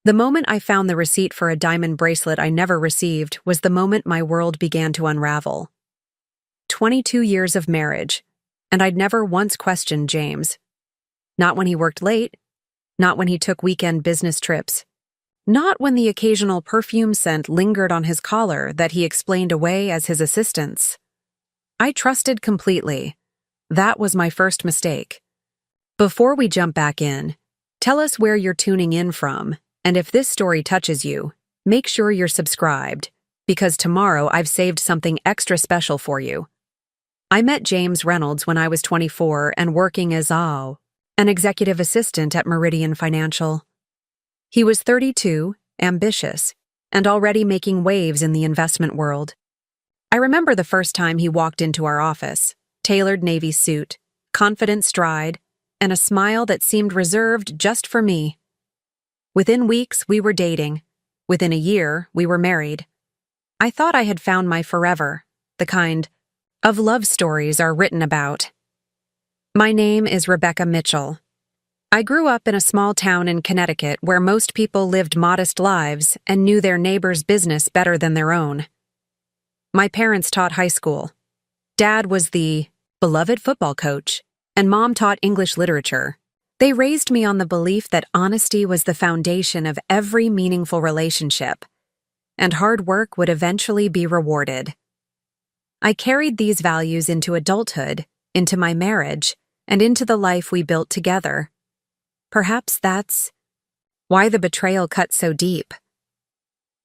The moment I found the receipt for a diamond bracelet I never received was the moment my world began to unravel. 22 years of marriage, and I'd never once questioned James. Not when he worked late, not when he took weekend business trips, not when the occasional perfume scent lingered on his collar that he explained away as his assistance. I trusted completely. That was my first mistake. Before we jump back in, tell us where you're tuning in from, and if this story touches you, make sure you're subscribed, because tomorrow I've saved something extra special for you. I met James Reynolds when I was 24 and working as an executive assistant at Meridian Financial. He was 32, ambitious, and already making waves in the investment world. I remember the first time he walked into our office, tailored navy suit, confident stride, and a smile that seemed reserved just for me. Within weeks, we were dating. Within a year, we were married. I thought I had found my forever, the kind of love stories are written about. My name is Rebecca Mitchell. I grew up in a small town in Connecticut where most people lived modest lives and knew their neighbor's business better than their own. My parents taught high school. Dad was the beloved football coach, and Mom taught English literature. They raised me on the belief that honesty was the foundation of every meaningful relationship, and hard work would eventually be rewarded. I carried these values into adulthood, into my marriage, and into the life we built together. Perhaps that's why the betrayal cut so deep.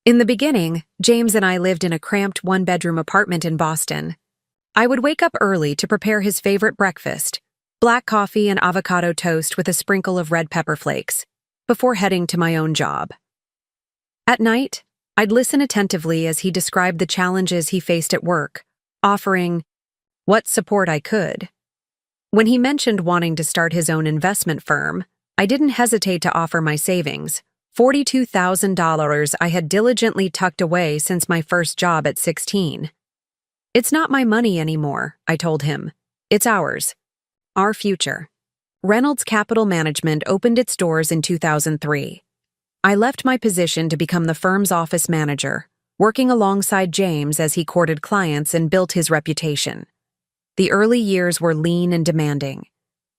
In the beginning, James and I lived in a cramped one-bedroom apartment in Boston. I would wake up early to prepare his favorite breakfast, black coffee and avocado toast with a sprinkle of red pepper flakes, before heading to my own job. At night, I'd listen attentively as he described the challenges he faced at work, offering what support I could. When he mentioned wanting to start his own investment firm, I didn't hesitate to offer my savings, $42,000 I had diligently tucked away since my first job at 16. It's not my money anymore, I told him. It's ours. Our future. Reynolds Capital Management opened its doors in 2003. I left my position to become the firm's office manager, working alongside James as he courted clients and built his reputation. The early years were lean and demanding.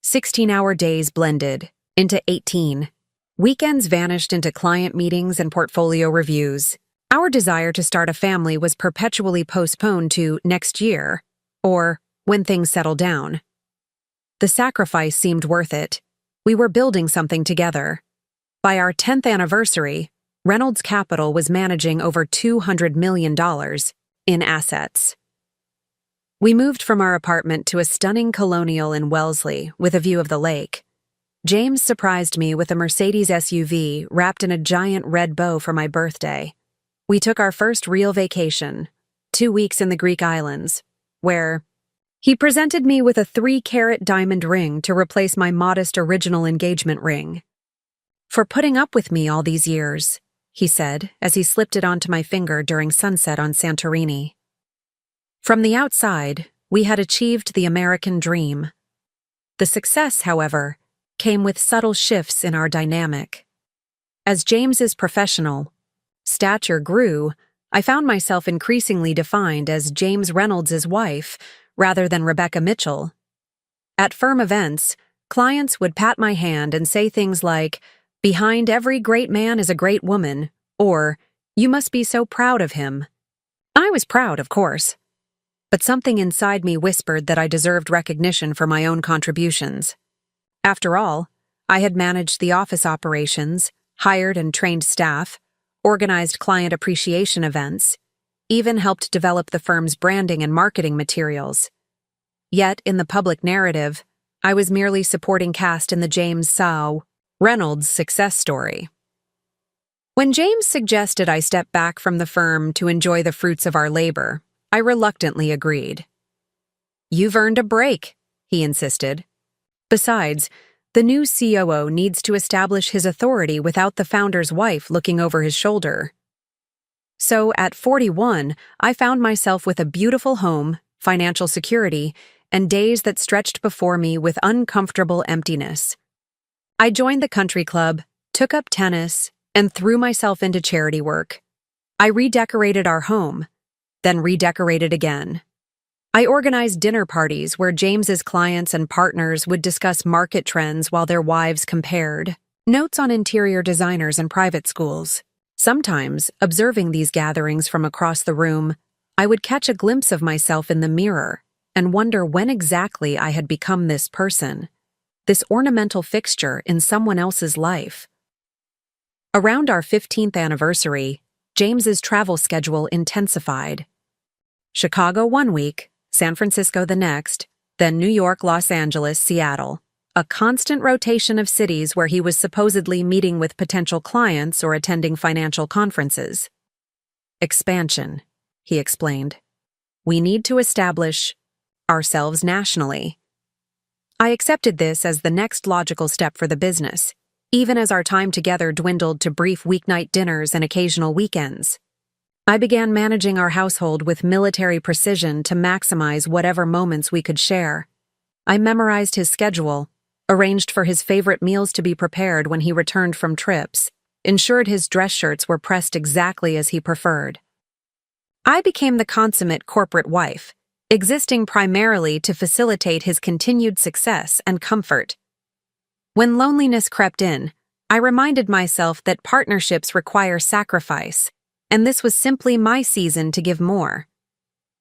16-hour days blended into 18. Weekends vanished into client meetings and portfolio reviews. Our desire to start a family was perpetually postponed to next year, or when things settle down. The sacrifice seemed worth it. We were building something together. By our 10th anniversary, Reynolds Capital was managing over $200 million in assets. We moved from our apartment to a stunning colonial in Wellesley with a view of the lake. James surprised me with a Mercedes SUV wrapped in a giant red bow for my birthday. We took our first real vacation, 2 weeks in the Greek islands, where he presented me with a 3-carat diamond ring to replace my modest original engagement ring. For putting up with me all these years, he said as he slipped it onto my finger during sunset on Santorini. From the outside, we had achieved the American dream. The success, however, came with subtle shifts in our dynamic. As James's professional stature grew, I found myself increasingly defined as James Reynolds' wife rather than Rebecca Mitchell. At firm events, clients would pat my hand and say things like, "Behind every great man is a great woman," or, "You must be so proud of him." I was proud, of course, but something inside me whispered that I deserved recognition for my own contributions. After all, I had managed the office operations, hired and trained staff, organized client appreciation events, even helped develop the firm's branding and marketing materials. Yet, in the public narrative, I was merely supporting cast in the James Reynolds success story. When James suggested I step back from the firm to enjoy the fruits of our labor, I reluctantly agreed. "You've earned a break," he insisted. Besides, the new COO needs to establish his authority without the founder's wife looking over his shoulder. So, at 41, I found myself with a beautiful home, financial security, and days that stretched before me with uncomfortable emptiness. I joined the country club, took up tennis, and threw myself into charity work. I redecorated our home, then redecorated again. I organized dinner parties where James's clients and partners would discuss market trends while their wives compared notes on interior designers and private schools. Sometimes, observing these gatherings from across the room, I would catch a glimpse of myself in the mirror and wonder when exactly I had become this person, this ornamental fixture in someone else's life. Around our 15th anniversary, James's travel schedule intensified. Chicago one week, San Francisco the next, then New York, Los Angeles, Seattle. A constant rotation of cities where he was supposedly meeting with potential clients or attending financial conferences. Expansion, he explained. We need to establish ourselves nationally. I accepted this as the next logical step for the business, even as our time together dwindled to brief weeknight dinners and occasional weekends. I began managing our household with military precision to maximize whatever moments we could share. I memorized his schedule, arranged for his favorite meals to be prepared when he returned from trips, ensured his dress shirts were pressed exactly as he preferred. I became the consummate corporate wife, existing primarily to facilitate his continued success and comfort. When loneliness crept in, I reminded myself that partnerships require sacrifice, and this was simply my season to give more.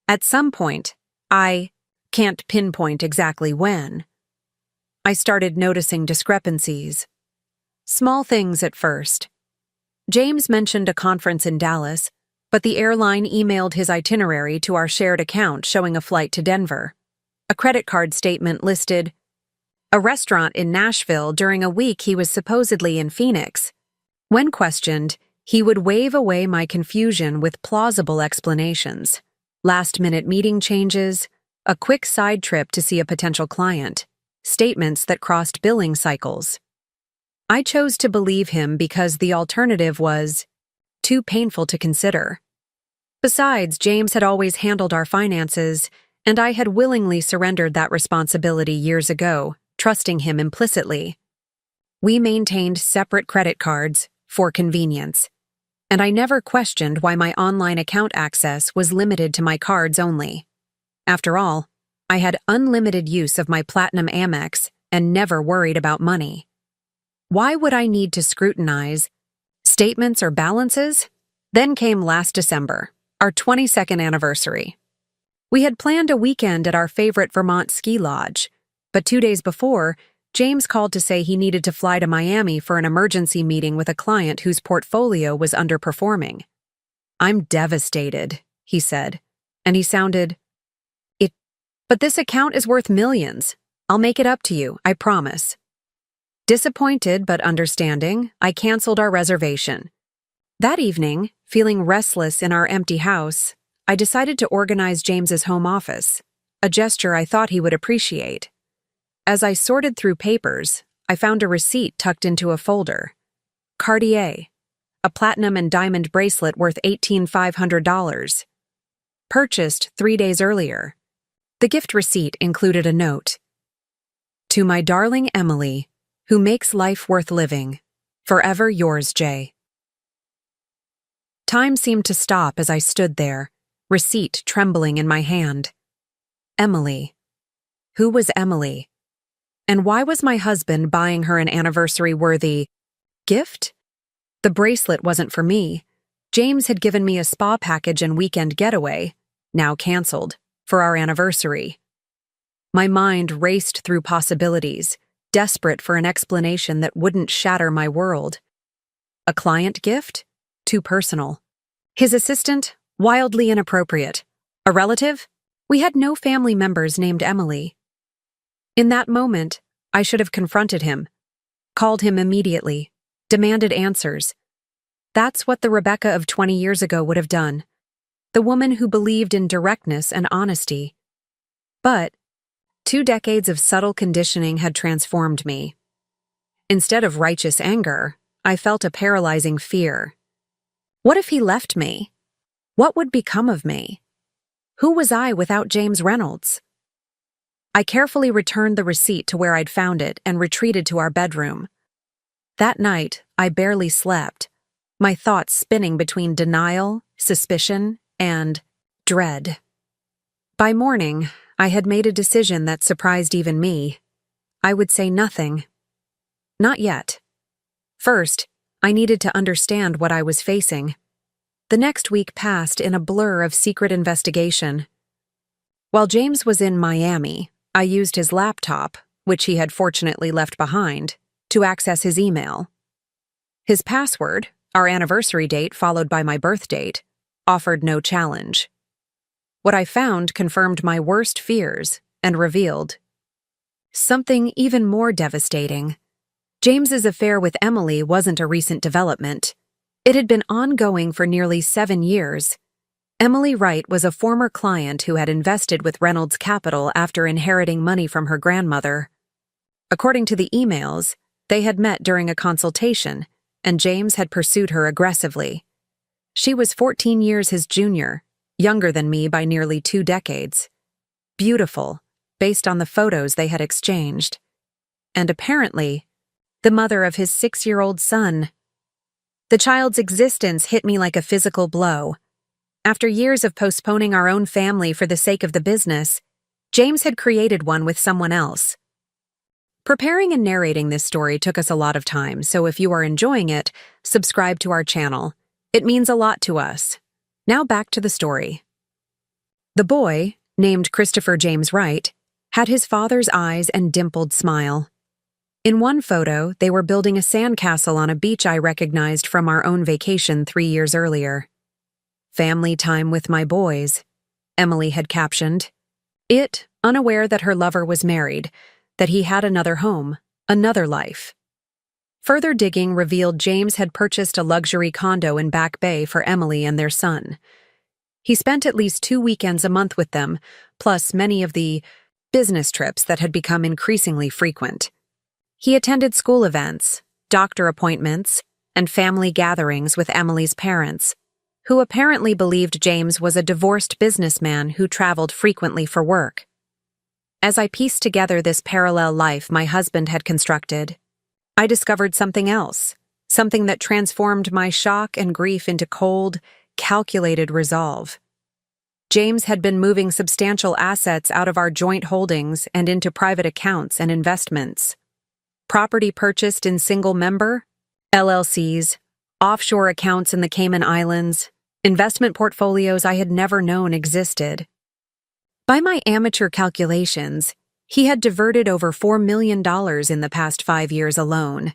At some point, I can't pinpoint exactly when, I started noticing discrepancies. Small things at first. James mentioned a conference in Dallas, but the airline emailed his itinerary to our shared account showing a flight to Denver. A credit card statement listed a restaurant in Nashville during a week he was supposedly in Phoenix. When questioned, he would wave away my confusion with plausible explanations. Last-minute meeting changes, a quick side trip to see a potential client, statements that crossed billing cycles. I chose to believe him because the alternative was too painful to consider. Besides, James had always handled our finances, and I had willingly surrendered that responsibility years ago, trusting him implicitly. We maintained separate credit cards for convenience, and I never questioned why my online account access was limited to my cards only. After all, I had unlimited use of my Platinum Amex and never worried about money. Why would I need to scrutinize statements or balances? Then came last December, our 22nd anniversary. We had planned a weekend at our favorite Vermont ski lodge, but 2 days before, James called to say he needed to fly to Miami for an emergency meeting with a client whose portfolio was underperforming. "I'm devastated," he said, and he sounded, "But this account is worth millions. I'll make it up to you, I promise." Disappointed but understanding, I canceled our reservation. That evening, feeling restless in our empty house, I decided to organize James's home office, a gesture I thought he would appreciate. As I sorted through papers, I found a receipt tucked into a folder. Cartier, a platinum and diamond bracelet worth $18,500. Purchased 3 days earlier. The gift receipt included a note. "To my darling Emily, who makes life worth living. Forever yours, Jay." Time seemed to stop as I stood there, receipt trembling in my hand. Emily. Who was Emily? And why was my husband buying her an anniversary-worthy gift? The bracelet wasn't for me. James had given me a spa package and weekend getaway, now canceled, for our anniversary. My mind raced through possibilities, desperate for an explanation that wouldn't shatter my world. A client gift? Too personal. His assistant? Wildly inappropriate. A relative? We had no family members named Emily. In that moment, I should have confronted him, called him immediately, demanded answers. That's what the Rebecca of 20 years ago would have done. The woman who believed in directness and honesty. But 2 decades of subtle conditioning had transformed me. Instead of righteous anger, I felt a paralyzing fear. What if he left me? What would become of me? Who was I without James Reynolds? I carefully returned the receipt to where I'd found it and retreated to our bedroom. That night, I barely slept, my thoughts spinning between denial, suspicion, and dread. By morning, I had made a decision that surprised even me. I would say nothing. Not yet. First, I needed to understand what I was facing. The next week passed in a blur of secret investigation. While James was in Miami, I used his laptop, which he had fortunately left behind, to access his email. His password, our anniversary date followed by my birth date, offered no challenge. What I found confirmed my worst fears and revealed something even more devastating. James's affair with Emily wasn't a recent development. It had been ongoing for nearly 7 years. Emily Wright was a former client who had invested with Reynolds Capital after inheriting money from her grandmother. According to the emails, they had met during a consultation, and James had pursued her aggressively. She was 14 years his junior, younger than me by nearly 2 decades. Beautiful, based on the photos they had exchanged. And apparently, the mother of his 6-year-old son. The child's existence hit me like a physical blow. After years of postponing our own family for the sake of the business, James had created one with someone else. Preparing and narrating this story took us a lot of time, so if you are enjoying it, subscribe to our channel. It means a lot to us. Now back to the story. The boy, named Christopher James Wright, had his father's eyes and dimpled smile. In one photo, they were building a sandcastle on a beach I recognized from our own vacation 3 years earlier. "Family time with my boys," Emily had captioned. It, unaware that her lover was married, that he had another home, another life. Further digging revealed James had purchased a luxury condo in Back Bay for Emily and their son. He spent at least 2 weekends a month with them, plus many of the business trips that had become increasingly frequent. He attended school events, doctor appointments, and family gatherings with Emily's parents, who apparently believed James was a divorced businessman who traveled frequently for work. As I pieced together this parallel life my husband had constructed, I discovered something else, something that transformed my shock and grief into cold, calculated resolve. James had been moving substantial assets out of our joint holdings and into private accounts and investments. Property purchased in single-member, LLCs, offshore accounts in the Cayman Islands, investment portfolios I had never known existed. By my amateur calculations, he had diverted over $4 million in the past 5 years alone.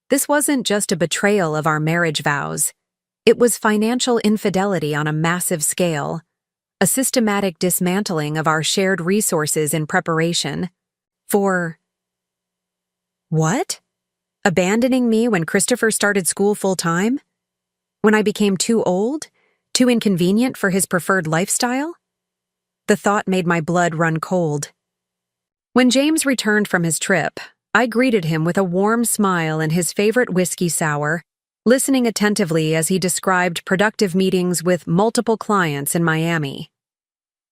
This wasn't just a betrayal of our marriage vows. It was financial infidelity on a massive scale, a systematic dismantling of our shared resources in preparation for... What? Abandoning me when Christopher started school full-time? When I became too old? Too inconvenient for his preferred lifestyle? The thought made my blood run cold. When James returned from his trip, I greeted him with a warm smile and his favorite whiskey sour, listening attentively as he described productive meetings with multiple clients in Miami.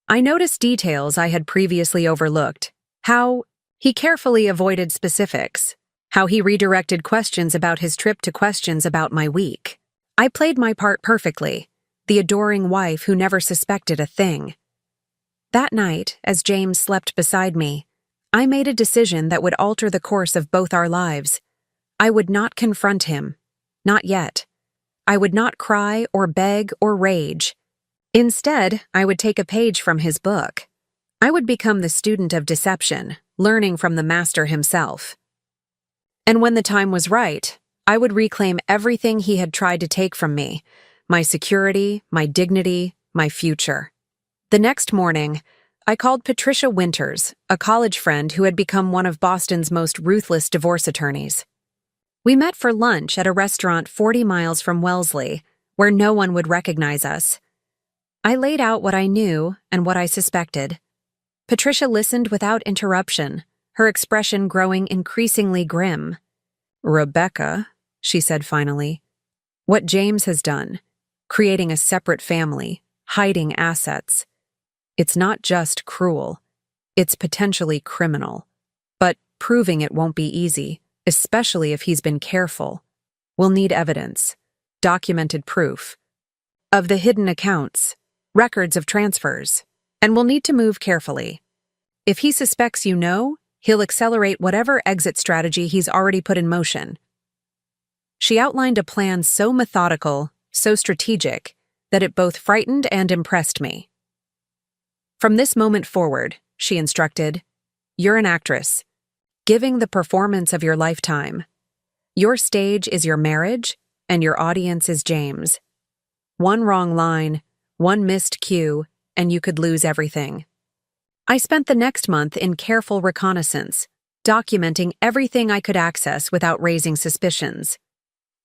I noticed details I had previously overlooked, how he carefully avoided specifics, how he redirected questions about his trip to questions about my week. I played my part perfectly, the adoring wife who never suspected a thing. That night, as James slept beside me, I made a decision that would alter the course of both our lives. I would not confront him. Not yet. I would not cry or beg or rage. Instead, I would take a page from his book. I would become the student of deception, learning from the master himself. And when the time was right, I would reclaim everything he had tried to take from me, my security, my dignity, my future. The next morning, I called Patricia Winters, a college friend who had become one of Boston's most ruthless divorce attorneys. We met for lunch at a restaurant 40 miles from Wellesley, where no one would recognize us. I laid out what I knew and what I suspected. Patricia listened without interruption, her expression growing increasingly grim. "Rebecca," she said finally, "what James has done, creating a separate family, hiding assets, it's not just cruel, it's potentially criminal. But proving it won't be easy, especially if he's been careful. We'll need evidence. documented proof of the hidden accounts, records of transfers, and will need to move carefully. If he suspects you know, he'll accelerate whatever exit strategy he's already put in motion. She outlined a plan so methodical, so strategic, that it both frightened and impressed me. From this moment forward, she instructed, you're an actress, giving the performance of your lifetime. Your stage is your marriage, and your audience is James. One wrong line, one missed cue, and you could lose everything. I spent the next month in careful reconnaissance, documenting everything I could access without raising suspicions.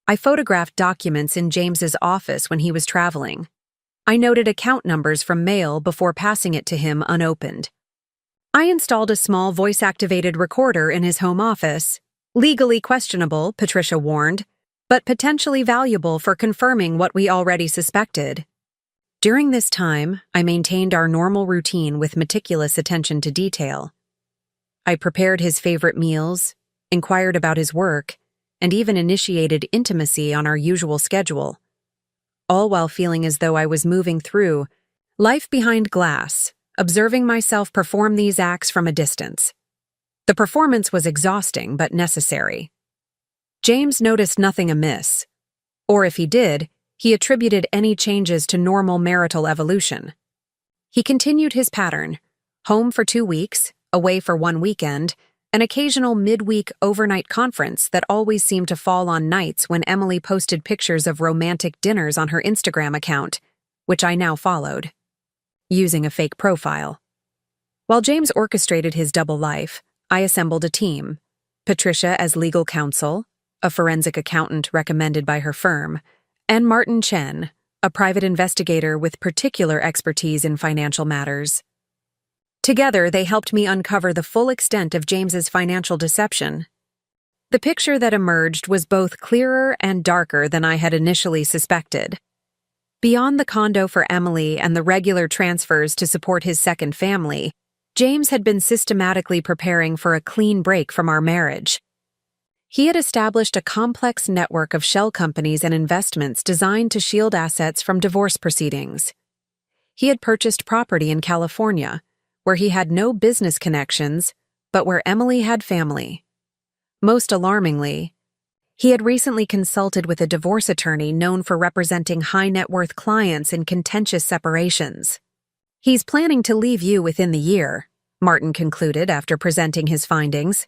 I photographed documents in James's office when he was traveling. I noted account numbers from mail before passing it to him unopened. I installed a small voice-activated recorder in his home office, legally questionable, Patricia warned, but potentially valuable for confirming what we already suspected. During this time, I maintained our normal routine with meticulous attention to detail. I prepared his favorite meals, inquired about his work, and even initiated intimacy on our usual schedule, all while feeling as though I was moving through life behind glass, observing myself perform these acts from a distance. The performance was exhausting but necessary. James noticed nothing amiss, or if he did, he attributed any changes to normal marital evolution. He continued his pattern: home for 2 weeks, away for 1 weekend, an occasional midweek overnight conference that always seemed to fall on nights when Emily posted pictures of romantic dinners on her Instagram account, which I now followed, using a fake profile. While James orchestrated his double life, I assembled a team: Patricia as legal counsel, a forensic accountant recommended by her firm, and Martin Chen, a private investigator with particular expertise in financial matters. Together, they helped me uncover the full extent of James's financial deception. The picture that emerged was both clearer and darker than I had initially suspected. Beyond the condo for Emily and the regular transfers to support his second family, James had been systematically preparing for a clean break from our marriage. He had established a complex network of shell companies and investments designed to shield assets from divorce proceedings. He had purchased property in California, where he had no business connections, but where Emily had family. Most alarmingly, he had recently consulted with a divorce attorney known for representing high-net-worth clients in contentious separations. He's planning to leave you within the year, Martin concluded after presenting his findings.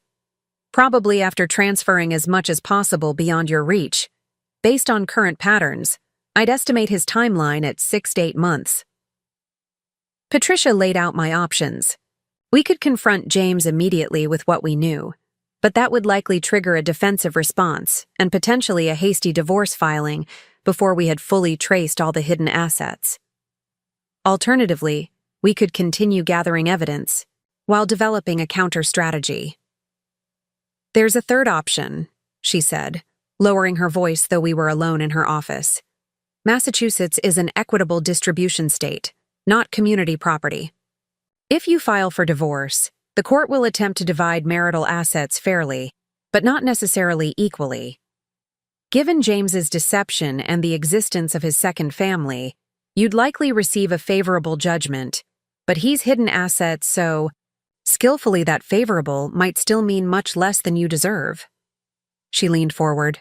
Probably after transferring as much as possible beyond your reach. Based on current patterns, I'd estimate his timeline at 6 to 8 months. Patricia laid out my options. We could confront James immediately with what we knew, but that would likely trigger a defensive response and potentially a hasty divorce filing before we had fully traced all the hidden assets. Alternatively, we could continue gathering evidence while developing a counter-strategy. There's a third option, she said, lowering her voice though we were alone in her office. Massachusetts is an equitable distribution state, not community property. If you file for divorce, the court will attempt to divide marital assets fairly, but not necessarily equally. Given James's deception and the existence of his second family, you'd likely receive a favorable judgment, but he's hidden assets so skillfully that favorable might still mean much less than you deserve. She leaned forward.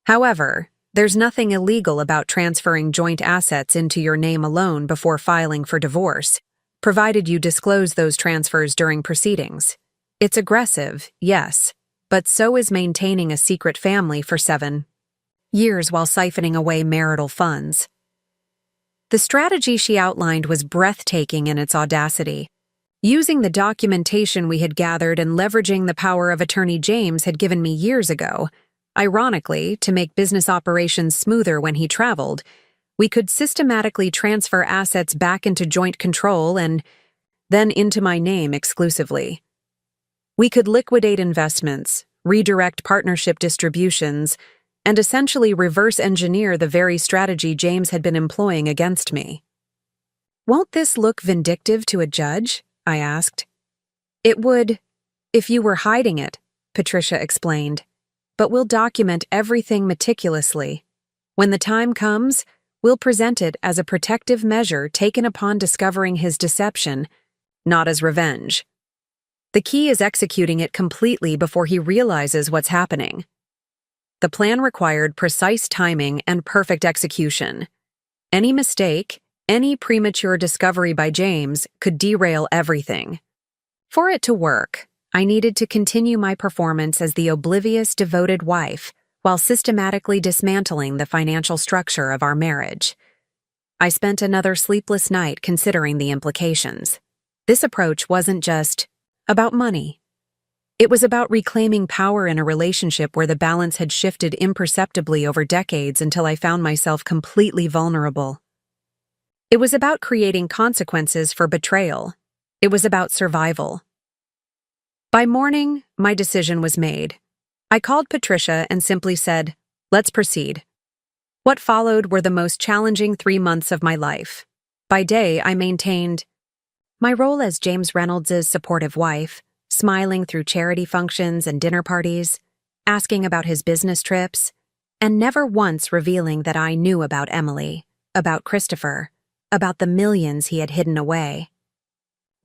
However, there's nothing illegal about transferring joint assets into your name alone before filing for divorce, provided you disclose those transfers during proceedings. It's aggressive, yes, but so is maintaining a secret family for 7 years while siphoning away marital funds. The strategy she outlined was breathtaking in its audacity. Using the documentation we had gathered and leveraging the power of attorney James had given me years ago, ironically, to make business operations smoother when he traveled, we could systematically transfer assets back into joint control and then into my name exclusively. We could liquidate investments, redirect partnership distributions, and essentially reverse engineer the very strategy James had been employing against me. Won't this look vindictive to a judge? I asked. It would, if you were hiding it, Patricia explained, but we'll document everything meticulously. When the time comes, we'll present it as a protective measure taken upon discovering his deception, not as revenge. The key is executing it completely before he realizes what's happening. The plan required precise timing and perfect execution. Any mistake, any premature discovery by James could derail everything. For it to work, I needed to continue my performance as the oblivious, devoted wife while systematically dismantling the financial structure of our marriage. I spent another sleepless night considering the implications. This approach wasn't just about money. It was about reclaiming power in a relationship where the balance had shifted imperceptibly over decades until I found myself completely vulnerable. It was about creating consequences for betrayal. It was about survival. By morning, my decision was made. I called Patricia and simply said, "Let's proceed." What followed were the most challenging 3 months of my life. By day, I maintained my role as James Reynolds' supportive wife, smiling through charity functions and dinner parties, asking about his business trips, and never once revealing that I knew about Emily, about Christopher, about the millions he had hidden away.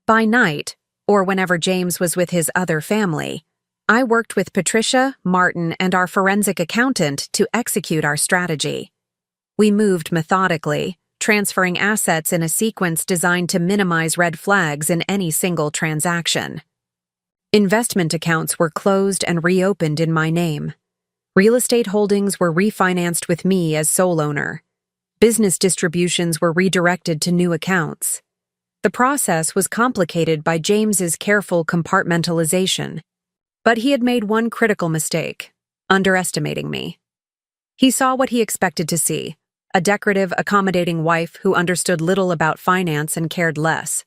By night, or whenever James was with his other family, I worked with Patricia, Martin, and our forensic accountant to execute our strategy. We moved methodically, transferring assets in a sequence designed to minimize red flags in any single transaction. Investment accounts were closed and reopened in my name. Real estate holdings were refinanced with me as sole owner. Business distributions were redirected to new accounts. The process was complicated by James's careful compartmentalization, but he had made one critical mistake, underestimating me. He saw what he expected to see, a decorative, accommodating wife who understood little about finance and cared less.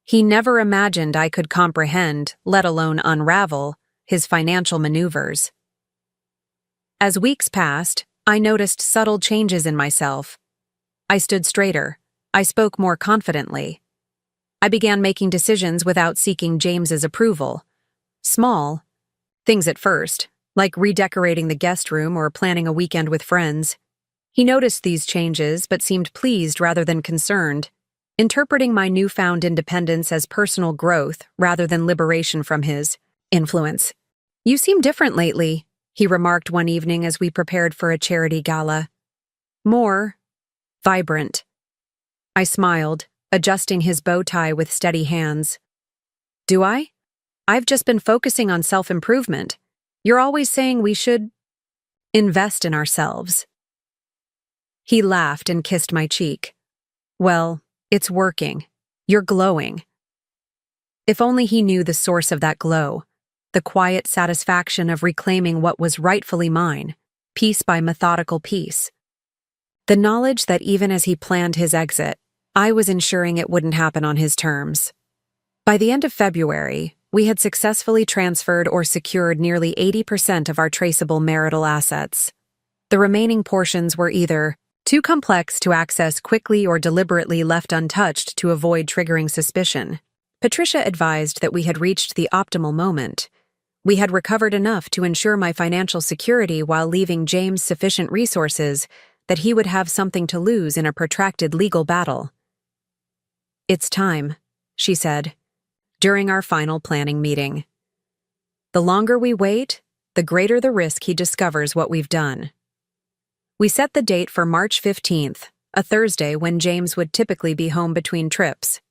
He never imagined I could comprehend, let alone unravel, his financial maneuvers. As weeks passed, I noticed subtle changes in myself. I stood straighter. I spoke more confidently. I began making decisions without seeking James's approval. Small things at first, like redecorating the guest room or planning a weekend with friends. He noticed these changes but seemed pleased rather than concerned, interpreting my newfound independence as personal growth rather than liberation from his influence. "You seem different lately," he remarked one evening as we prepared for a charity gala. "More vibrant." I smiled, adjusting his bow tie with steady hands. "Do I? I've just been focusing on self-improvement. You're always saying we should invest in ourselves." He laughed and kissed my cheek. "Well, it's working. You're glowing." If only he knew the source of that glow, the quiet satisfaction of reclaiming what was rightfully mine, piece by methodical piece. The knowledge that even as he planned his exit, I was ensuring it wouldn't happen on his terms. By the end of February, we had successfully transferred or secured nearly 80% of our traceable marital assets. The remaining portions were either too complex to access quickly or deliberately left untouched to avoid triggering suspicion. Patricia advised that we had reached the optimal moment. We had recovered enough to ensure my financial security while leaving James sufficient resources that he would have something to lose in a protracted legal battle. "It's time," she said, during our final planning meeting. "The longer we wait, the greater the risk he discovers what we've done." We set the date for March 15th, a Thursday when James would typically be home between trips.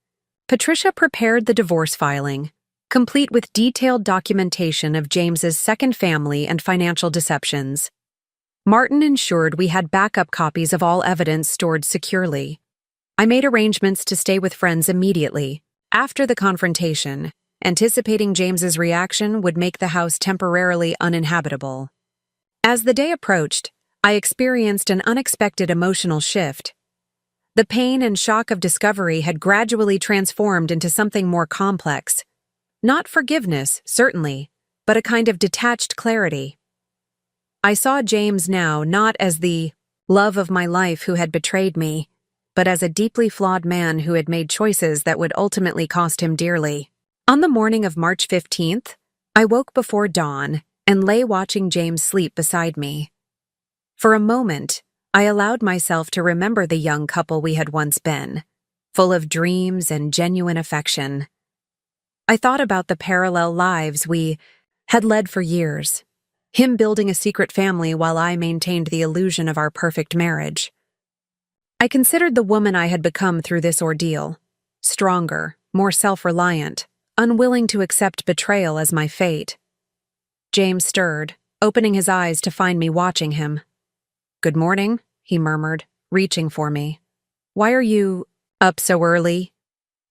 Patricia prepared the divorce filing, complete with detailed documentation of James's second family and financial deceptions. Martin ensured we had backup copies of all evidence stored securely. I made arrangements to stay with friends immediately, after the confrontation, anticipating James's reaction would make the house temporarily uninhabitable. As the day approached, I experienced an unexpected emotional shift. The pain and shock of discovery had gradually transformed into something more complex. Not forgiveness, certainly, but a kind of detached clarity. I saw James now not as the love of my life who had betrayed me, but as a deeply flawed man who had made choices that would ultimately cost him dearly. On the morning of March 15th, I woke before dawn and lay watching James sleep beside me. For a moment, I allowed myself to remember the young couple we had once been, full of dreams and genuine affection. I thought about the parallel lives we had led for years, him building a secret family while I maintained the illusion of our perfect marriage. I considered the woman I had become through this ordeal, stronger, more self-reliant, unwilling to accept betrayal as my fate. James stirred, opening his eyes to find me watching him. "Good morning," he murmured, reaching for me. "Why are you up so early?"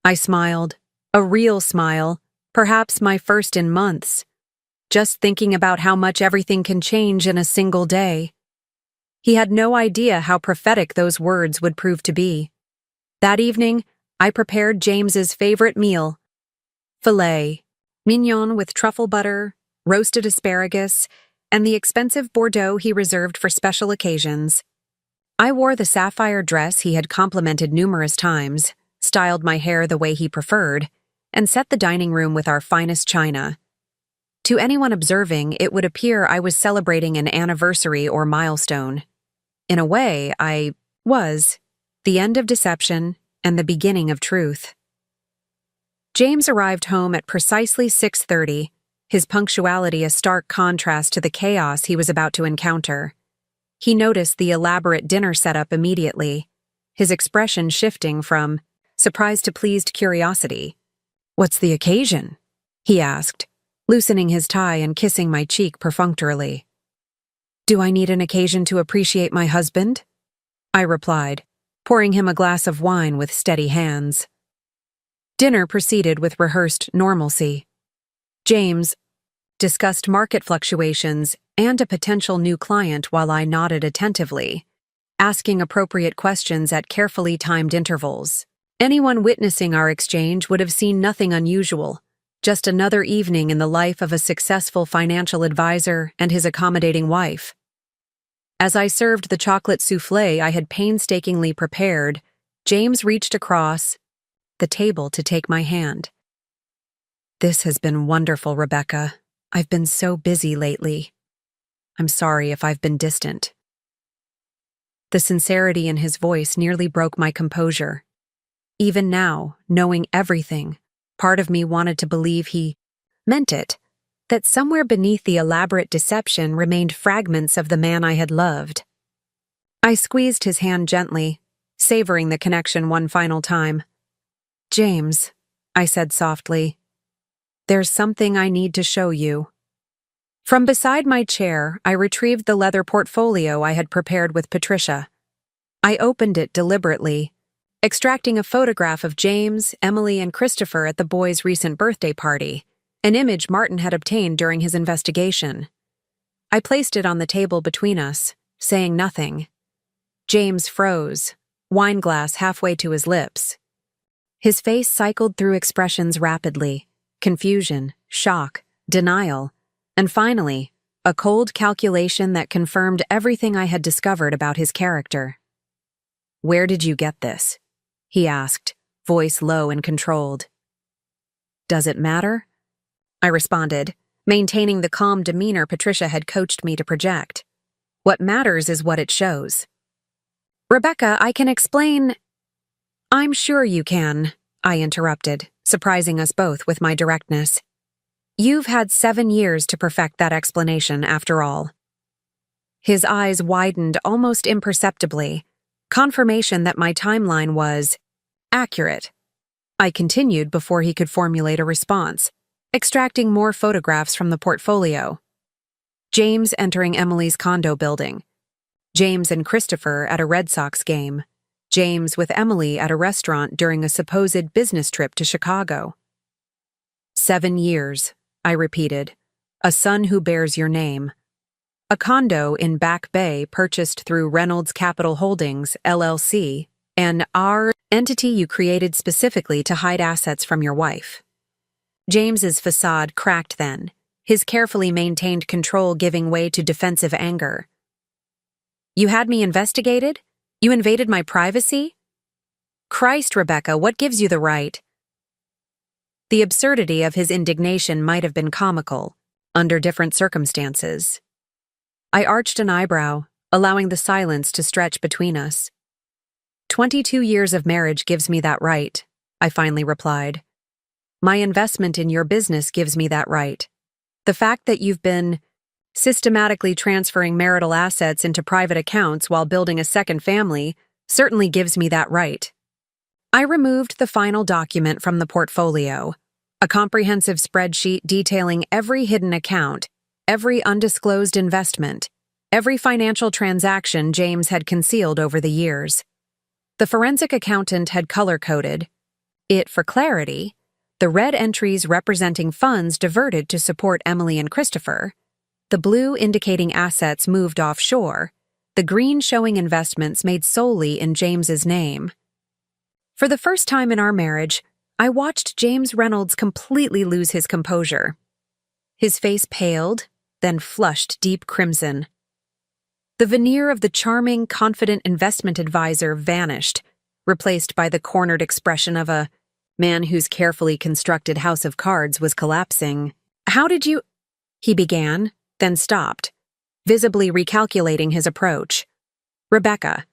I smiled, a real smile, perhaps my first in months, just thinking about how much everything can change in a single day. He had no idea how prophetic those words would prove to be. That evening, I prepared James's favorite meal, filet mignon with truffle butter, roasted asparagus, and the expensive Bordeaux he reserved for special occasions. I wore the sapphire dress he had complimented numerous times, styled my hair the way he preferred, and set the dining room with our finest china. To anyone observing, it would appear I was celebrating an anniversary or milestone. In a way, I was the end of deception and the beginning of truth. James arrived home at precisely 6:30, his punctuality a stark contrast to the chaos he was about to encounter. He noticed the elaborate dinner setup immediately, his expression shifting from surprise to pleased curiosity. "What's the occasion?" he asked, loosening his tie and kissing my cheek perfunctorily. "Do I need an occasion to appreciate my husband?" I replied, pouring him a glass of wine with steady hands. Dinner proceeded with rehearsed normalcy. James discussed market fluctuations and a potential new client while I nodded attentively, asking appropriate questions at carefully timed intervals. Anyone witnessing our exchange would have seen nothing unusual, just another evening in the life of a successful financial advisor and his accommodating wife. As I served the chocolate soufflé I had painstakingly prepared, James reached across the table to take my hand. "This has been wonderful, Rebecca. I've been so busy lately. I'm sorry if I've been distant." The sincerity in his voice nearly broke my composure. Even now, knowing everything, part of me wanted to believe he meant it, that somewhere beneath the elaborate deception remained fragments of the man I had loved. I squeezed his hand gently, savoring the connection one final time. "James," I said softly, "there's something I need to show you." From beside my chair, I retrieved the leather portfolio I had prepared with Patricia. I opened it deliberately, extracting a photograph of James, Emily, and Christopher at the boys' recent birthday party, an image Martin had obtained during his investigation. I placed it on the table between us, saying nothing. James froze, wine glass halfway to his lips. His face cycled through expressions rapidly: confusion, shock, denial, and finally, a cold calculation that confirmed everything I had discovered about his character. "Where did you get this?" he asked, voice low and controlled. "Does it matter?" I responded, maintaining the calm demeanor Patricia had coached me to project. "What matters is what it shows." "Rebecca, I can explain—" "I'm sure you can," I interrupted, surprising us both with my directness. "You've had 7 years to perfect that explanation, after all." His eyes widened almost imperceptibly, confirmation that my timeline was accurate. I continued before he could formulate a response, extracting more photographs from the portfolio. James entering Emily's condo building. James and Christopher at a Red Sox game. James with Emily at a restaurant during a supposed business trip to Chicago. 7 years, I repeated. A son who bears your name. A condo in Back Bay purchased through Reynolds Capital Holdings, LLC, an R entity you created specifically to hide assets from your wife. James's facade cracked then, his carefully maintained control giving way to defensive anger. "You had me investigated? You invaded my privacy? Christ, Rebecca, what gives you the right?" The absurdity of his indignation might have been comical, under different circumstances. I arched an eyebrow, allowing the silence to stretch between us. 22 years of marriage gives me that right, I finally replied. My investment in your business gives me that right. The fact that you've been systematically transferring marital assets into private accounts while building a second family certainly gives me that right. I removed the final document from the portfolio, a comprehensive spreadsheet detailing every hidden account, every undisclosed investment, every financial transaction James had concealed over the years. The forensic accountant had color-coded it for clarity, the red entries representing funds diverted to support Emily and Christopher, the blue indicating assets moved offshore, the green showing investments made solely in James's name. For the first time in our marriage, I watched James Reynolds completely lose his composure. His face paled, then flushed deep crimson. The veneer of the charming, confident investment advisor vanished, replaced by the cornered expression of a man whose carefully constructed house of cards was collapsing. "How did you—" he began, then stopped, visibly recalculating his approach. "Rebecca,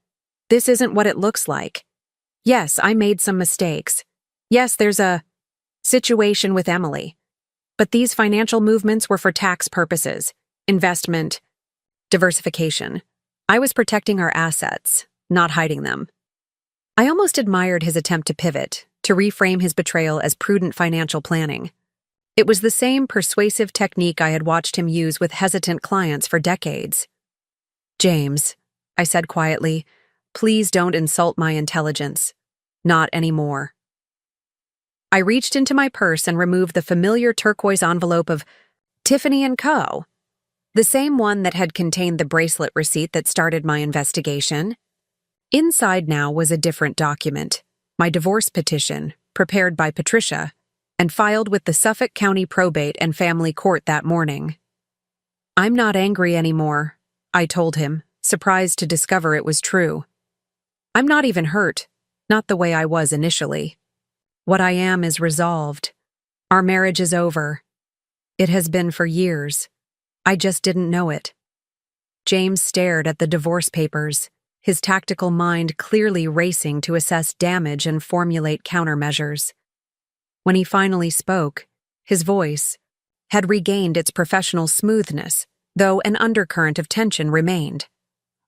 this isn't what it looks like. Yes, I made some mistakes. Yes, there's a situation with Emily. But these financial movements were for tax purposes, investment, diversification. I was protecting our assets, not hiding them." I almost admired his attempt to pivot, to reframe his betrayal as prudent financial planning. It was the same persuasive technique I had watched him use with hesitant clients for decades. "James," I said quietly, "please don't insult my intelligence. Not anymore." I reached into my purse and removed the familiar turquoise envelope of Tiffany & Co., the same one that had contained the bracelet receipt that started my investigation. Inside now was a different document, my divorce petition, prepared by Patricia, and filed with the Suffolk County Probate and Family Court that morning. "I'm not angry anymore," I told him, surprised to discover it was true. "I'm not even hurt, not the way I was initially. What I am is resolved. Our marriage is over. It has been for years. I just didn't know it." James stared at the divorce papers, his tactical mind clearly racing to assess damage and formulate countermeasures. When he finally spoke, his voice had regained its professional smoothness, though an undercurrent of tension remained.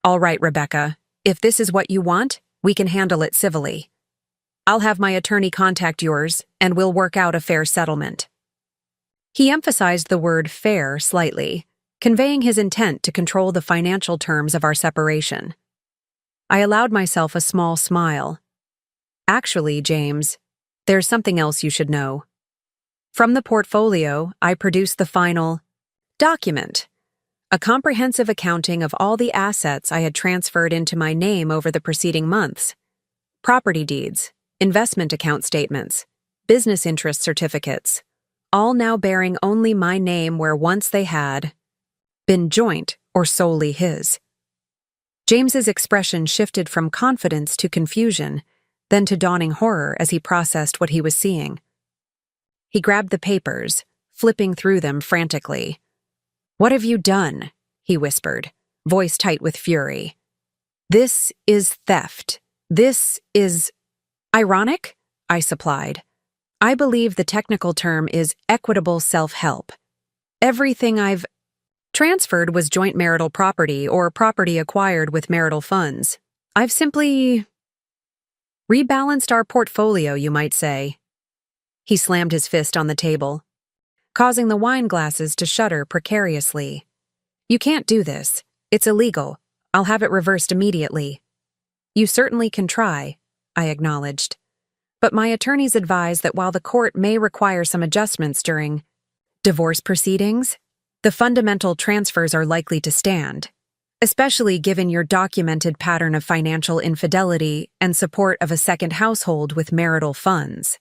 "All right, Rebecca, if this is what you want, we can handle it civilly. I'll have my attorney contact yours, and we'll work out a fair settlement." He emphasized the word fair slightly, conveying his intent to control the financial terms of our separation. I allowed myself a small smile. "Actually, James, there's something else you should know." From the portfolio, I produced the final document, a comprehensive accounting of all the assets I had transferred into my name over the preceding months. Property deeds, investment account statements, business interest certificates, all now bearing only my name where once they had been joint or solely his. James's expression shifted from confidence to confusion, then to dawning horror as he processed what he was seeing. He grabbed the papers, flipping through them frantically. "What have you done?" he whispered, voice tight with fury. "This is theft. This is—" "Ironic?" I supplied. "I believe the technical term is equitable self-help. Everything I've transferred was joint marital property or property acquired with marital funds. I've simply rebalanced our portfolio, you might say." He slammed his fist on the table, causing the wine glasses to shudder precariously. "You can't do this. It's illegal. I'll have it reversed immediately." "You certainly can try," I acknowledged. "But my attorneys advise that while the court may require some adjustments during divorce proceedings, the fundamental transfers are likely to stand, especially given your documented pattern of financial infidelity and support of a second household with marital funds."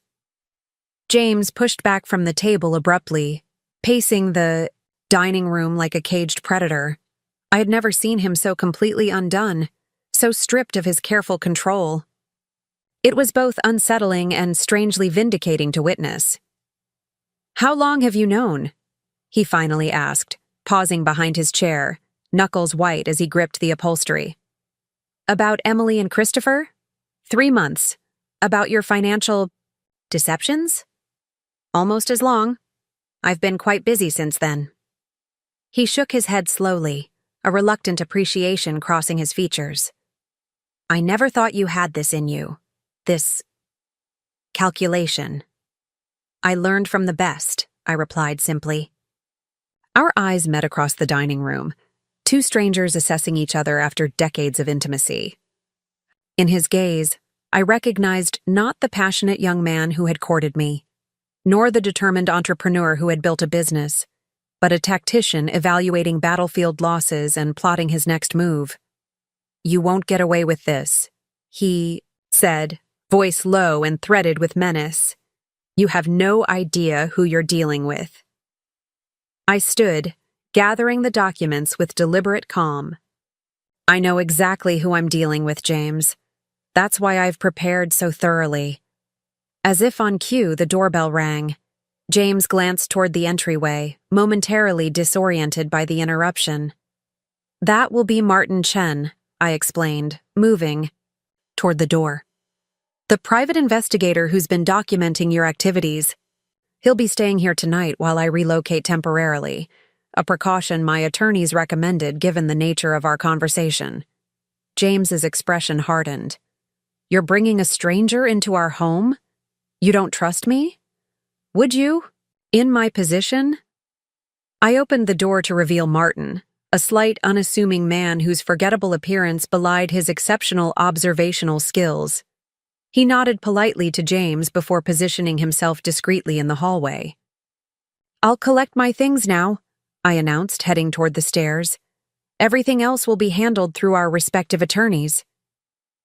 James pushed back from the table abruptly, pacing the dining room like a caged predator. I had never seen him so completely undone, so stripped of his careful control. It was both unsettling and strangely vindicating to witness. "How long have you known?" he finally asked, pausing behind his chair, knuckles white as he gripped the upholstery. About Emily and Christopher? 3 months. About your financial deceptions? Almost as long. I've been quite busy since then. He shook his head slowly, a reluctant appreciation crossing his features. I never thought you had this in you. This calculation. I learned from the best, I replied simply. Our eyes met across the dining room, two strangers assessing each other after decades of intimacy. In his gaze, I recognized not the passionate young man who had courted me, nor the determined entrepreneur who had built a business, but a tactician evaluating battlefield losses and plotting his next move. You won't get away with this, he said, voice low and threaded with menace. You have no idea who you're dealing with. I stood, gathering the documents with deliberate calm. I know exactly who I'm dealing with, James. That's why I've prepared so thoroughly. As if on cue, the doorbell rang. James glanced toward the entryway, momentarily disoriented by the interruption. That will be Martin Chen, I explained, moving toward the door. The private investigator who's been documenting your activities. He'll be staying here tonight while I relocate temporarily, a precaution my attorneys recommended given the nature of our conversation. James's expression hardened. You're bringing a stranger into our home? You don't trust me? Would you? In my position? I opened the door to reveal Martin, a slight, unassuming man whose forgettable appearance belied his exceptional observational skills. He nodded politely to James before positioning himself discreetly in the hallway. I'll collect my things now, I announced, heading toward the stairs. Everything else will be handled through our respective attorneys.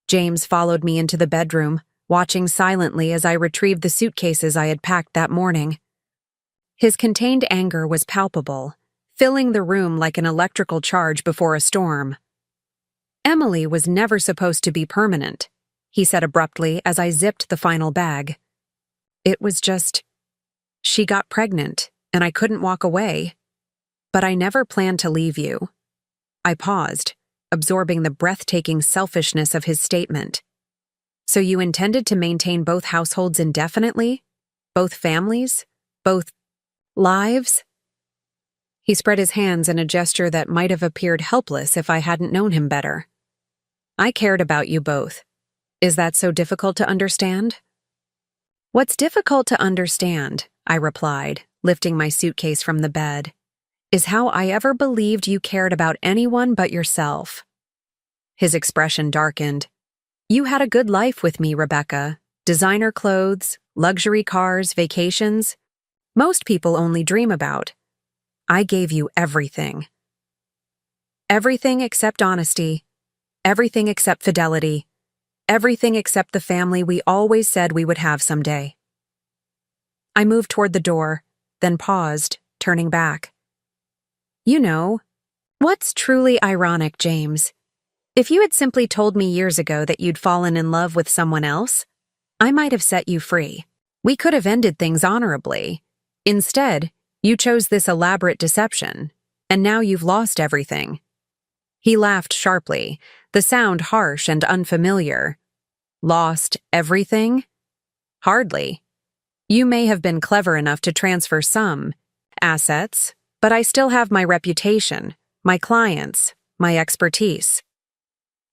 James followed me into the bedroom, watching silently as I retrieved the suitcases I had packed that morning. His contained anger was palpable, filling the room like an electrical charge before a storm. Emily was never supposed to be permanent, he said abruptly as I zipped the final bag. It was just, she got pregnant, and I couldn't walk away. But I never planned to leave you. I paused, absorbing the breathtaking selfishness of his statement. So you intended to maintain both households indefinitely? Both families? Both lives? He spread his hands in a gesture that might have appeared helpless if I hadn't known him better. I cared about you both. Is that so difficult to understand? What's difficult to understand, I replied, lifting my suitcase from the bed, is how I ever believed you cared about anyone but yourself. His expression darkened. You had a good life with me, Rebecca. Designer clothes, luxury cars, vacations. Most people only dream about. I gave you everything. Everything except honesty. Everything except fidelity. Everything except the family we always said we would have someday. I moved toward the door, then paused, turning back. You know, what's truly ironic, James? If you had simply told me years ago that you'd fallen in love with someone else, I might have set you free. We could have ended things honorably. Instead, you chose this elaborate deception, and now you've lost everything. He laughed sharply, the sound harsh and unfamiliar. Lost everything? Hardly. You may have been clever enough to transfer some assets, but I still have my reputation, my clients, my expertise.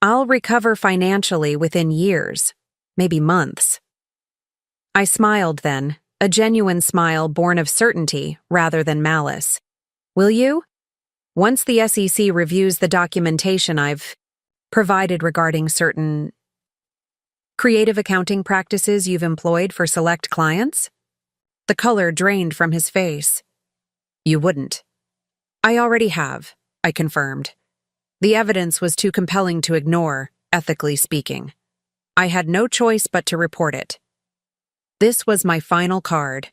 I'll recover financially within years, maybe months. I smiled then, a genuine smile born of certainty rather than malice. Will you? Once the SEC reviews the documentation I've provided regarding certain creative accounting practices you've employed for select clients? The color drained from his face. You wouldn't. I already have, I confirmed. The evidence was too compelling to ignore, ethically speaking. I had no choice but to report it. This was my final card.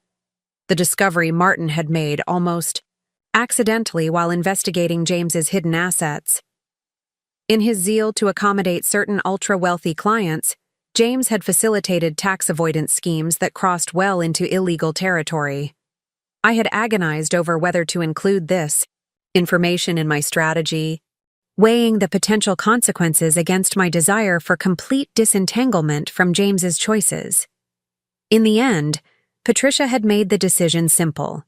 The discovery Martin had made almost accidentally while investigating James's hidden assets. In his zeal to accommodate certain ultra-wealthy clients, James had facilitated tax avoidance schemes that crossed well into illegal territory. I had agonized over whether to include this information in my strategy, weighing the potential consequences against my desire for complete disentanglement from James's choices. In the end, Patricia had made the decision simple.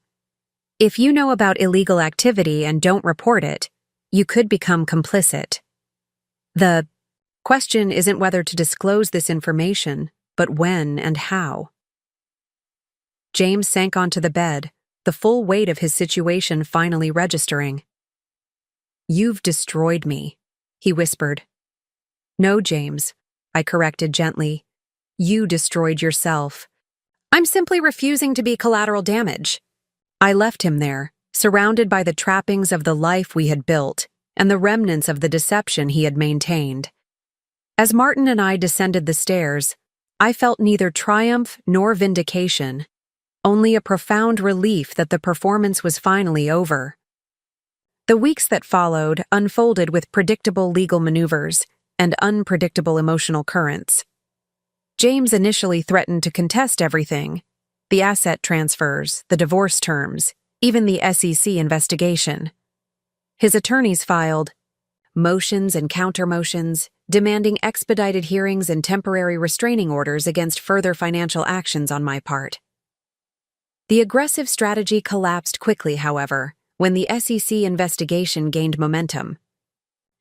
If you know about illegal activity and don't report it, you could become complicit. The question isn't whether to disclose this information, but when and how. James sank onto the bed, the full weight of his situation finally registering. "You've destroyed me," he whispered. "No, James," I corrected gently. "You destroyed yourself. I'm simply refusing to be collateral damage." I left him there, surrounded by the trappings of the life we had built and the remnants of the deception he had maintained. As Martin and I descended the stairs, I felt neither triumph nor vindication, only a profound relief that the performance was finally over. The weeks that followed unfolded with predictable legal maneuvers and unpredictable emotional currents. James initially threatened to contest everything: the asset transfers, the divorce terms, even the SEC investigation. His attorneys filed motions and counter-motions, demanding expedited hearings and temporary restraining orders against further financial actions on my part. The aggressive strategy collapsed quickly, however, when the SEC investigation gained momentum.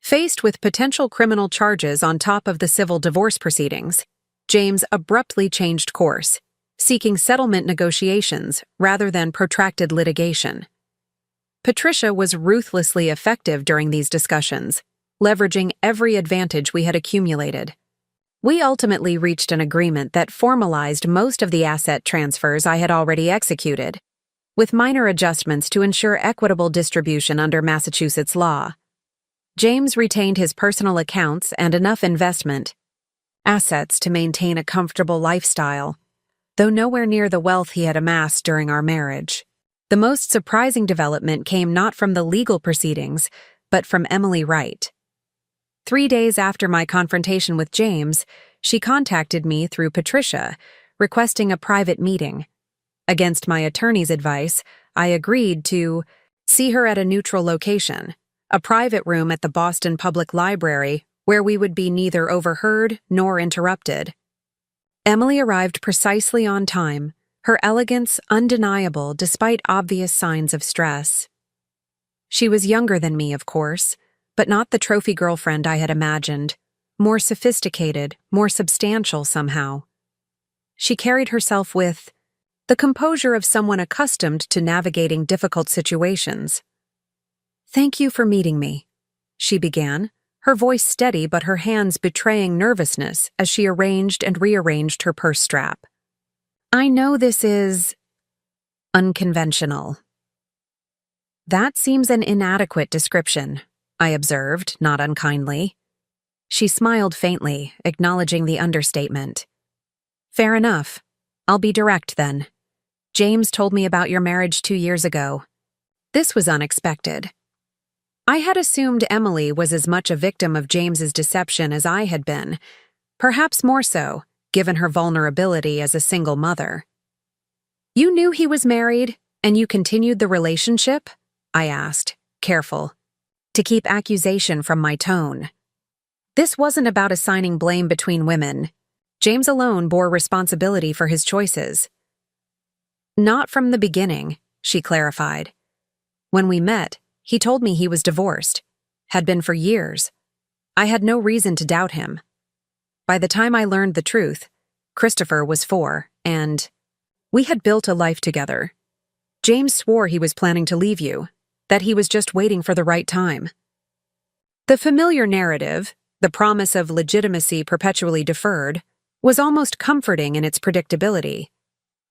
Faced with potential criminal charges on top of the civil divorce proceedings, James abruptly changed course, seeking settlement negotiations rather than protracted litigation. Patricia was ruthlessly effective during these discussions, leveraging every advantage we had accumulated. We ultimately reached an agreement that formalized most of the asset transfers I had already executed, with minor adjustments to ensure equitable distribution under Massachusetts law. James retained his personal accounts and enough investment assets to maintain a comfortable lifestyle, though nowhere near the wealth he had amassed during our marriage. The most surprising development came not from the legal proceedings, but from Emily Wright. 3 days after my confrontation with James, she contacted me through Patricia, requesting a private meeting. Against my attorney's advice, I agreed to see her at a neutral location, a private room at the Boston Public Library, where we would be neither overheard nor interrupted. Emily arrived precisely on time, her elegance undeniable despite obvious signs of stress. She was younger than me, of course, but not the trophy girlfriend I had imagined, more sophisticated, more substantial somehow. She carried herself with the composure of someone accustomed to navigating difficult situations. "Thank you for meeting me," she began, her voice steady but her hands betraying nervousness as she arranged and rearranged her purse strap. "I know this is unconventional." "That seems an inadequate description," I observed, not unkindly. She smiled faintly, acknowledging the understatement. "Fair enough. I'll be direct then. James told me about your marriage 2 years ago." This was unexpected. I had assumed Emily was as much a victim of James's deception as I had been, perhaps more so, given her vulnerability as a single mother. "You knew he was married, and you continued the relationship?" I asked, careful to keep accusation from my tone. This wasn't about assigning blame between women. James alone bore responsibility for his choices. "Not from the beginning," she clarified. "When we met, he told me he was divorced, had been for years. I had no reason to doubt him. By the time I learned the truth, Christopher was 4, and we had built a life together. James swore he was planning to leave you, that he was just waiting for the right time." The familiar narrative, the promise of legitimacy perpetually deferred, was almost comforting in its predictability.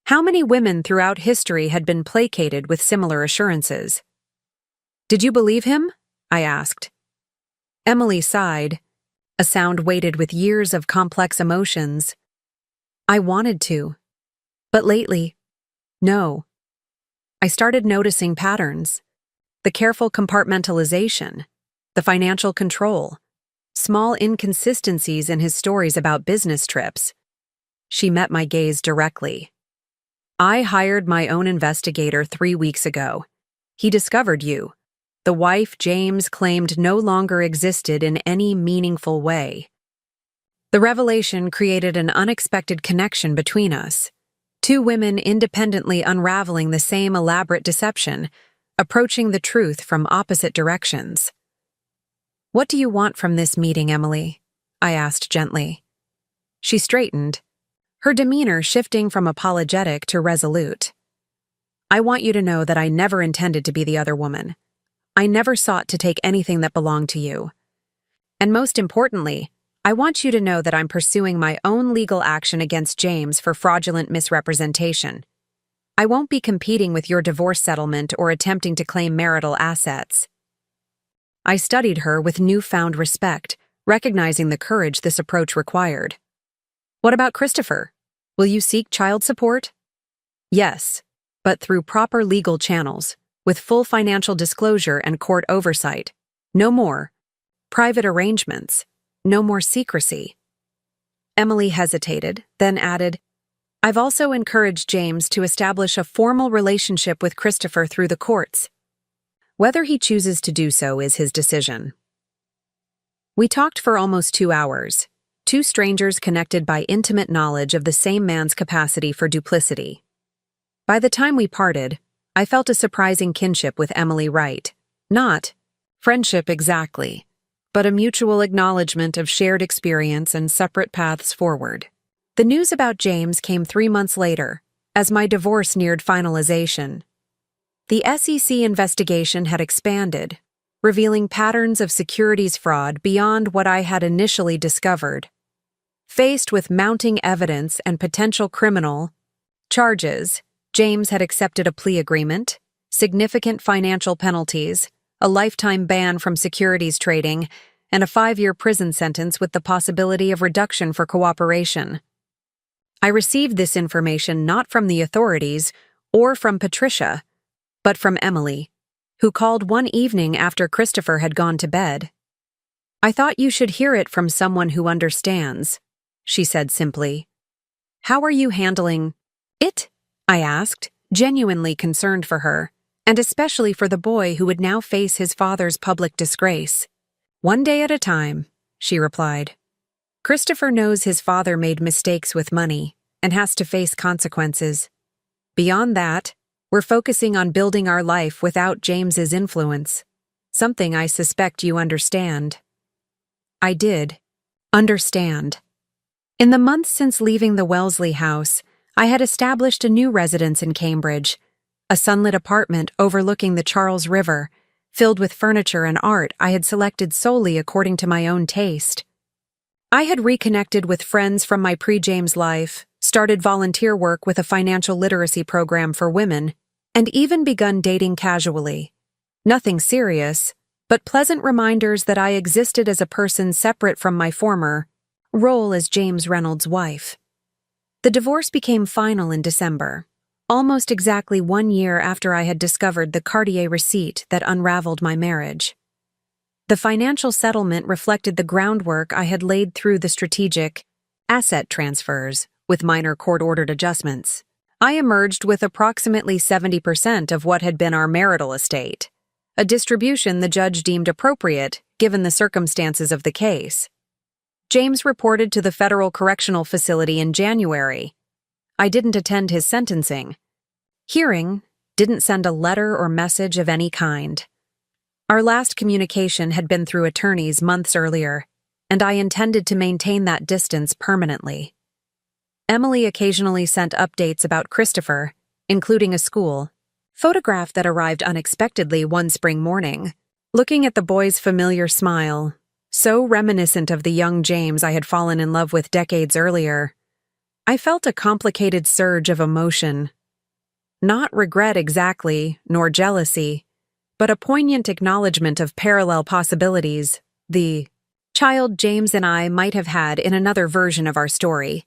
How many women throughout history had been placated with similar assurances? "Did you believe him?" I asked. Emily sighed, a sound weighted with years of complex emotions. "I wanted to. But lately, no. I started noticing patterns. The careful compartmentalization, the financial control, small inconsistencies in his stories about business trips." She met my gaze directly. "I hired my own investigator 3 weeks ago. He discovered you. the wife James claimed no longer existed in any meaningful way. The revelation created an unexpected connection between us. Two women independently unraveling the same elaborate deception, approaching the truth from opposite directions. "What do you want from this meeting, Emily?" I asked gently. She straightened, her demeanor shifting from apologetic to resolute. "I want you to know that I never intended to be the other woman. I never sought to take anything that belonged to you. And most importantly, I want you to know that I'm pursuing my own legal action against James for fraudulent misrepresentation. I won't be competing with your divorce settlement or attempting to claim marital assets." I studied her with newfound respect, recognizing the courage this approach required. "What about Christopher? Will you seek child support?" "Yes, but through proper legal channels, with full financial disclosure and court oversight. No more private arrangements. No more secrecy." Emily hesitated, then added, "I've also encouraged James to establish a formal relationship with Christopher through the courts. Whether he chooses to do so is his decision." We talked for almost 2 hours, two strangers connected by intimate knowledge of the same man's capacity for duplicity. By the time we parted, I felt a surprising kinship with Emily Wright. Not friendship exactly, but a mutual acknowledgement of shared experience and separate paths forward. The news about James came 3 months later, as my divorce neared finalization. The SEC investigation had expanded, revealing patterns of securities fraud beyond what I had initially discovered. Faced with mounting evidence and potential criminal charges, James had accepted a plea agreement, significant financial penalties, a lifetime ban from securities trading, and a 5-year prison sentence with the possibility of reduction for cooperation. I received this information not from the authorities or from Patricia, but from Emily, who called one evening after Christopher had gone to bed. "I thought you should hear it from someone who understands," she said simply. "How are you handling it?" I asked, genuinely concerned for her, and especially for the boy who would now face his father's public disgrace. "One day at a time," she replied. "Christopher knows his father made mistakes with money and has to face consequences. Beyond that, we're focusing on building our life without James's influence, something I suspect you understand." I did understand. In the months since leaving the Wellesley house, I had established a new residence in Cambridge, a sunlit apartment overlooking the Charles River, filled with furniture and art I had selected solely according to my own taste. I had reconnected with friends from my pre-James life, started volunteer work with a financial literacy program for women, and even begun dating casually. Nothing serious, but pleasant reminders that I existed as a person separate from my former role as James Reynolds' wife. The divorce became final in December, almost exactly 1 year after I had discovered the Cartier receipt that unraveled my marriage. The financial settlement reflected the groundwork I had laid through the strategic asset transfers, with minor court-ordered adjustments. I emerged with approximately 70% of what had been our marital estate, a distribution the judge deemed appropriate given the circumstances of the case. James reported to the federal correctional facility in January. I didn't attend his sentencing hearing, didn't send a letter or message of any kind. Our last communication had been through attorneys months earlier, and I intended to maintain that distance permanently. Emily occasionally sent updates about Christopher, including a school photograph that arrived unexpectedly one spring morning. Looking at the boy's familiar smile, so reminiscent of the young James I had fallen in love with decades earlier, I felt a complicated surge of emotion. Not regret exactly, nor jealousy, but a poignant acknowledgement of parallel possibilities the child James and I might have had in another version of our story.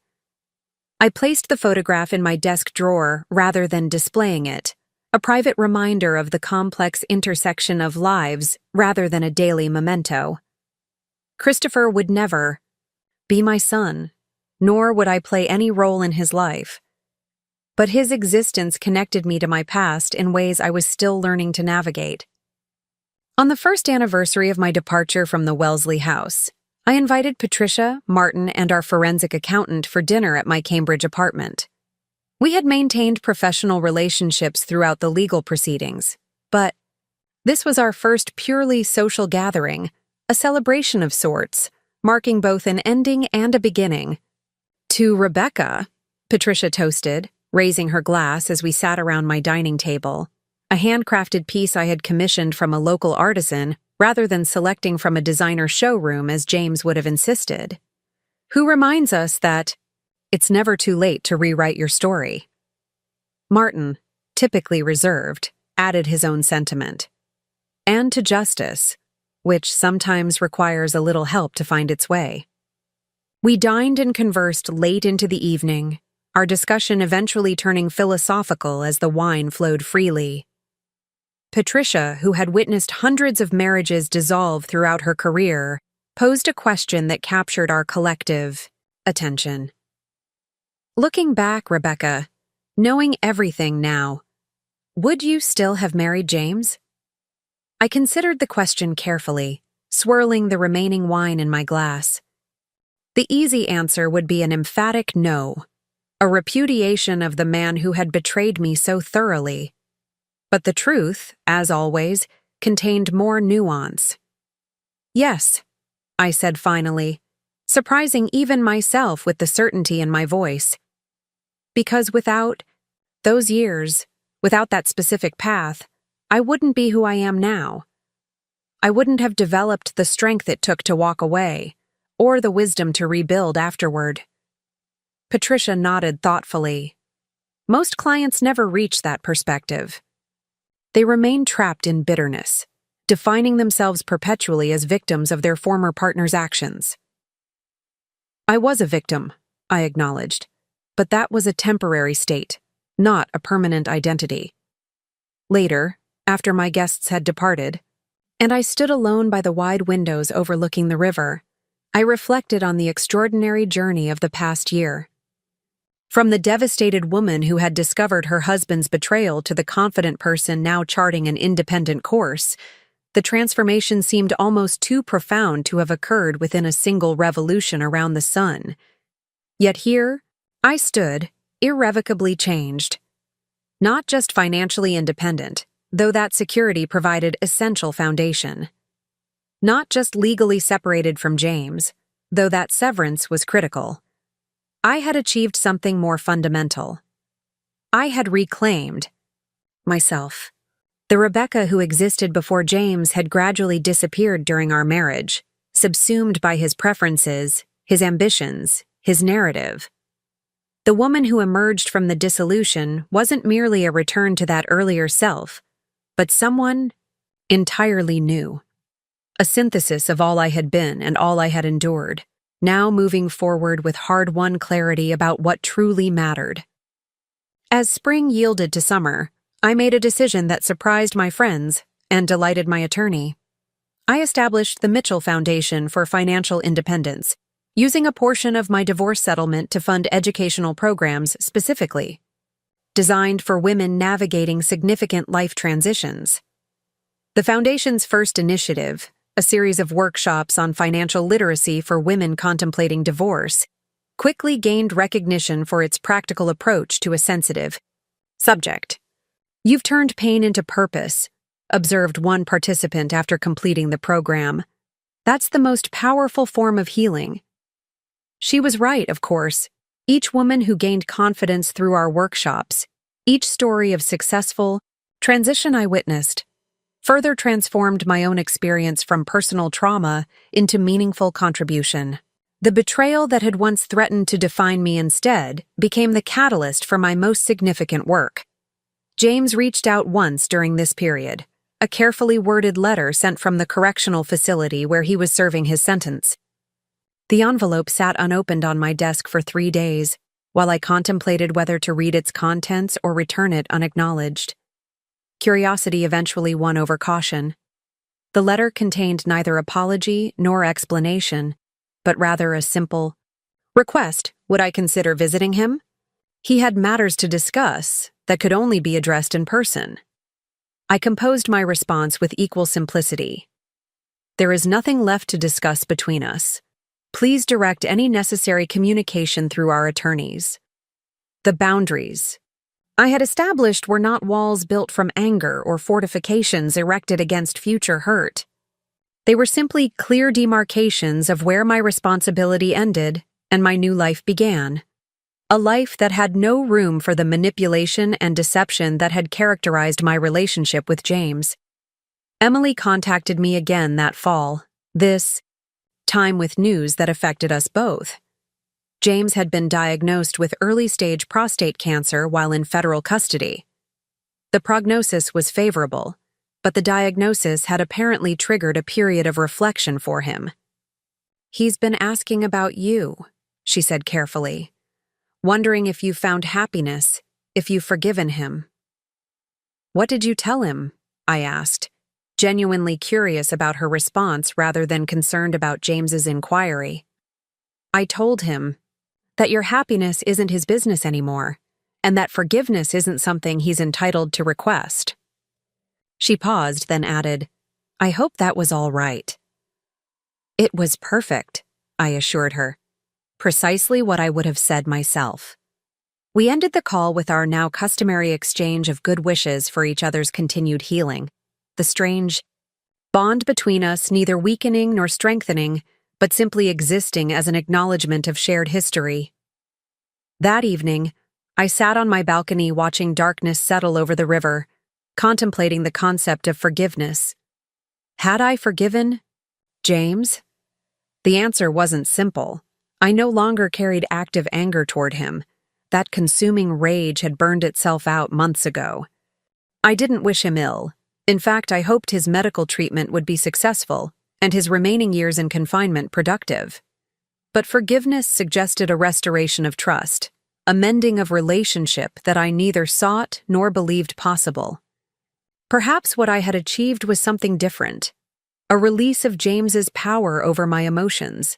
I placed the photograph in my desk drawer rather than displaying it, a private reminder of the complex intersection of lives rather than a daily memento. Christopher would never be my son, nor would I play any role in his life. But his existence connected me to my past in ways I was still learning to navigate. On the first anniversary of my departure from the Wellesley house, I invited Patricia, Martin, and our forensic accountant for dinner at my Cambridge apartment. We had maintained professional relationships throughout the legal proceedings, but this was our first purely social gathering, a celebration of sorts, marking both an ending and a beginning. To Rebecca, Patricia toasted, raising her glass as we sat around my dining table, a handcrafted piece I had commissioned from a local artisan rather than selecting from a designer showroom as James would have insisted. Who reminds us that it's never too late to rewrite your story. Martin, typically reserved, added his own sentiment. And to justice, which sometimes requires a little help to find its way. We dined and conversed late into the evening, our discussion eventually turning philosophical as the wine flowed freely. Patricia, who had witnessed hundreds of marriages dissolve throughout her career, posed a question that captured our collective attention. Looking back, Rebecca, knowing everything now, would you still have married James? I considered the question carefully, swirling the remaining wine in my glass. The easy answer would be an emphatic no, a repudiation of the man who had betrayed me so thoroughly. But the truth, as always, contained more nuance. Yes, I said finally, surprising even myself with the certainty in my voice. Because without those years, without that specific path, I wouldn't be who I am now. I wouldn't have developed the strength it took to walk away, or the wisdom to rebuild afterward. Patricia nodded thoughtfully. Most clients never reach that perspective. They remain trapped in bitterness, defining themselves perpetually as victims of their former partner's actions. I was a victim, I acknowledged, but that was a temporary state, not a permanent identity. Later, after my guests had departed, and I stood alone by the wide windows overlooking the river, I reflected on the extraordinary journey of the past year. From the devastated woman who had discovered her husband's betrayal to the confident person now charting an independent course, the transformation seemed almost too profound to have occurred within a single revolution around the sun. Yet here, I stood, irrevocably changed. Not just financially independent, though that security provided essential foundation. Not just legally separated from James, though that severance was critical. I had achieved something more fundamental. I had reclaimed myself. The Rebecca who existed before James had gradually disappeared during our marriage, subsumed by his preferences, his ambitions, his narrative. The woman who emerged from the dissolution wasn't merely a return to that earlier self, but someone entirely new. A synthesis of all I had been and all I had endured, now moving forward with hard-won clarity about what truly mattered. As spring yielded to summer, I made a decision that surprised my friends and delighted my attorney. I established the Mitchell Foundation for Financial Independence, using a portion of my divorce settlement to fund educational programs specifically designed for women navigating significant life transitions. The Foundation's first initiative, a series of workshops on financial literacy for women contemplating divorce, quickly gained recognition for its practical approach to a sensitive subject. "You've turned pain into purpose," observed one participant after completing the program. "That's the most powerful form of healing." She was right, of course. Each woman who gained confidence through our workshops, each story of successful transition I witnessed, further transformed my own experience from personal trauma into meaningful contribution. The betrayal that had once threatened to define me instead became the catalyst for my most significant work. James reached out once during this period, a carefully worded letter sent from the correctional facility where he was serving his sentence. The envelope sat unopened on my desk for 3 days, while I contemplated whether to read its contents or return it unacknowledged. Curiosity eventually won over caution. The letter contained neither apology nor explanation, but rather a simple request: would I consider visiting him? He had matters to discuss that could only be addressed in person. I composed my response with equal simplicity. There is nothing left to discuss between us. Please direct any necessary communication through our attorneys. The boundaries I had established were not walls built from anger or fortifications erected against future hurt. They were simply clear demarcations of where my responsibility ended and my new life began. A life that had no room for the manipulation and deception that had characterized my relationship with James. Emily contacted me again that fall, this time with news that affected us both. James had been diagnosed with early-stage prostate cancer while in federal custody. The prognosis was favorable, but the diagnosis had apparently triggered a period of reflection for him. "He's been asking about you," she said carefully, "wondering if you found happiness, if you've forgiven him." "What did you tell him?" I asked, genuinely curious about her response rather than concerned about James's inquiry. "I told him that your happiness isn't his business anymore, and that forgiveness isn't something he's entitled to request." She paused, then added, "I hope that was all right." "It was perfect," I assured her. Precisely what I would have said myself. We ended the call with our now customary exchange of good wishes for each other's continued healing, the strange bond between us neither weakening nor strengthening, but simply existing as an acknowledgement of shared history. That evening, I sat on my balcony watching darkness settle over the river, contemplating the concept of forgiveness. Had I forgiven James? The answer wasn't simple. I no longer carried active anger toward him. That consuming rage had burned itself out months ago. I didn't wish him ill. In fact, I hoped his medical treatment would be successful and his remaining years in confinement productive. But forgiveness suggested a restoration of trust, a mending of relationship that I neither sought nor believed possible. Perhaps what I had achieved was something different, a release of James's power over my emotions,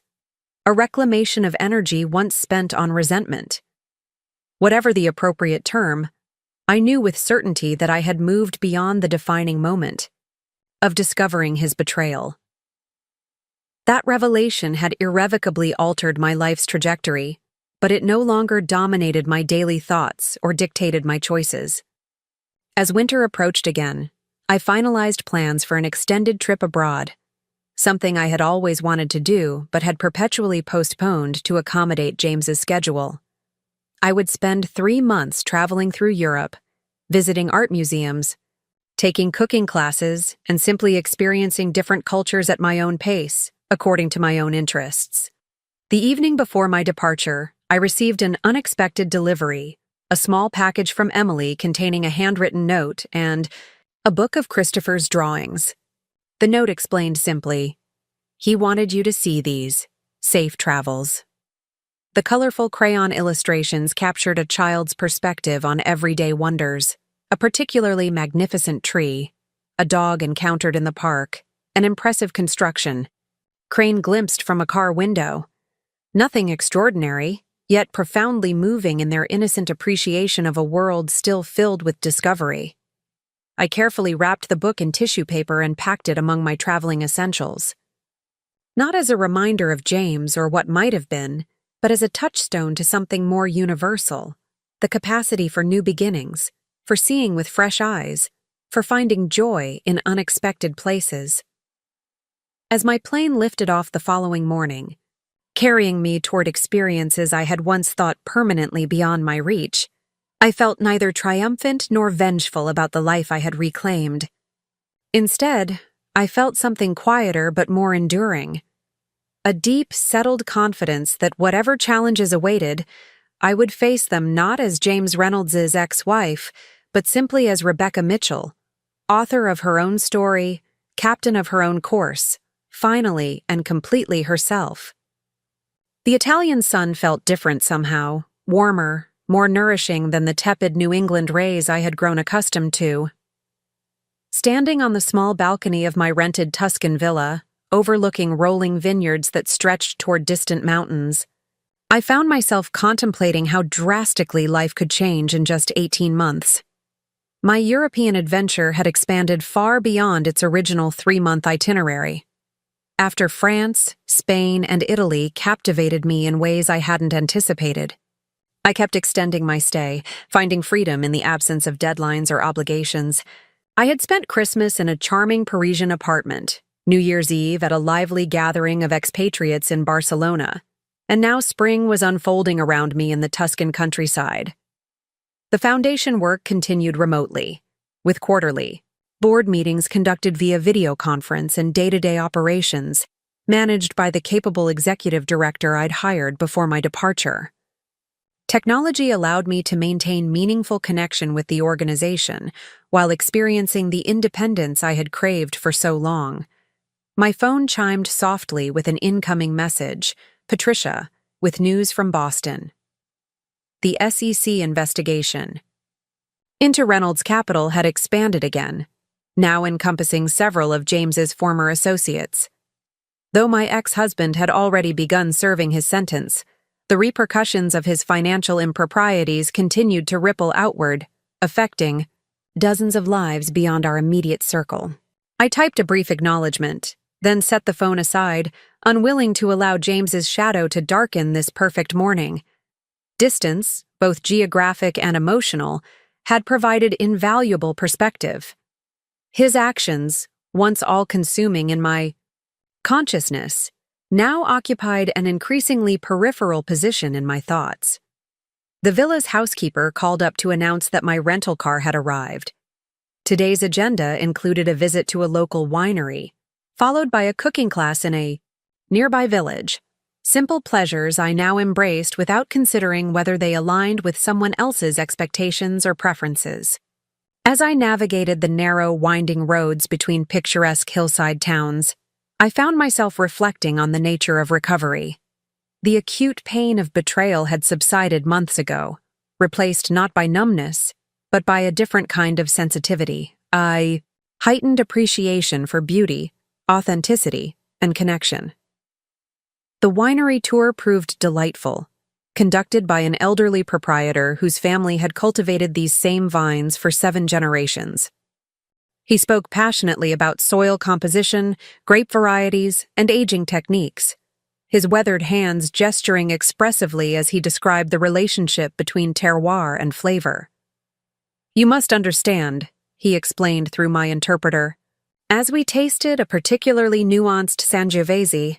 a reclamation of energy once spent on resentment. Whatever the appropriate term, I knew with certainty that I had moved beyond the defining moment of discovering his betrayal. That revelation had irrevocably altered my life's trajectory, but it no longer dominated my daily thoughts or dictated my choices. As winter approached again, I finalized plans for an extended trip abroad, something I had always wanted to do but had perpetually postponed to accommodate James's schedule. I would spend 3 months traveling through Europe, visiting art museums, taking cooking classes, and simply experiencing different cultures at my own pace, according to my own interests. The evening before my departure, I received an unexpected delivery, a small package from Emily containing a handwritten note and a book of Christopher's drawings. The note explained simply, "He wanted you to see these. Safe travels." The colorful crayon illustrations captured a child's perspective on everyday wonders, a particularly magnificent tree, a dog encountered in the park, an impressive construction, crane glimpsed from a car window. Nothing extraordinary, yet profoundly moving in their innocent appreciation of a world still filled with discovery. I carefully wrapped the book in tissue paper and packed it among my traveling essentials. Not as a reminder of James or what might have been, but as a touchstone to something more universal, the capacity for new beginnings, for seeing with fresh eyes, for finding joy in unexpected places. As my plane lifted off the following morning, carrying me toward experiences I had once thought permanently beyond my reach, I felt neither triumphant nor vengeful about the life I had reclaimed. Instead, I felt something quieter but more enduring. A deep, settled confidence that whatever challenges awaited, I would face them not as James Reynolds' ex-wife, but simply as Rebecca Mitchell, author of her own story, captain of her own course, finally and completely herself. The Italian sun felt different somehow, warmer, more nourishing than the tepid New England rays I had grown accustomed to. Standing on the small balcony of my rented Tuscan villa, overlooking rolling vineyards that stretched toward distant mountains, I found myself contemplating how drastically life could change in just 18 months. My European adventure had expanded far beyond its original 3-month itinerary. After France, Spain, and Italy captivated me in ways I hadn't anticipated, I kept extending my stay, finding freedom in the absence of deadlines or obligations. I had spent Christmas in a charming Parisian apartment, New Year's Eve at a lively gathering of expatriates in Barcelona, and now spring was unfolding around me in the Tuscan countryside. The foundation work continued remotely, with quarterly board meetings conducted via video conference and day-to-day operations, managed by the capable executive director I'd hired before my departure. Technology allowed me to maintain meaningful connection with the organization while experiencing the independence I had craved for so long. My phone chimed softly with an incoming message, Patricia, with news from Boston. The SEC investigation into Reynolds Capital had expanded again, now encompassing several of James's former associates. Though my ex-husband had already begun serving his sentence, the repercussions of his financial improprieties continued to ripple outward, affecting dozens of lives beyond our immediate circle. I typed a brief acknowledgement, then set the phone aside, unwilling to allow James's shadow to darken this perfect morning. Distance, both geographic and emotional, had provided invaluable perspective. His actions, once all-consuming in my consciousness, now occupied an increasingly peripheral position in my thoughts. The villa's housekeeper called up to announce that my rental car had arrived. Today's agenda included a visit to a local winery, followed by a cooking class in a nearby village. Simple pleasures I now embraced without considering whether they aligned with someone else's expectations or preferences. As I navigated the narrow, winding roads between picturesque hillside towns, I found myself reflecting on the nature of recovery. The acute pain of betrayal had subsided months ago, replaced not by numbness, but by a different kind of sensitivity, a heightened appreciation for beauty, authenticity, and connection. The winery tour proved delightful, conducted by an elderly proprietor whose family had cultivated these same vines for 7 generations. He spoke passionately about soil composition, grape varieties, and aging techniques, his weathered hands gesturing expressively as he described the relationship between terroir and flavor. "You must understand," he explained through my interpreter. "As we tasted a particularly nuanced Sangiovese,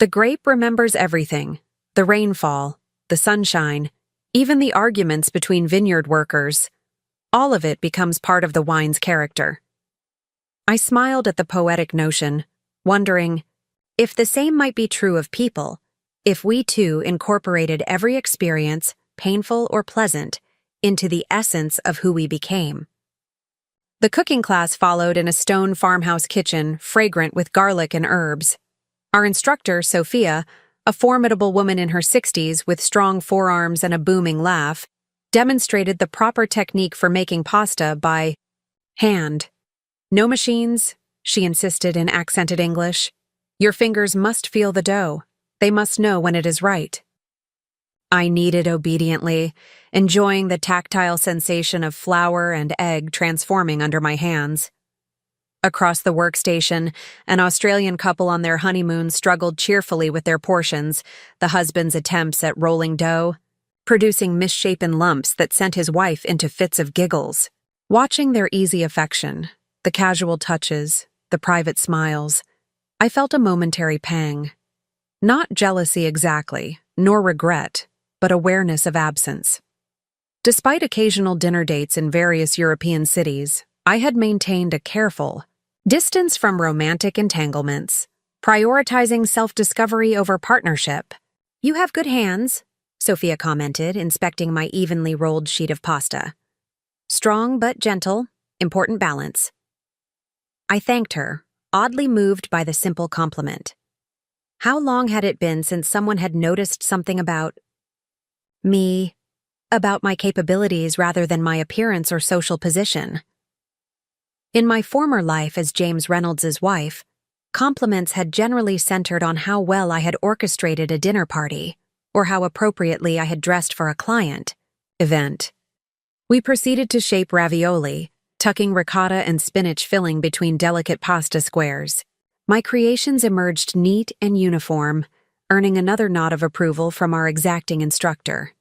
the grape remembers everything: the rainfall, the sunshine, even the arguments between vineyard workers. All of it becomes part of the wine's character." I smiled at the poetic notion, wondering if the same might be true of people, if we too incorporated every experience, painful or pleasant, into the essence of who we became. The cooking class followed in a stone farmhouse kitchen, fragrant with garlic and herbs. Our instructor, Sophia, a formidable woman in her 60s with strong forearms and a booming laugh, demonstrated the proper technique for making pasta by hand. "No machines," she insisted in accented English. "Your fingers must feel the dough. They must know when it is right." I kneaded obediently, enjoying the tactile sensation of flour and egg transforming under my hands. Across the workstation, an Australian couple on their honeymoon struggled cheerfully with their portions, the husband's attempts at rolling dough, producing misshapen lumps that sent his wife into fits of giggles. Watching their easy affection, the casual touches, the private smiles, I felt a momentary pang. Not jealousy exactly, nor regret, but awareness of absence. Despite occasional dinner dates in various European cities, I had maintained a careful distance from romantic entanglements, prioritizing self-discovery over partnership. "You have good hands," Sophia commented, inspecting my evenly rolled sheet of pasta. "Strong but gentle, important balance." I thanked her, oddly moved by the simple compliment. How long had it been since someone had noticed something about me, about my capabilities rather than my appearance or social position? In my former life as James Reynolds's wife, compliments had generally centered on how well I had orchestrated a dinner party, or how appropriately I had dressed for a client event. We proceeded to shape ravioli, tucking ricotta and spinach filling between delicate pasta squares. My creations emerged neat and uniform, earning another nod of approval from our exacting instructor.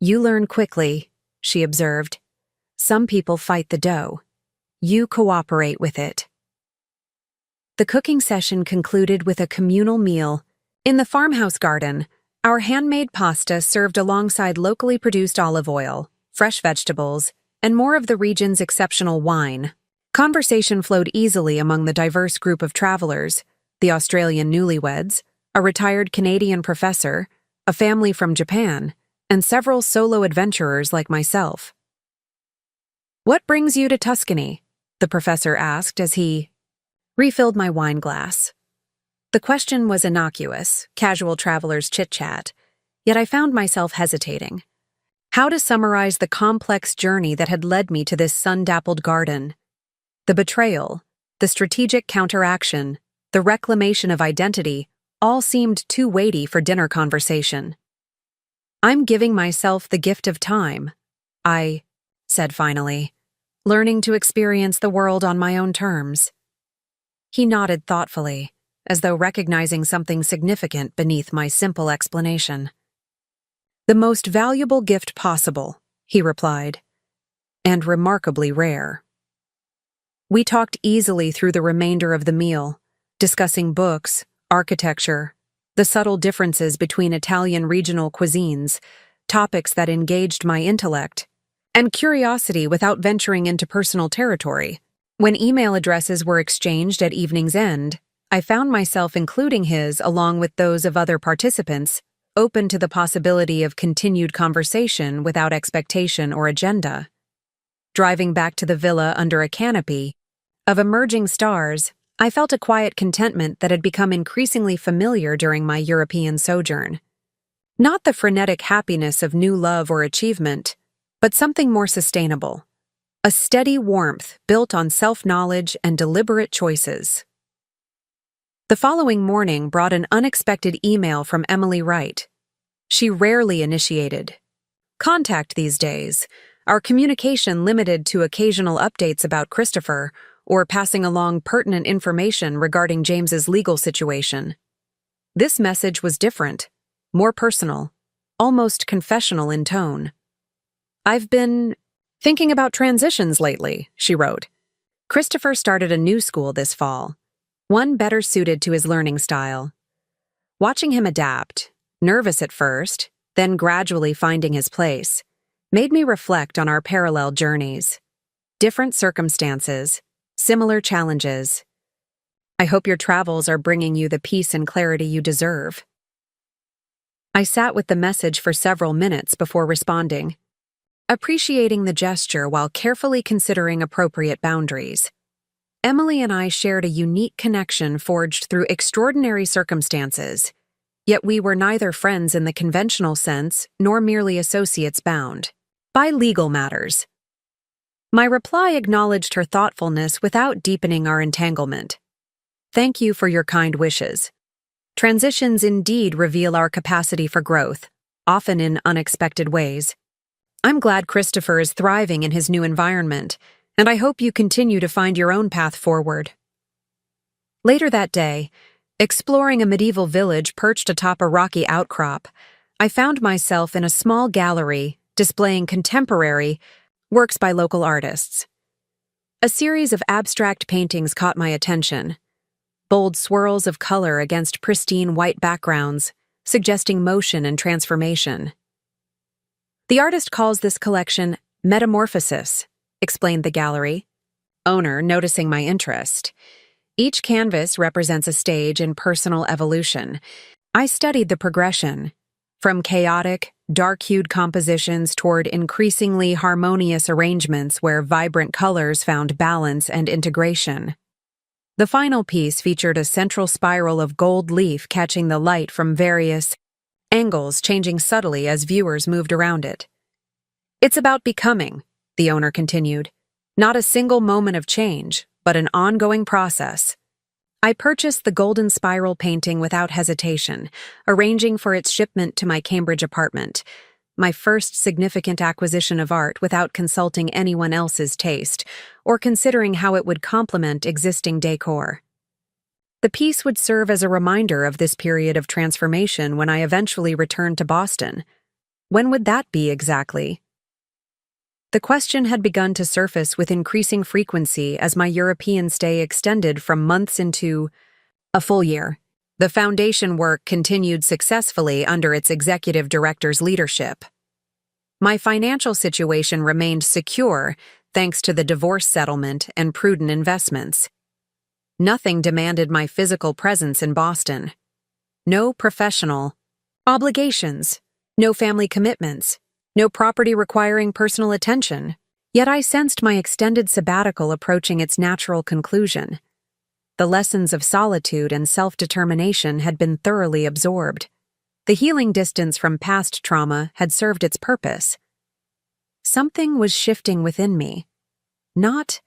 "You learn quickly," she observed. "Some people fight the dough. You cooperate with it." The cooking session concluded with a communal meal. In the farmhouse garden, our handmade pasta served alongside locally produced olive oil, fresh vegetables, and more of the region's exceptional wine. Conversation flowed easily among the diverse group of travelers: the Australian newlyweds, a retired Canadian professor, a family from Japan, and several solo adventurers like myself. "What brings you to Tuscany?" the professor asked as he refilled my wine glass. The question was innocuous, casual travelers' chit-chat, yet I found myself hesitating. How to summarize the complex journey that had led me to this sun-dappled garden? The betrayal, the strategic counteraction, the reclamation of identity all seemed too weighty for dinner conversation. "I'm giving myself the gift of time," I said finally, "learning to experience the world on my own terms." He nodded thoughtfully, as though recognizing something significant beneath my simple explanation. "The most valuable gift possible," he replied, "and remarkably rare." We talked easily through the remainder of the meal, discussing books, architecture, the subtle differences between Italian regional cuisines, topics that engaged my intellect, and curiosity without venturing into personal territory. When email addresses were exchanged at evening's end, I found myself including his along with those of other participants, open to the possibility of continued conversation without expectation or agenda. Driving back to the villa under a canopy of emerging stars, I felt a quiet contentment that had become increasingly familiar during my European sojourn. Not the frenetic happiness of new love or achievement, but something more sustainable. A steady warmth built on self-knowledge and deliberate choices. The following morning brought an unexpected email from Emily Wright. She rarely initiated contact these days, our communication limited to occasional updates about Christopher or passing along pertinent information regarding James's legal situation. This message was different, more personal, almost confessional in tone. "I've been thinking about transitions lately," she wrote. "Christopher started a new school this fall, one better suited to his learning style. Watching him adapt, nervous at first, then gradually finding his place, made me reflect on our parallel journeys. Different circumstances, similar challenges. I hope your travels are bringing you the peace and clarity you deserve." I sat with the message for several minutes before responding, appreciating the gesture while carefully considering appropriate boundaries. Emily and I shared a unique connection forged through extraordinary circumstances, yet we were neither friends in the conventional sense nor merely associates bound by legal matters. My reply acknowledged her thoughtfulness without deepening our entanglement. "Thank you for your kind wishes. Transitions indeed reveal our capacity for growth, often in unexpected ways. I'm glad Christopher is thriving in his new environment, and I hope you continue to find your own path forward." Later that day, exploring a medieval village perched atop a rocky outcrop, I found myself in a small gallery displaying contemporary works by local artists. A series of abstract paintings caught my attention, bold swirls of color against pristine white backgrounds, suggesting motion and transformation. "The artist calls this collection Metamorphosis," explained the gallery owner, noticing my interest. "Each canvas represents a stage in personal evolution." I studied the progression, from chaotic, dark-hued compositions toward increasingly harmonious arrangements where vibrant colors found balance and integration. The final piece featured a central spiral of gold leaf catching the light from various angles, changing subtly as viewers moved around it. "It's about becoming," the owner continued. "Not a single moment of change, but an ongoing process." I purchased the golden spiral painting without hesitation, arranging for its shipment to my Cambridge apartment. my first significant acquisition of art without consulting anyone else's taste or considering how it would complement existing decor. The piece would serve as a reminder of this period of transformation when I eventually returned to Boston. When would that be exactly? The question had begun to surface with increasing frequency as my European stay extended from months into a full year. The foundation work continued successfully under its executive director's leadership. My financial situation remained secure thanks to the divorce settlement and prudent investments. Nothing demanded my physical presence in Boston. No professional obligations, no family commitments, no property requiring personal attention. Yet I sensed my extended sabbatical approaching its natural conclusion. The lessons of solitude and self-determination had been thoroughly absorbed. The healing distance from past trauma had served its purpose. Something was shifting within me. Not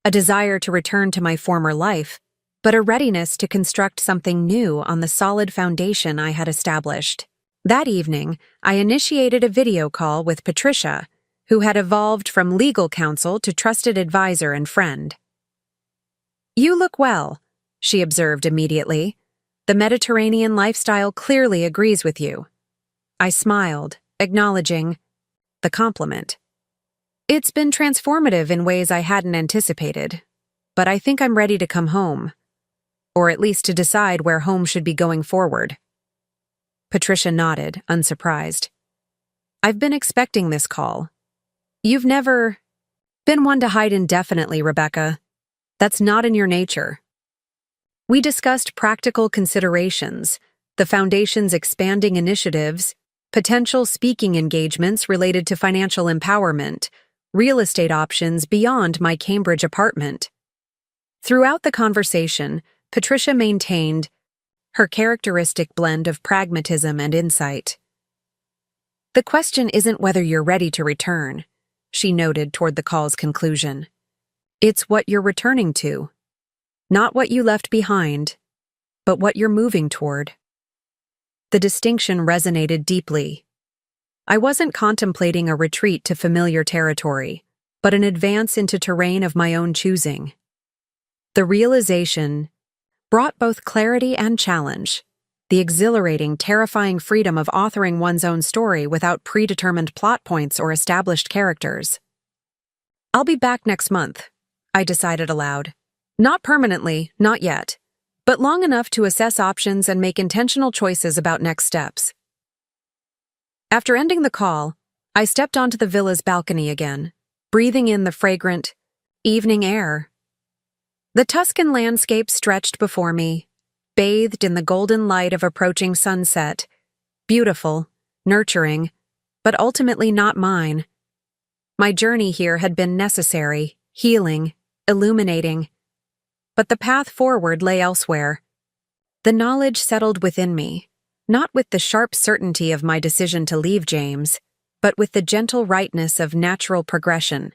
a desire to return to my former life, but a readiness to construct something new on the solid foundation I had established. That evening, I initiated a video call with Patricia, who had evolved from legal counsel to trusted advisor and friend. "You look well," she observed immediately. "The Mediterranean lifestyle clearly agrees with you." I smiled, acknowledging the compliment. "It's been transformative in ways I hadn't anticipated, but I think I'm ready to come home, or at least to decide where home should be going forward." Patricia nodded, unsurprised. "I've been expecting this call. You've never been one to hide indefinitely, Rebecca. That's not in your nature." We discussed practical considerations, the Foundation's expanding initiatives, potential speaking engagements related to financial empowerment, real estate options beyond my Cambridge apartment. Throughout the conversation, Patricia maintained her characteristic blend of pragmatism and insight. "The question isn't whether you're ready to return," she noted toward the call's conclusion. "It's what you're returning to. Not what you left behind, but what you're moving toward." The distinction resonated deeply. I wasn't contemplating a retreat to familiar territory, but an advance into terrain of my own choosing. The realization brought both clarity and challenge, the exhilarating, terrifying freedom of authoring one's own story without predetermined plot points or established characters. "I'll be back next month," I decided aloud. "Not permanently, not yet, but long enough to assess options and make intentional choices about next steps." After ending the call, I stepped onto the villa's balcony again, breathing in the fragrant evening air. The Tuscan landscape stretched before me, bathed in the golden light of approaching sunset, beautiful, nurturing, but ultimately not mine. My journey here had been necessary, healing, illuminating, but the path forward lay elsewhere. The knowledge settled within me, not with the sharp certainty of my decision to leave James, but with the gentle rightness of natural progression.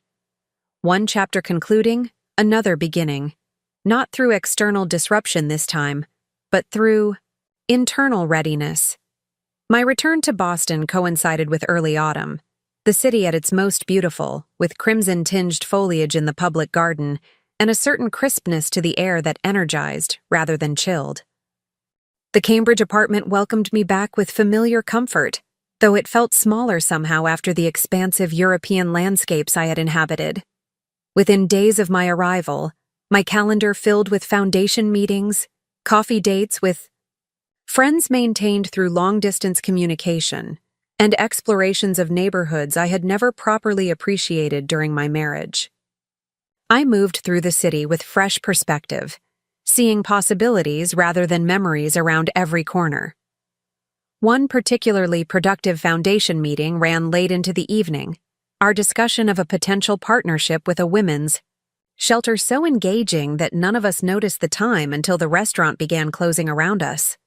One chapter concluding, another beginning. Not through external disruption this time, but through internal readiness. My return to Boston coincided with early autumn, the city at its most beautiful, with crimson-tinged foliage in the public garden and a certain crispness to the air that energized rather than chilled. The Cambridge apartment welcomed me back with familiar comfort, though it felt smaller somehow after the expansive European landscapes I had inhabited. Within days of my arrival, my calendar filled with foundation meetings, coffee dates with friends maintained through long-distance communication, and explorations of neighborhoods I had never properly appreciated during my marriage. I moved through the city with fresh perspective, seeing possibilities rather than memories around every corner. One particularly productive foundation meeting ran late into the evening, our discussion of a potential partnership with a women's shelter so engaging that none of us noticed the time until the restaurant began closing around us.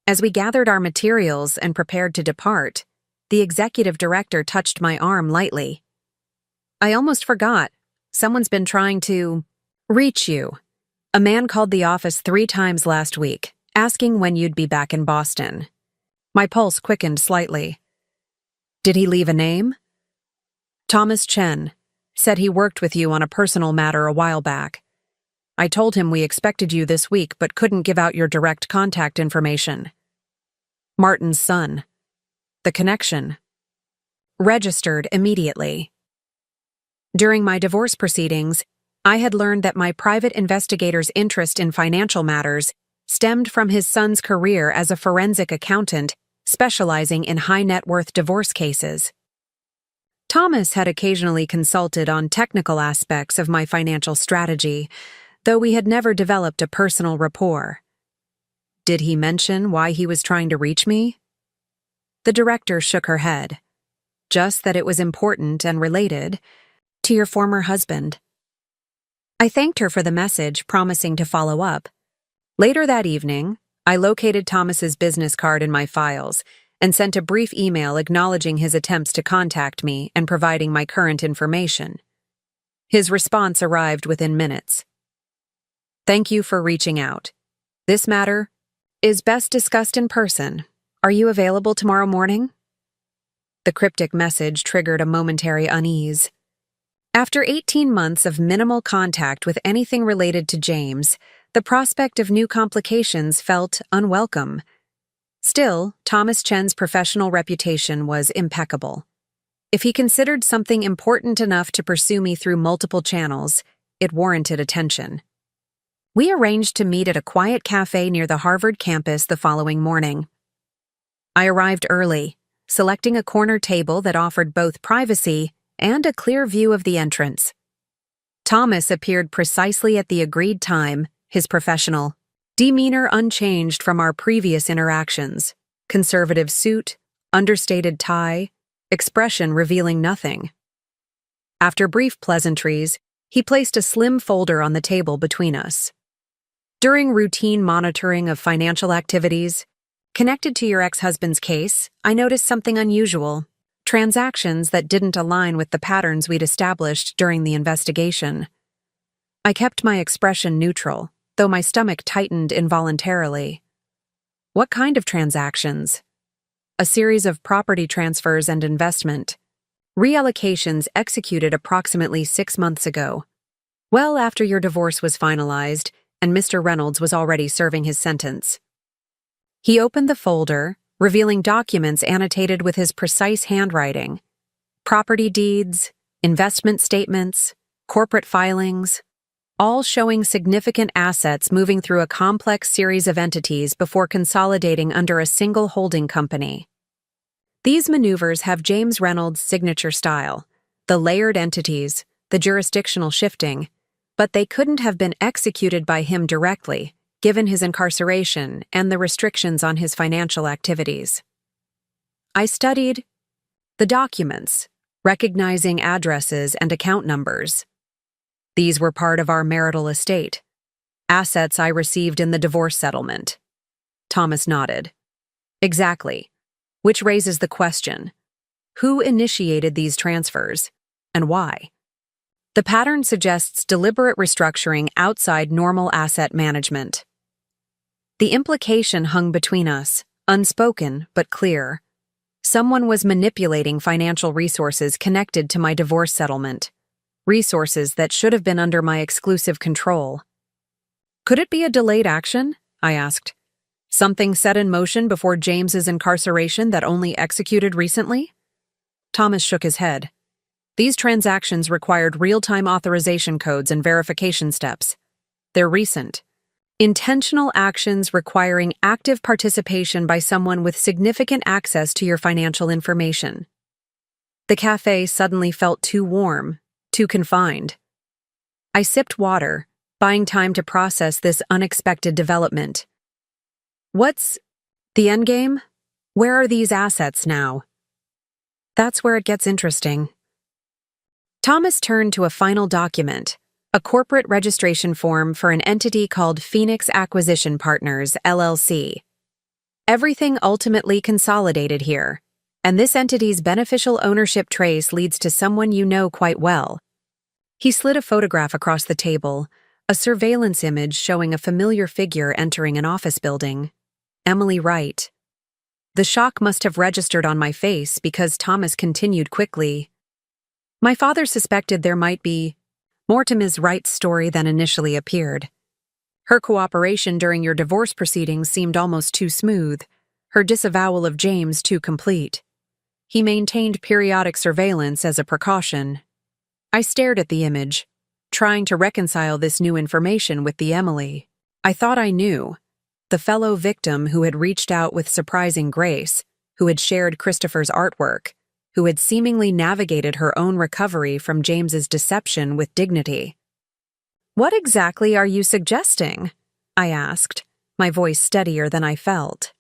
As we gathered our materials and prepared to depart, the executive director touched my arm lightly. "I almost forgot. Someone's been trying to reach you. A man called the office 3 times last week, asking when you'd be back in Boston." My pulse quickened slightly. Did he leave a name? Thomas Chen. Said he worked with you on a personal matter a while back. I told him we expected you this week but couldn't give out your direct contact information. Martin's son. The connection. Registered immediately. During my divorce proceedings, I had learned that my private investigator's interest in financial matters stemmed from his son's career as a forensic accountant specializing in high-net-worth divorce cases. Thomas had occasionally consulted on technical aspects of my financial strategy, though we had never developed a personal rapport. Did he mention why he was trying to reach me? The director shook her head. Just that it was important and related to your former husband. I thanked her for the message, promising to follow up. Later that evening, I located Thomas's business card in my files and sent a brief email acknowledging his attempts to contact me and providing my current information. His response arrived within minutes. Thank you for reaching out. This matter is best discussed in person. Are you available tomorrow morning? The cryptic message triggered a momentary unease. After 18 months of minimal contact with anything related to James, the prospect of new complications felt unwelcome. Still, Thomas Chen's professional reputation was impeccable. If he considered something important enough to pursue me through multiple channels, it warranted attention. We arranged to meet at a quiet cafe near the Harvard campus the following morning. I arrived early, selecting a corner table that offered both privacy and a clear view of the entrance. Thomas appeared precisely at the agreed time, his professional demeanor unchanged from our previous interactions, conservative suit, understated tie, expression revealing nothing. After brief pleasantries, he placed a slim folder on the table between us. During routine monitoring of financial activities, connected to your ex-husband's case, I noticed something unusual. Transactions that didn't align with the patterns we'd established during the investigation. I kept my expression neutral, though my stomach tightened involuntarily. What kind of transactions? A series of property transfers and investment. Reallocations executed approximately 6 months ago. Well after your divorce was finalized, and Mr. Reynolds was already serving his sentence. He opened the folder, revealing documents annotated with his precise handwriting. Property deeds, investment statements, corporate filings, all showing significant assets moving through a complex series of entities before consolidating under a single holding company. These maneuvers have James Reynolds' signature style, the layered entities, the jurisdictional shifting, but they couldn't have been executed by him directly, given his incarceration and the restrictions on his financial activities. I studied the documents, recognizing addresses and account numbers. These were part of our marital estate, assets I received in the divorce settlement. Thomas nodded. Exactly, which raises the question, who initiated these transfers, and why? The pattern suggests deliberate restructuring outside normal asset management. The implication hung between us, unspoken but clear. Someone was manipulating financial resources connected to my divorce settlement, resources that should have been under my exclusive control. Could it be a delayed action? I asked. Something set in motion before James's incarceration that only executed recently? Thomas shook his head. These transactions required real-time authorization codes and verification steps. They're recent. Intentional actions requiring active participation by someone with significant access to your financial information. The cafe suddenly felt too warm, too confined. I sipped water, buying time to process this unexpected development. What's the endgame? Where are these assets now? That's where it gets interesting. Thomas turned to a final document, a corporate registration form for an entity called Phoenix Acquisition Partners, LLC. Everything ultimately consolidated here, and this entity's beneficial ownership trace leads to someone you know quite well. He slid a photograph across the table, a surveillance image showing a familiar figure entering an office building. Emily Wright. The shock must have registered on my face because Thomas continued quickly. My father suspected there might be more to Ms. Wright's story than initially appeared. Her cooperation during your divorce proceedings seemed almost too smooth, her disavowal of James too complete. He maintained periodic surveillance as a precaution. I stared at the image, trying to reconcile this new information with the Emily I thought I knew, the fellow victim who had reached out with surprising grace, who had shared Christopher's artwork, who had seemingly navigated her own recovery from James's deception with dignity. "What exactly are you suggesting?" I asked, my voice steadier than I felt.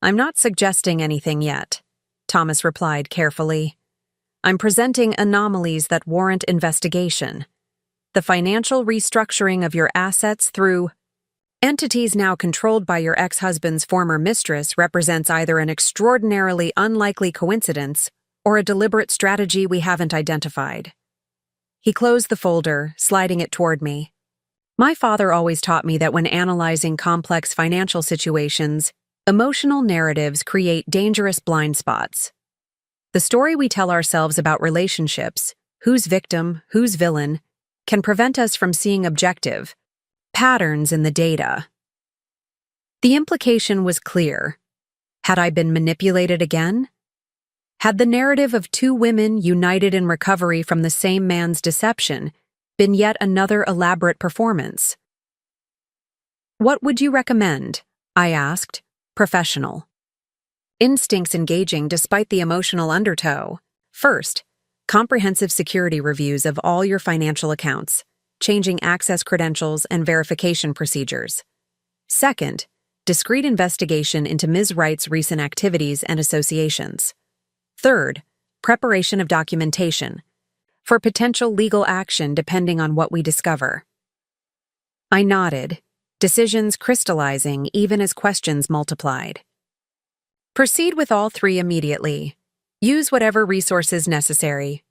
"I'm not suggesting anything yet," Thomas replied carefully. "I'm presenting anomalies that warrant investigation. The financial restructuring of your assets through entities now controlled by your ex-husband's former mistress represents either an extraordinarily unlikely coincidence or a deliberate strategy we haven't identified." He closed the folder, sliding it toward me. My father always taught me that when analyzing complex financial situations, emotional narratives create dangerous blind spots. The story we tell ourselves about relationships, who's victim, who's villain, can prevent us from seeing objective patterns in the data. The implication was clear. Had I been manipulated again? Had the narrative of two women united in recovery from the same man's deception been yet another elaborate performance? "What would you recommend?" I asked, professional. Instincts engaging despite the emotional undertow. First, comprehensive security reviews of all your financial accounts, changing access credentials and verification procedures. Second, discreet investigation into Ms. Wright's recent activities and associations. Third, preparation of documentation for potential legal action depending on what we discover. I nodded, decisions crystallizing even as questions multiplied. "Proceed with all three immediately. Use whatever resources necessary.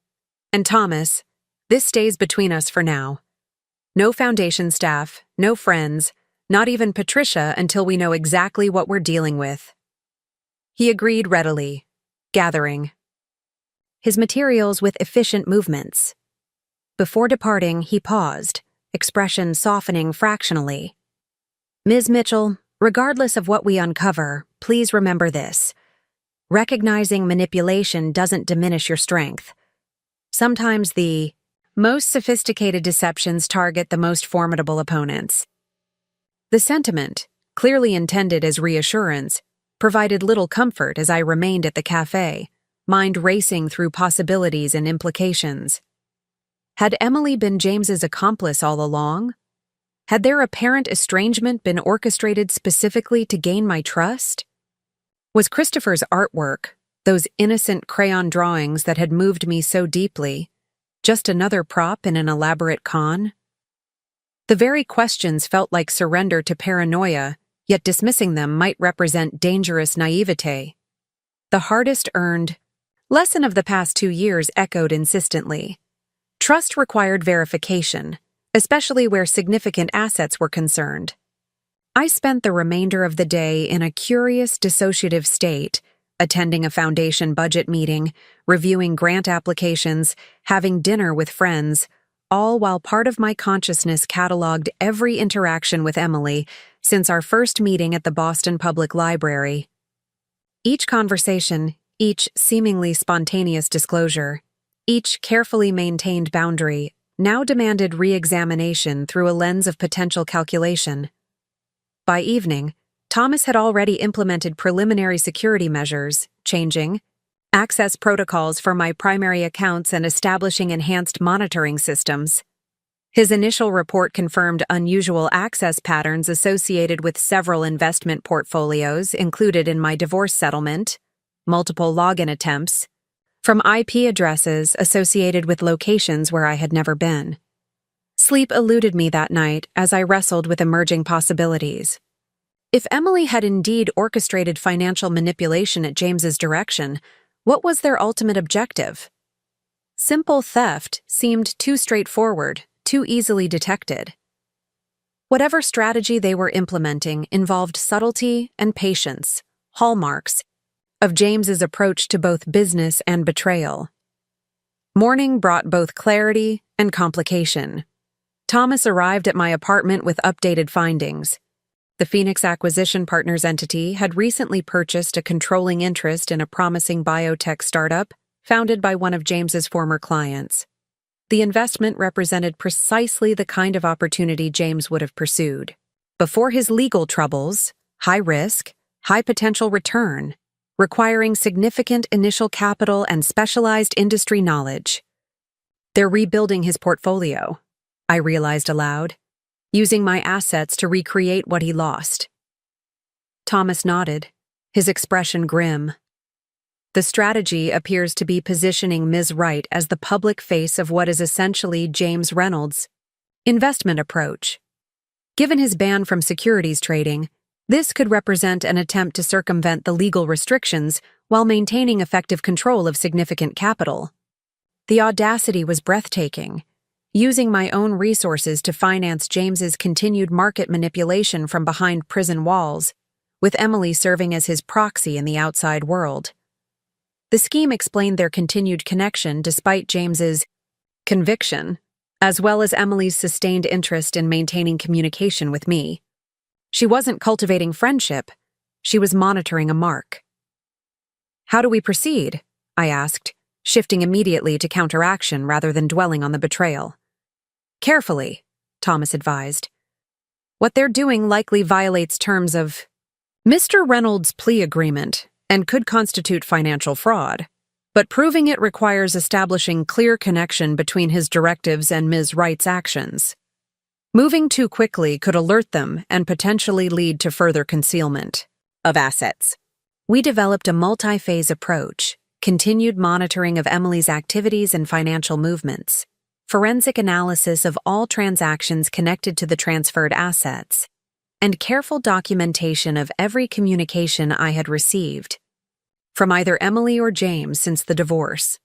And Thomas, this stays between us for now. No foundation staff, no friends, not even Patricia until we know exactly what we're dealing with." He agreed readily, gathering his materials with efficient movements. Before departing, he paused, expression softening fractionally. "Ms. Mitchell, regardless of what we uncover, please remember this. Recognizing manipulation doesn't diminish your strength. Sometimes the most sophisticated deceptions target the most formidable opponents." The sentiment, clearly intended as reassurance, provided little comfort as I remained at the cafe, mind racing through possibilities and implications. Had Emily been James's accomplice all along? Had their apparent estrangement been orchestrated specifically to gain my trust? Was Christopher's artwork, those innocent crayon drawings that had moved me so deeply, just another prop in an elaborate con? The very questions felt like surrender to paranoia, yet dismissing them might represent dangerous naivete. The hardest-earned lesson of the past 2 years echoed insistently. Trust required verification, especially where significant assets were concerned. I spent the remainder of the day in a curious dissociative state, attending a foundation budget meeting, reviewing grant applications, having dinner with friends, all while part of my consciousness cataloged every interaction with Emily since our first meeting at the Boston Public Library. Each conversation, each seemingly spontaneous disclosure, each carefully maintained boundary now demanded re-examination through a lens of potential calculation. By evening, Thomas had already implemented preliminary security measures, changing access protocols for my primary accounts and establishing enhanced monitoring systems. His initial report confirmed unusual access patterns associated with several investment portfolios included in my divorce settlement, multiple login attempts, from IP addresses associated with locations where I had never been. Sleep eluded me that night as I wrestled with emerging possibilities. If Emily had indeed orchestrated financial manipulation at James's direction, what was their ultimate objective? Simple theft seemed too straightforward, too easily detected. Whatever strategy they were implementing involved subtlety and patience, hallmarks of James's approach to both business and betrayal. Morning brought both clarity and complication. Thomas arrived at my apartment with updated findings. The Phoenix Acquisition Partners entity had recently purchased a controlling interest in a promising biotech startup founded by one of James's former clients. The investment represented precisely the kind of opportunity James would have pursued. Before his legal troubles, high risk, high potential return, requiring significant initial capital and specialized industry knowledge. They're rebuilding his portfolio, I realized aloud, using my assets to recreate what he lost. Thomas nodded, his expression grim. The strategy appears to be positioning Ms. Wright as the public face of what is essentially James Reynolds' investment approach. Given his ban from securities trading, this could represent an attempt to circumvent the legal restrictions while maintaining effective control of significant capital. The audacity was breathtaking, using my own resources to finance James's continued market manipulation from behind prison walls, with Emily serving as his proxy in the outside world. The scheme explained their continued connection despite James's conviction, as well as Emily's sustained interest in maintaining communication with me. She wasn't cultivating friendship, she was monitoring a mark. "How do we proceed?" I asked, shifting immediately to counteraction rather than dwelling on the betrayal. "Carefully," Thomas advised. "What they're doing likely violates terms of Mr. Reynolds' plea agreement and could constitute financial fraud, but proving it requires establishing clear connection between his directives and Ms. Wright's actions. Moving too quickly could alert them and potentially lead to further concealment of assets." We developed a multi-phase approach, continued monitoring of Emily's activities and financial movements, forensic analysis of all transactions connected to the transferred assets, and careful documentation of every communication I had received from either Emily or James since the divorce.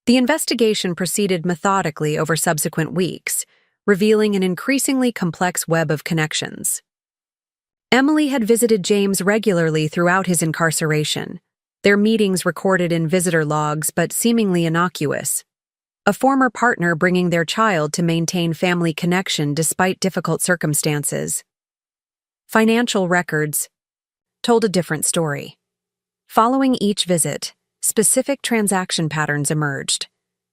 The investigation proceeded methodically over subsequent weeks, revealing an increasingly complex web of connections. Emily had visited James regularly throughout his incarceration, their meetings recorded in visitor logs but seemingly innocuous. A former partner bringing their child to maintain family connection despite difficult circumstances. Financial records told a different story. Following each visit, specific transaction patterns emerged.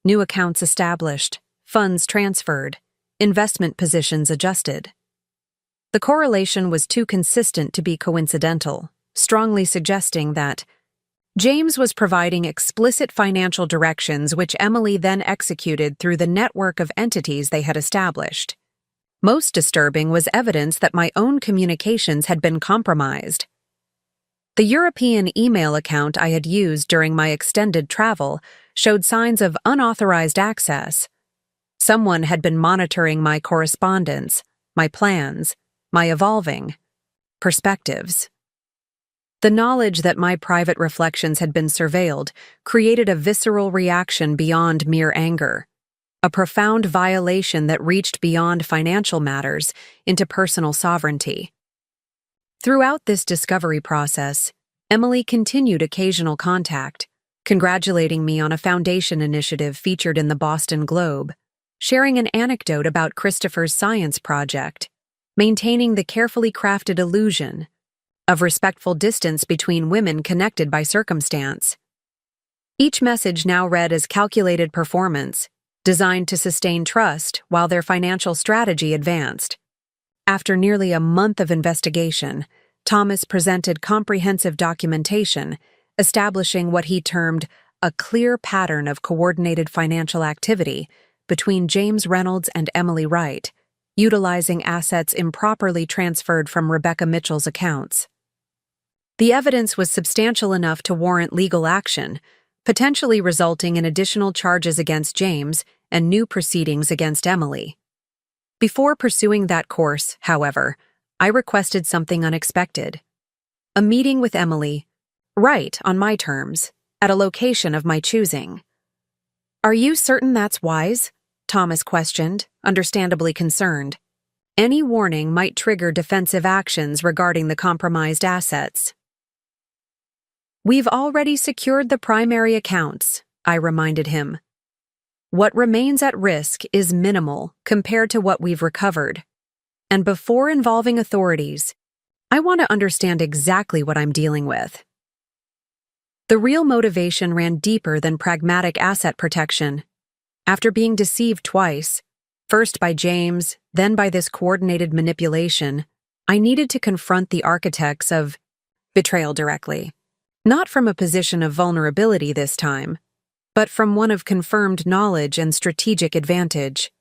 New accounts established, funds transferred, investment positions adjusted. The correlation was too consistent to be coincidental, strongly suggesting that James was providing explicit financial directions which Emily then executed through the network of entities they had established. Most disturbing was evidence that my own communications had been compromised. The European email account I had used during my extended travel showed signs of unauthorized access. Someone had been monitoring my correspondence, my plans, my evolving perspectives. The knowledge that my private reflections had been surveilled created a visceral reaction beyond mere anger, a profound violation that reached beyond financial matters into personal sovereignty. Throughout this discovery process, Emily continued occasional contact, congratulating me on a foundation initiative featured in the Boston Globe, sharing an anecdote about Christopher's science project, maintaining the carefully crafted illusion of respectful distance between women connected by circumstance. Each message now read as calculated performance, designed to sustain trust while their financial strategy advanced. After nearly a month of investigation, Thomas presented comprehensive documentation, establishing what he termed a clear pattern of coordinated financial activity between James Reynolds and Emily Wright, utilizing assets improperly transferred from Rebecca Mitchell's accounts. The evidence was substantial enough to warrant legal action, potentially resulting in additional charges against James and new proceedings against Emily. Before pursuing that course, however, I requested something unexpected. A meeting with Emily, Wright on my terms, at a location of my choosing. "Are you certain that's wise?" Thomas questioned, understandably concerned. Any warning might trigger defensive actions regarding the compromised assets. "We've already secured the primary accounts," I reminded him. "What remains at risk is minimal compared to what we've recovered. And before involving authorities, I want to understand exactly what I'm dealing with." The real motivation ran deeper than pragmatic asset protection. After being deceived twice, first by James, then by this coordinated manipulation, I needed to confront the architects of betrayal directly. Not from a position of vulnerability this time, but from one of confirmed knowledge and strategic advantage.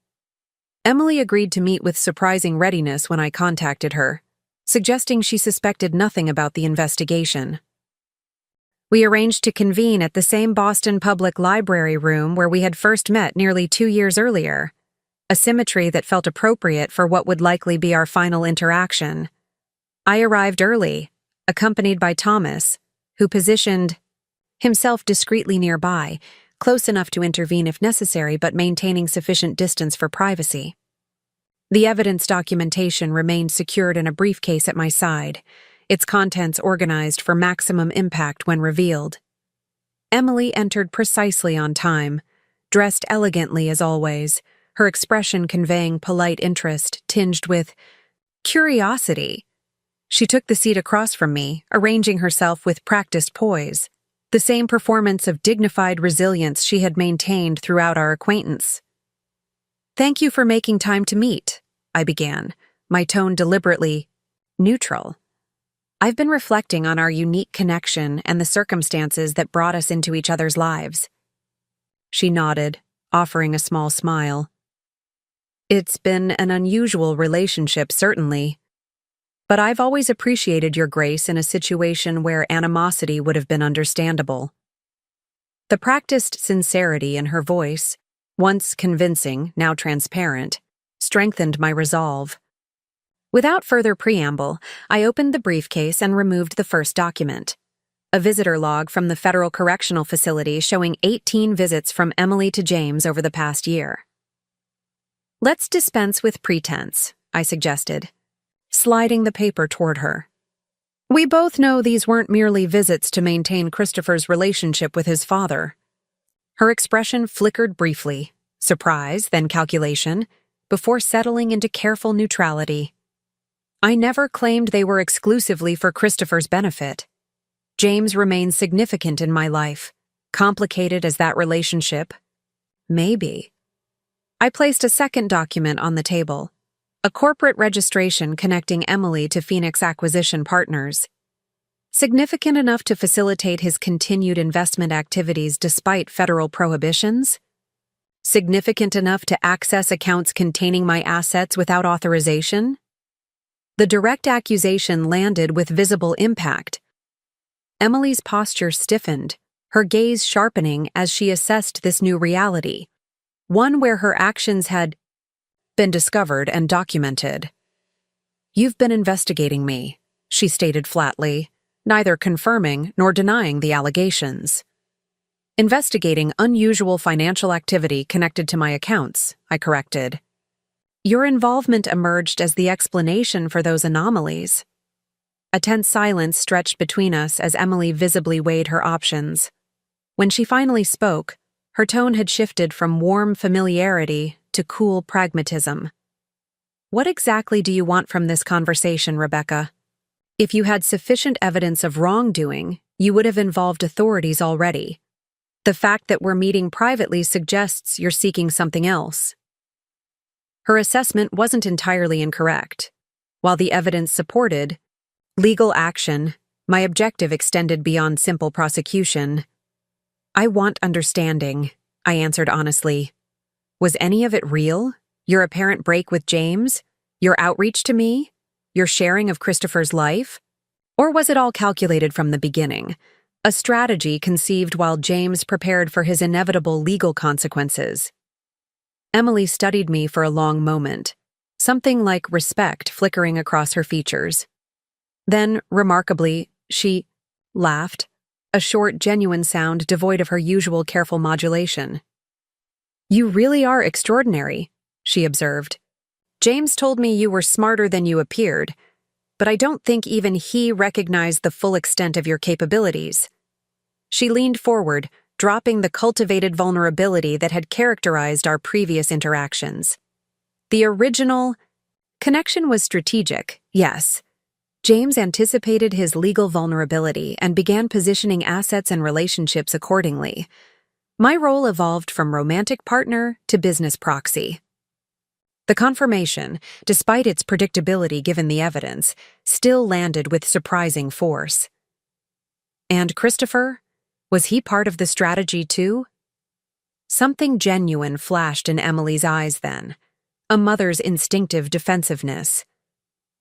Emily agreed to meet with surprising readiness when I contacted her, suggesting she suspected nothing about the investigation. We arranged to convene at the same Boston Public Library room where we had first met nearly 2 years earlier, a symmetry that felt appropriate for what would likely be our final interaction. I arrived early, accompanied by Thomas, who positioned himself discreetly nearby, close enough to intervene if necessary but maintaining sufficient distance for privacy. The evidence documentation remained secured in a briefcase at my side, its contents organized for maximum impact when revealed. Emily entered precisely on time, dressed elegantly as always, her expression conveying polite interest tinged with curiosity. She took the seat across from me, arranging herself with practiced poise, the same performance of dignified resilience she had maintained throughout our acquaintance. "Thank you for making time to meet," I began, my tone deliberately neutral. "I've been reflecting on our unique connection and the circumstances that brought us into each other's lives." She nodded, offering a small smile. "It's been an unusual relationship, certainly. But I've always appreciated your grace in a situation where animosity would have been understandable." The practiced sincerity in her voice, once convincing, now transparent, strengthened my resolve. Without further preamble, I opened the briefcase and removed the first document, a visitor log from the Federal Correctional Facility showing 18 visits from Emily to James over the past year. "Let's dispense with pretense," I suggested, sliding the paper toward her. "We both know these weren't merely visits to maintain Christopher's relationship with his father." Her expression flickered briefly, surprise, then calculation, before settling into careful neutrality. "I never claimed they were exclusively for Christopher's benefit. James remains significant in my life, complicated as that relationship. Maybe." I placed a second document on the table, a corporate registration connecting Emily to Phoenix Acquisition Partners. Significant enough to facilitate his continued investment activities despite federal prohibitions? Significant enough to access accounts containing my assets without authorization? The direct accusation landed with visible impact. Emily's posture stiffened, her gaze sharpening as she assessed this new reality, one where her actions had been discovered and documented. "You've been investigating me," she stated flatly, neither confirming nor denying the allegations. "Investigating unusual financial activity connected to my accounts," I corrected. "Your involvement emerged as the explanation for those anomalies." A tense silence stretched between us as Emily visibly weighed her options. When she finally spoke, her tone had shifted from warm familiarity to cool pragmatism. "What exactly do you want from this conversation, Rebecca? If you had sufficient evidence of wrongdoing, you would have involved authorities already. The fact that we're meeting privately suggests you're seeking something else." Her assessment wasn't entirely incorrect. While the evidence supported legal action, my objective extended beyond simple prosecution. "I want understanding," I answered honestly. "Was any of it real? Your apparent break with James? Your outreach to me? Your sharing of Christopher's life? Or was it all calculated from the beginning? A strategy conceived while James prepared for his inevitable legal consequences?" Emily studied me for a long moment, something like respect flickering across her features. Then, remarkably, she laughed, a short, genuine sound devoid of her usual careful modulation. "You really are extraordinary," she observed. "James told me you were smarter than you appeared, but I don't think even he recognized the full extent of your capabilities. She leaned forward, dropping the cultivated vulnerability that had characterized our previous interactions. The original connection was strategic, yes. James anticipated his legal vulnerability and began positioning assets and relationships accordingly. My role evolved from romantic partner to business proxy. The confirmation, despite its predictability given the evidence, still landed with surprising force. And Christopher? Was he part of the strategy too? Something genuine flashed in Emily's eyes then, a mother's instinctive defensiveness.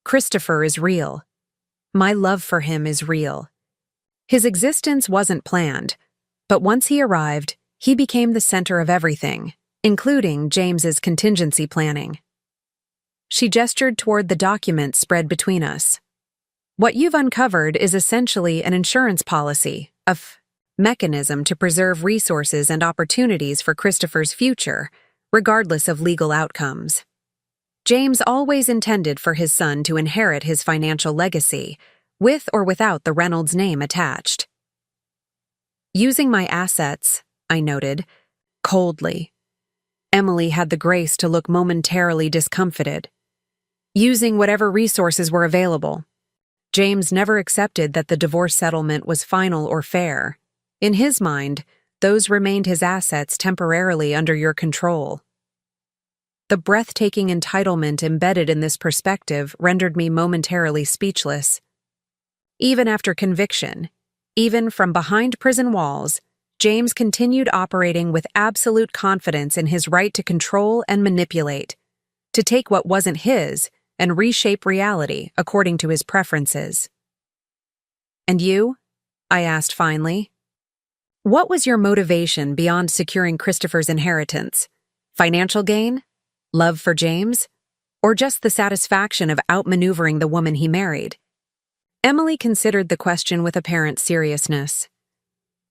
Christopher is real. My love for him is real. His existence wasn't planned, but once he arrived, he became the center of everything, including James's contingency planning. She gestured toward the document spread between us. What you've uncovered is essentially an insurance policy, a mechanism to preserve resources and opportunities for Christopher's future, regardless of legal outcomes. James always intended for his son to inherit his financial legacy, with or without the Reynolds name attached. Using my assets, I noted, coldly. Emily had the grace to look momentarily discomfited. Using whatever resources were available. James never accepted that the divorce settlement was final or fair. In his mind, those remained his assets temporarily under your control. The breathtaking entitlement embedded in this perspective rendered me momentarily speechless. Even after conviction, even from behind prison walls, James continued operating with absolute confidence in his right to control and manipulate, to take what wasn't his and reshape reality according to his preferences. And you? I asked finally. What was your motivation beyond securing Christopher's inheritance? Financial gain? Love for James? Or just the satisfaction of outmaneuvering the woman he married? Emily considered the question with apparent seriousness.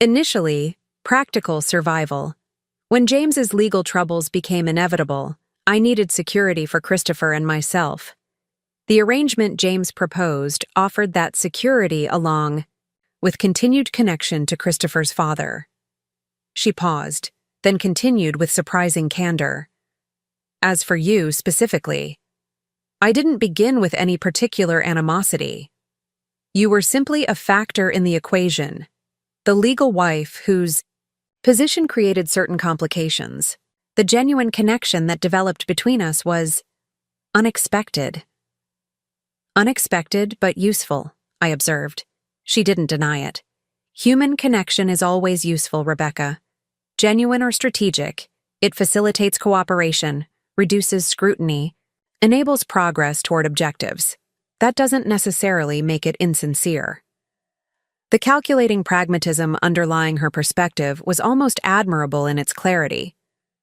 Initially, practical survival. When James's legal troubles became inevitable, I needed security for Christopher and myself. The arrangement James proposed offered that security along with continued connection to Christopher's father. She paused, then continued with surprising candor. As for you specifically, I didn't begin with any particular animosity. You were simply a factor in the equation, the legal wife whose position created certain complications. The genuine connection that developed between us was unexpected. Unexpected but useful, I observed. She didn't deny it. Human connection is always useful, Rebecca. Genuine or strategic, it facilitates cooperation, reduces scrutiny, enables progress toward objectives. That doesn't necessarily make it insincere. The calculating pragmatism underlying her perspective was almost admirable in its clarity,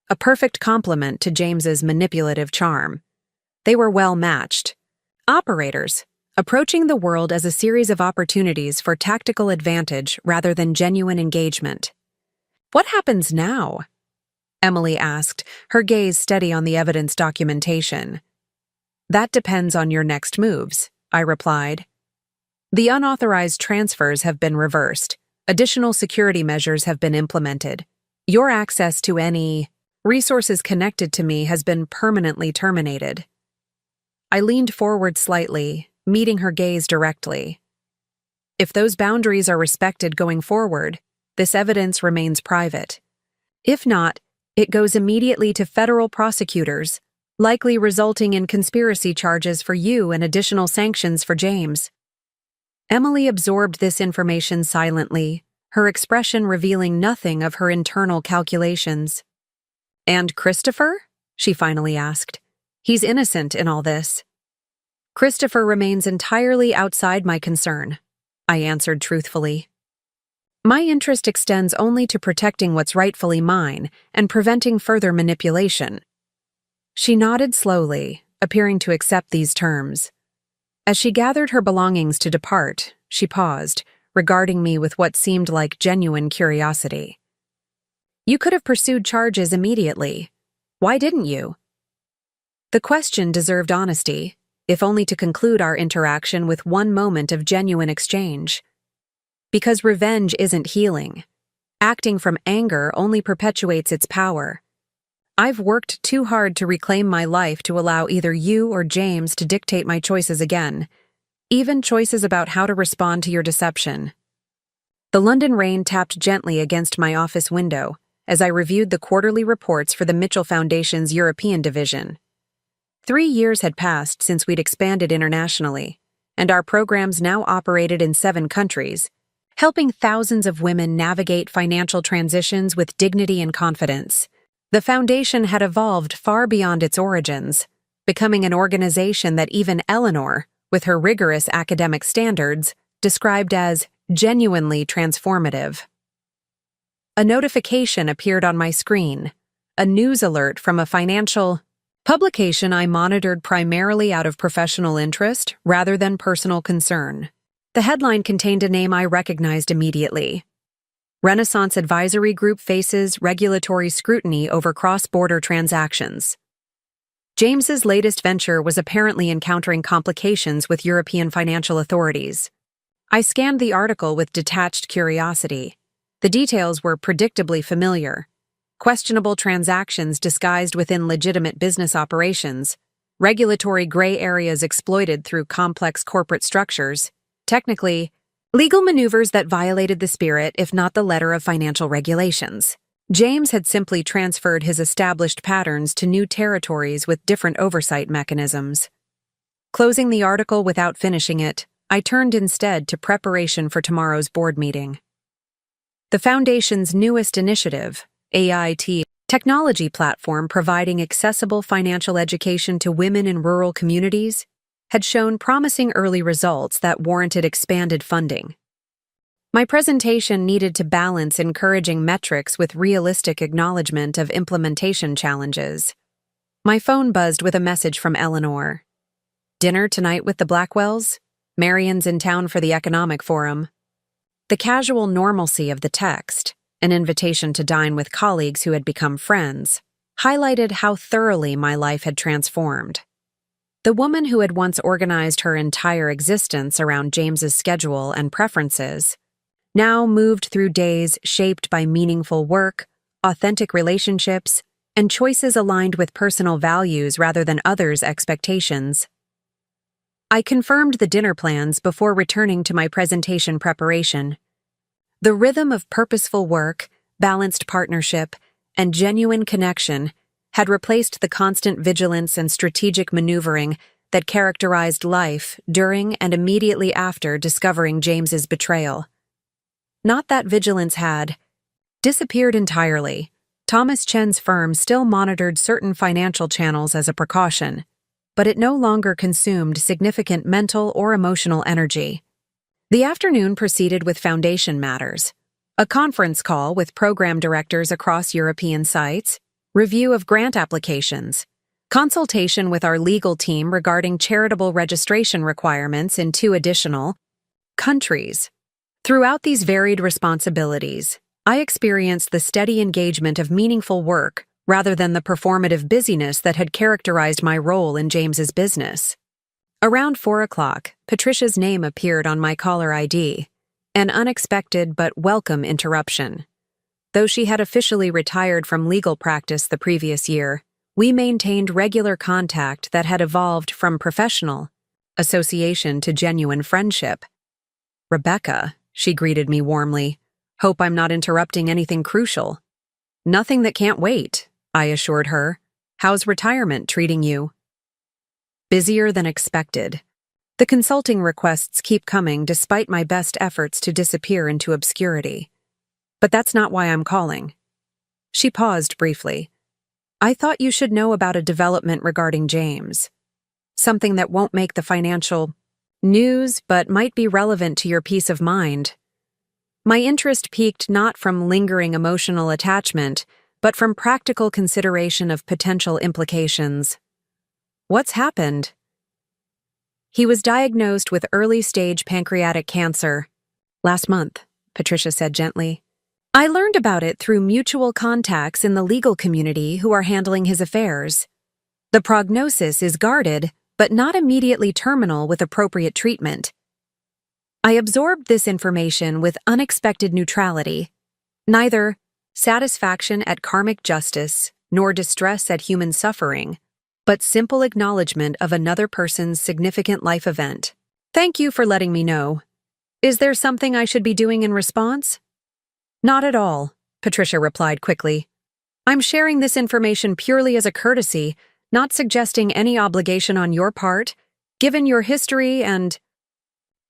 a perfect complement to James's manipulative charm. They were well matched. Operators, approaching the world as a series of opportunities for tactical advantage rather than genuine engagement. What happens now? Emily asked, her gaze steady on the evidence documentation. That depends on your next moves, I replied. The unauthorized transfers have been reversed. Additional security measures have been implemented. Your access to any resources connected to me has been permanently terminated. I leaned forward slightly, meeting her gaze directly. If those boundaries are respected going forward, this evidence remains private. If not, it goes immediately to federal prosecutors, likely resulting in conspiracy charges for you and additional sanctions for James. Emily absorbed this information silently, her expression revealing nothing of her internal calculations. And Christopher? She finally asked. He's innocent in all this. Christopher remains entirely outside my concern, I answered truthfully. My interest extends only to protecting what's rightfully mine and preventing further manipulation. She nodded slowly, appearing to accept these terms. As she gathered her belongings to depart, she paused, regarding me with what seemed like genuine curiosity. You could have pursued charges immediately. Why didn't you? The question deserved honesty, if only to conclude our interaction with one moment of genuine exchange. Because revenge isn't healing. Acting from anger only perpetuates its power. I've worked too hard to reclaim my life to allow either you or James to dictate my choices again, even choices about how to respond to your deception. The London rain tapped gently against my office window as I reviewed the quarterly reports for the Mitchell Foundation's European division. 3 years had passed since we'd expanded internationally, and our programs now operated in 7 countries, helping thousands of women navigate financial transitions with dignity and confidence. The foundation had evolved far beyond its origins, becoming an organization that even Eleanor, with her rigorous academic standards, described as genuinely transformative. A notification appeared on my screen, a news alert from a financial publication I monitored primarily out of professional interest rather than personal concern. The headline contained a name I recognized immediately. Renaissance Advisory Group faces regulatory scrutiny over cross-border transactions. James's latest venture was apparently encountering complications with European financial authorities. I scanned the article with detached curiosity. The details were predictably familiar. Questionable transactions disguised within legitimate business operations, regulatory gray areas exploited through complex corporate structures, technically, legal maneuvers that violated the spirit, if not the letter, of financial regulations. James had simply transferred his established patterns to new territories with different oversight mechanisms. Closing the article without finishing it, I turned instead to preparation for tomorrow's board meeting. The Foundation's newest initiative, AIT, technology platform providing accessible financial education to women in rural communities, had shown promising early results that warranted expanded funding. My presentation needed to balance encouraging metrics with realistic acknowledgement of implementation challenges. My phone buzzed with a message from Eleanor. "Dinner tonight with the Blackwells? Marion's in town for the economic forum." The casual normalcy of the text, an invitation to dine with colleagues who had become friends, highlighted how thoroughly my life had transformed. The woman who had once organized her entire existence around James's schedule and preferences now moved through days shaped by meaningful work, authentic relationships, and choices aligned with personal values rather than others' expectations. I confirmed the dinner plans before returning to my presentation preparation. The rhythm of purposeful work, balanced partnership, and genuine connection had replaced the constant vigilance and strategic maneuvering that characterized life during and immediately after discovering James's betrayal. Not that vigilance had disappeared entirely. Thomas Chen's firm still monitored certain financial channels as a precaution, but it no longer consumed significant mental or emotional energy. The afternoon proceeded with foundation matters, a conference call with program directors across European sites, review of grant applications, consultation with our legal team regarding charitable registration requirements in 2 additional countries. Throughout these varied responsibilities, I experienced the steady engagement of meaningful work rather than the performative busyness that had characterized my role in James's business. Around 4 o'clock, Patricia's name appeared on my caller ID, an unexpected but welcome interruption. Though she had officially retired from legal practice the previous year, we maintained regular contact that had evolved from professional association to genuine friendship. "Rebecca," she greeted me warmly. "Hope I'm not interrupting anything crucial." "Nothing that can't wait," I assured her. "How's retirement treating you?" "Busier than expected. The consulting requests keep coming despite my best efforts to disappear into obscurity. But that's not why I'm calling." She paused briefly. "I thought you should know about a development regarding James. Something that won't make the financial news but might be relevant to your peace of mind." My interest piqued not from lingering emotional attachment, but from practical consideration of potential implications. "What's happened?" "He was diagnosed with early-stage pancreatic cancer last month," Patricia said gently. "I learned about it through mutual contacts in the legal community who are handling his affairs. The prognosis is guarded, but not immediately terminal with appropriate treatment." I absorbed this information with unexpected neutrality, neither satisfaction at karmic justice nor distress at human suffering, but simple acknowledgement of another person's significant life event. Thank you for letting me know. Is there something I should be doing in response? Not at all, Patricia replied quickly. I'm sharing this information purely as a courtesy, not suggesting any obligation on your part. Given your history and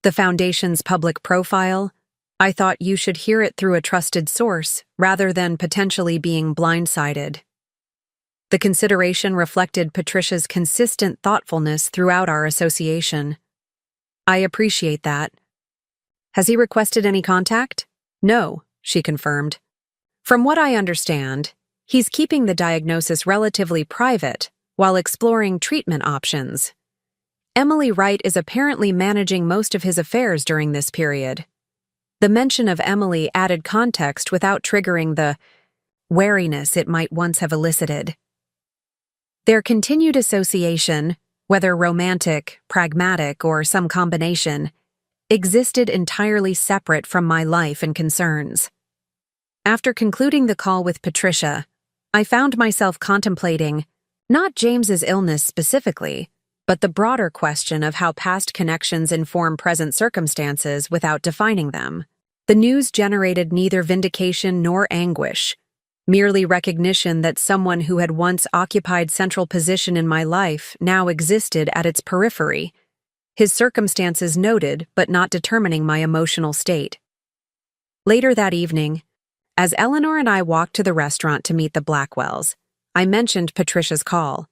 the Foundation's public profile, I thought you should hear it through a trusted source rather than potentially being blindsided. The consideration reflected Patricia's consistent thoughtfulness throughout our association. I appreciate that. Has he requested any contact? No, she confirmed. From what I understand, he's keeping the diagnosis relatively private while exploring treatment options. Emily Wright is apparently managing most of his affairs during this period. The mention of Emily added context without triggering the wariness it might once have elicited. Their continued association, whether romantic, pragmatic, or some combination, existed entirely separate from my life and concerns. After concluding the call with Patricia, I found myself contemplating not James's illness specifically, but the broader question of how past connections inform present circumstances without defining them. The news generated neither vindication nor anguish, merely recognition that someone who had once occupied central position in my life now existed at its periphery, his circumstances noted but not determining my emotional state. Later that evening, as Eleanor and I walked to the restaurant to meet the Blackwells, I mentioned Patricia's call.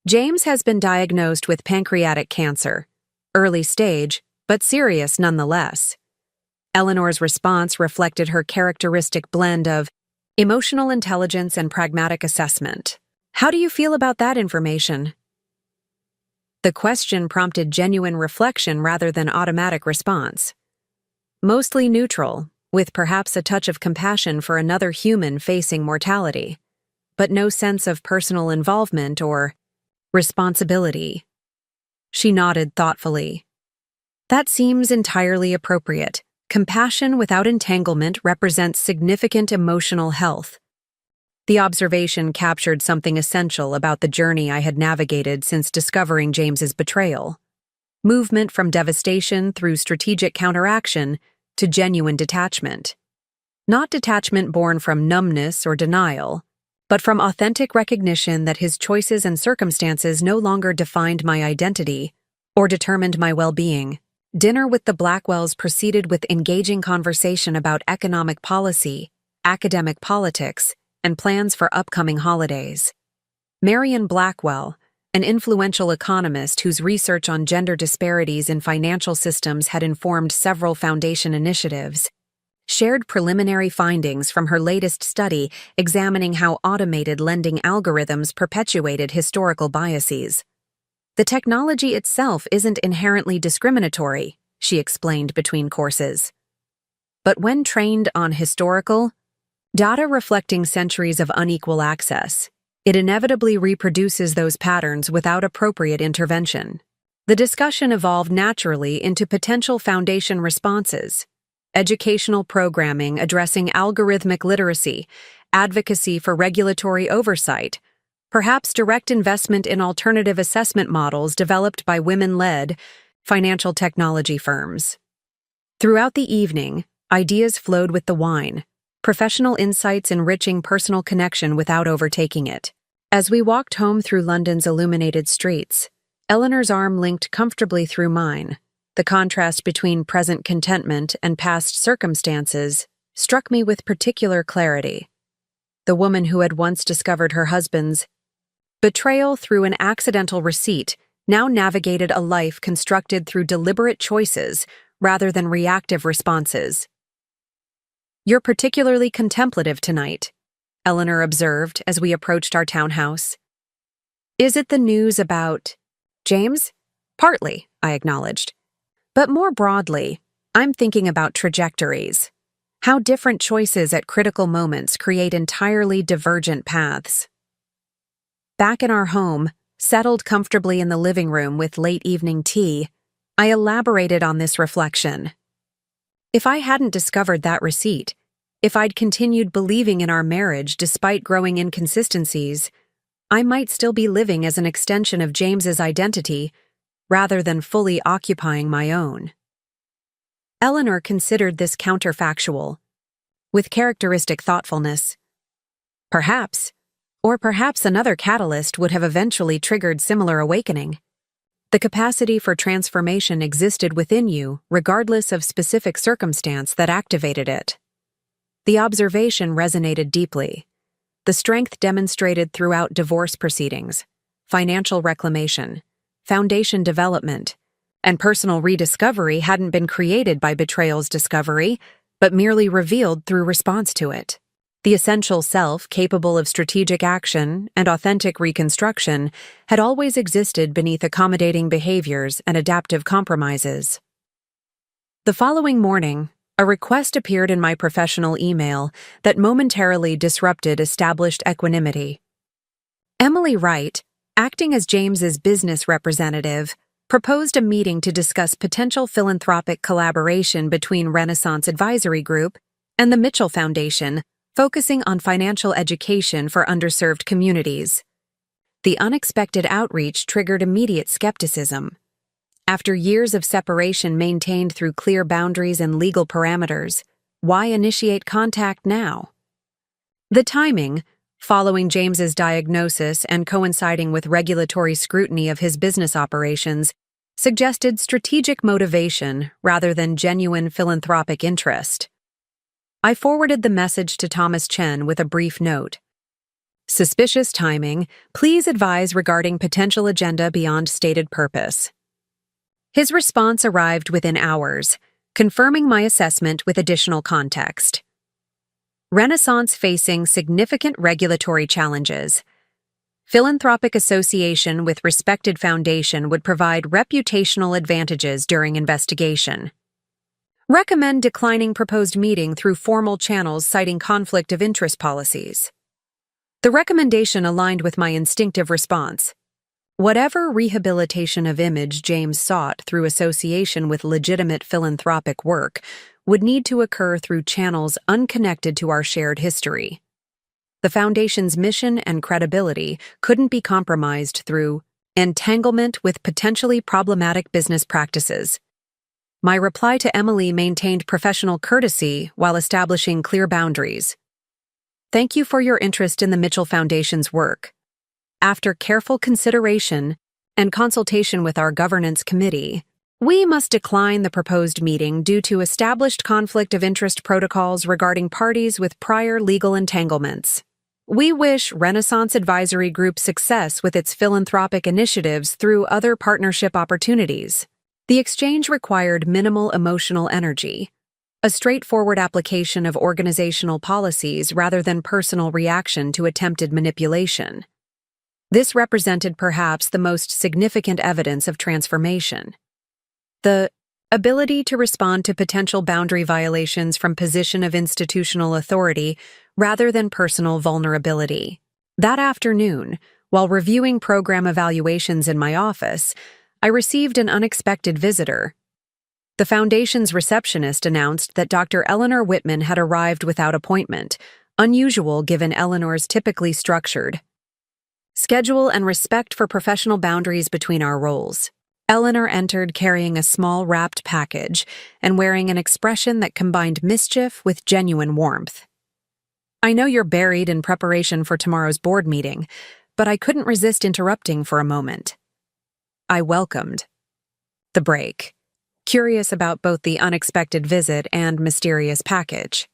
James has been diagnosed with pancreatic cancer, early stage, but serious nonetheless. Eleanor's response reflected her characteristic blend of emotional intelligence and pragmatic assessment. How do you feel about that information? The question prompted genuine reflection rather than automatic response. Mostly neutral, with perhaps a touch of compassion for another human facing mortality, but no sense of personal involvement or responsibility. She nodded thoughtfully. That seems entirely appropriate. Compassion without entanglement represents significant emotional health. The observation captured something essential about the journey I had navigated since discovering James's betrayal. Movement from devastation through strategic counteraction to genuine detachment. Not detachment born from numbness or denial, but from authentic recognition that his choices and circumstances no longer defined my identity or determined my well-being. Dinner with the Blackwells proceeded with engaging conversation about economic policy, academic politics, and plans for upcoming holidays. Marian Blackwell, an influential economist whose research on gender disparities in financial systems had informed several Foundation initiatives, shared preliminary findings from her latest study examining how automated lending algorithms perpetuated historical biases. The technology itself isn't inherently discriminatory, she explained between courses. But when trained on historical data reflecting centuries of unequal access, it inevitably reproduces those patterns without appropriate intervention. The discussion evolved naturally into potential Foundation responses: educational programming addressing algorithmic literacy, advocacy for regulatory oversight, perhaps direct investment in alternative assessment models developed by women-led financial technology firms. Throughout the evening, ideas flowed with the wine, professional insights enriching personal connection without overtaking it. As we walked home through London's illuminated streets, Eleanor's arm linked comfortably through mine. The contrast between present contentment and past circumstances struck me with particular clarity. The woman who had once discovered her husband's betrayal through an accidental receipt now navigated a life constructed through deliberate choices rather than reactive responses. "You're particularly contemplative tonight," Eleanor observed as we approached our townhouse. "Is it the news about James?" "Partly," I acknowledged. "But more broadly, I'm thinking about trajectories. How different choices at critical moments create entirely divergent paths." Back in our home, settled comfortably in the living room with late evening tea, I elaborated on this reflection. If I hadn't discovered that receipt, if I'd continued believing in our marriage despite growing inconsistencies, I might still be living as an extension of James's identity rather than fully occupying my own. Eleanor considered this counterfactual, with characteristic thoughtfulness. Perhaps, or perhaps another catalyst would have eventually triggered similar awakening. The capacity for transformation existed within you, regardless of specific circumstance that activated it. The observation resonated deeply. The strength demonstrated throughout divorce proceedings, financial reclamation, foundation development, and personal rediscovery hadn't been created by betrayal's discovery, but merely revealed through response to it. The essential self, capable of strategic action and authentic reconstruction, had always existed beneath accommodating behaviors and adaptive compromises. The following morning, a request appeared in my professional email that momentarily disrupted established equanimity. Emily Wright, acting as James's business representative, proposed a meeting to discuss potential philanthropic collaboration between Renaissance Advisory Group and the Mitchell Foundation, focusing on financial education for underserved communities. The unexpected outreach triggered immediate skepticism. After years of separation maintained through clear boundaries and legal parameters, why initiate contact now? The timing, following James's diagnosis and coinciding with regulatory scrutiny of his business operations, suggested strategic motivation rather than genuine philanthropic interest. I forwarded the message to Thomas Chen with a brief note. Suspicious timing, please advise regarding potential agenda beyond stated purpose. His response arrived within hours, confirming my assessment with additional context. Renaissance facing significant regulatory challenges. Philanthropic association with respected foundation would provide reputational advantages during investigation. Recommend declining proposed meeting through formal channels citing conflict of interest policies. The recommendation aligned with my instinctive response. Whatever rehabilitation of image James sought through association with legitimate philanthropic work would need to occur through channels unconnected to our shared history. The Foundation's mission and credibility couldn't be compromised through entanglement with potentially problematic business practices. My reply to Emily maintained professional courtesy while establishing clear boundaries. Thank you for your interest in the Mitchell Foundation's work. After careful consideration and consultation with our governance committee, we must decline the proposed meeting due to established conflict of interest protocols regarding parties with prior legal entanglements. We wish Renaissance Advisory Group success with its philanthropic initiatives through other partnership opportunities. The exchange required minimal emotional energy, a straightforward application of organizational policies rather than personal reaction to attempted manipulation. This represented perhaps the most significant evidence of transformation. The ability to respond to potential boundary violations from position of institutional authority rather than personal vulnerability. That afternoon, while reviewing program evaluations in my office, I received an unexpected visitor. The Foundation's receptionist announced that Dr. Eleanor Whitman had arrived without appointment, unusual given Eleanor's typically structured schedule and respect for professional boundaries between our roles. Eleanor entered carrying a small wrapped package and wearing an expression that combined mischief with genuine warmth. I know you're buried in preparation for tomorrow's board meeting, but I couldn't resist interrupting for a moment. I welcomed the break, curious about both the unexpected visit and mysterious package.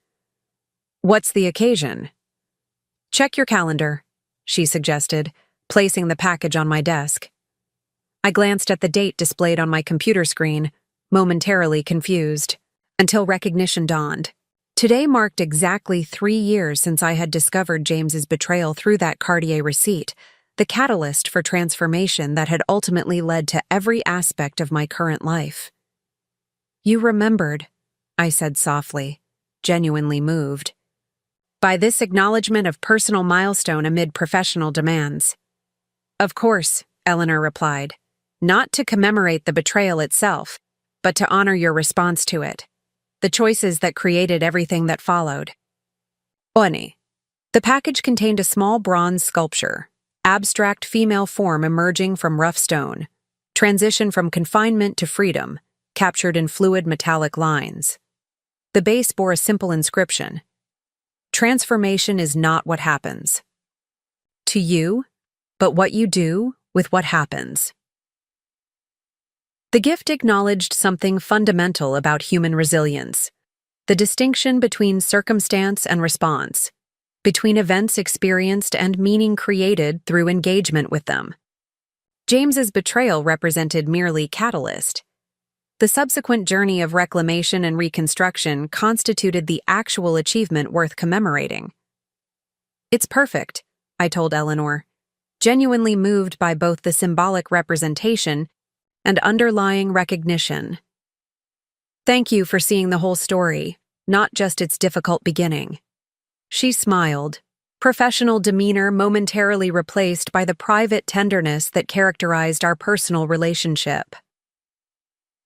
What's the occasion? Check your calendar, she suggested, placing the package on my desk. I glanced at the date displayed on my computer screen, momentarily confused, until recognition dawned. Today marked exactly 3 years since I had discovered James's betrayal through that Cartier receipt, the catalyst for transformation that had ultimately led to every aspect of my current life. You remembered, I said softly, genuinely moved by this acknowledgement of personal milestone amid professional demands. Of course, Eleanor replied. not to commemorate the betrayal itself, but to honor your response to it, the choices that created everything that followed. Oni. The package contained a small bronze sculpture, abstract female form emerging from rough stone, transition from confinement to freedom, captured in fluid metallic lines. The base bore a simple inscription: "Transformation is not what happens to you, but what you do with what happens." The gift acknowledged something fundamental about human resilience: the distinction between circumstance and response, between events experienced and meaning created through engagement with them. James's betrayal represented merely catalyst. The subsequent journey of reclamation and reconstruction constituted the actual achievement worth commemorating. "It's perfect," I told Eleanor, genuinely moved by both the symbolic representation and underlying recognition. "Thank you for seeing the whole story, not just its difficult beginning." She smiled, professional demeanor momentarily replaced by the private tenderness that characterized our personal relationship.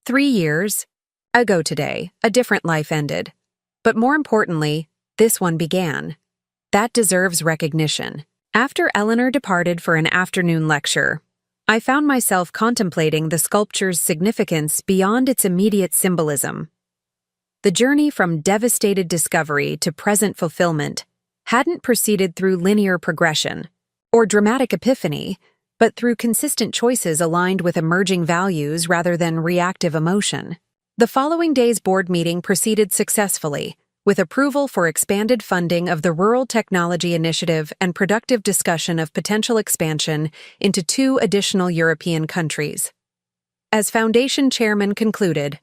3 years ago today, a different life ended. But more importantly, this one began. That deserves recognition. After Eleanor departed for an afternoon lecture, I found myself contemplating the sculpture's significance beyond its immediate symbolism. The journey from devastated discovery to present fulfillment hadn't proceeded through linear progression or dramatic epiphany, but through consistent choices aligned with emerging values rather than reactive emotion. The following day's board meeting proceeded successfully, with approval for expanded funding of the Rural Technology Initiative and productive discussion of potential expansion into 2 additional European countries. As Foundation Chairman concluded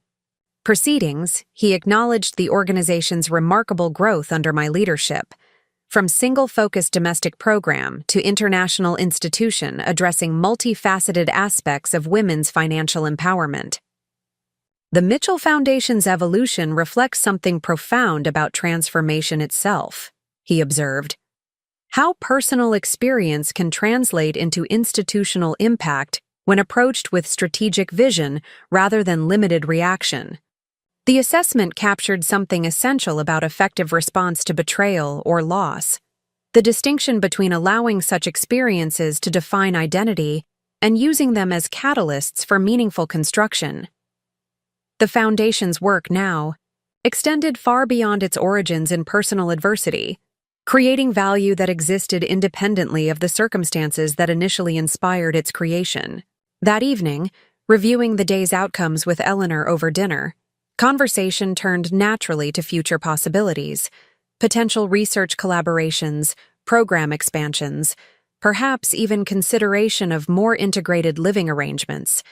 proceedings, he acknowledged the organization's remarkable growth under my leadership, from single-focused domestic program to international institution addressing multifaceted aspects of women's financial empowerment. The Mitchell Foundation's evolution reflects something profound about transformation itself, he observed. How personal experience can translate into institutional impact when approached with strategic vision rather than limited reaction. The assessment captured something essential about effective response to betrayal or loss: the distinction between allowing such experiences to define identity and using them as catalysts for meaningful construction. The Foundation's work now extended far beyond its origins in personal adversity, creating value that existed independently of the circumstances that initially inspired its creation. That evening, reviewing the day's outcomes with Eleanor over dinner, conversation turned naturally to future possibilities, potential research collaborations, program expansions, perhaps even consideration of more integrated living arrangements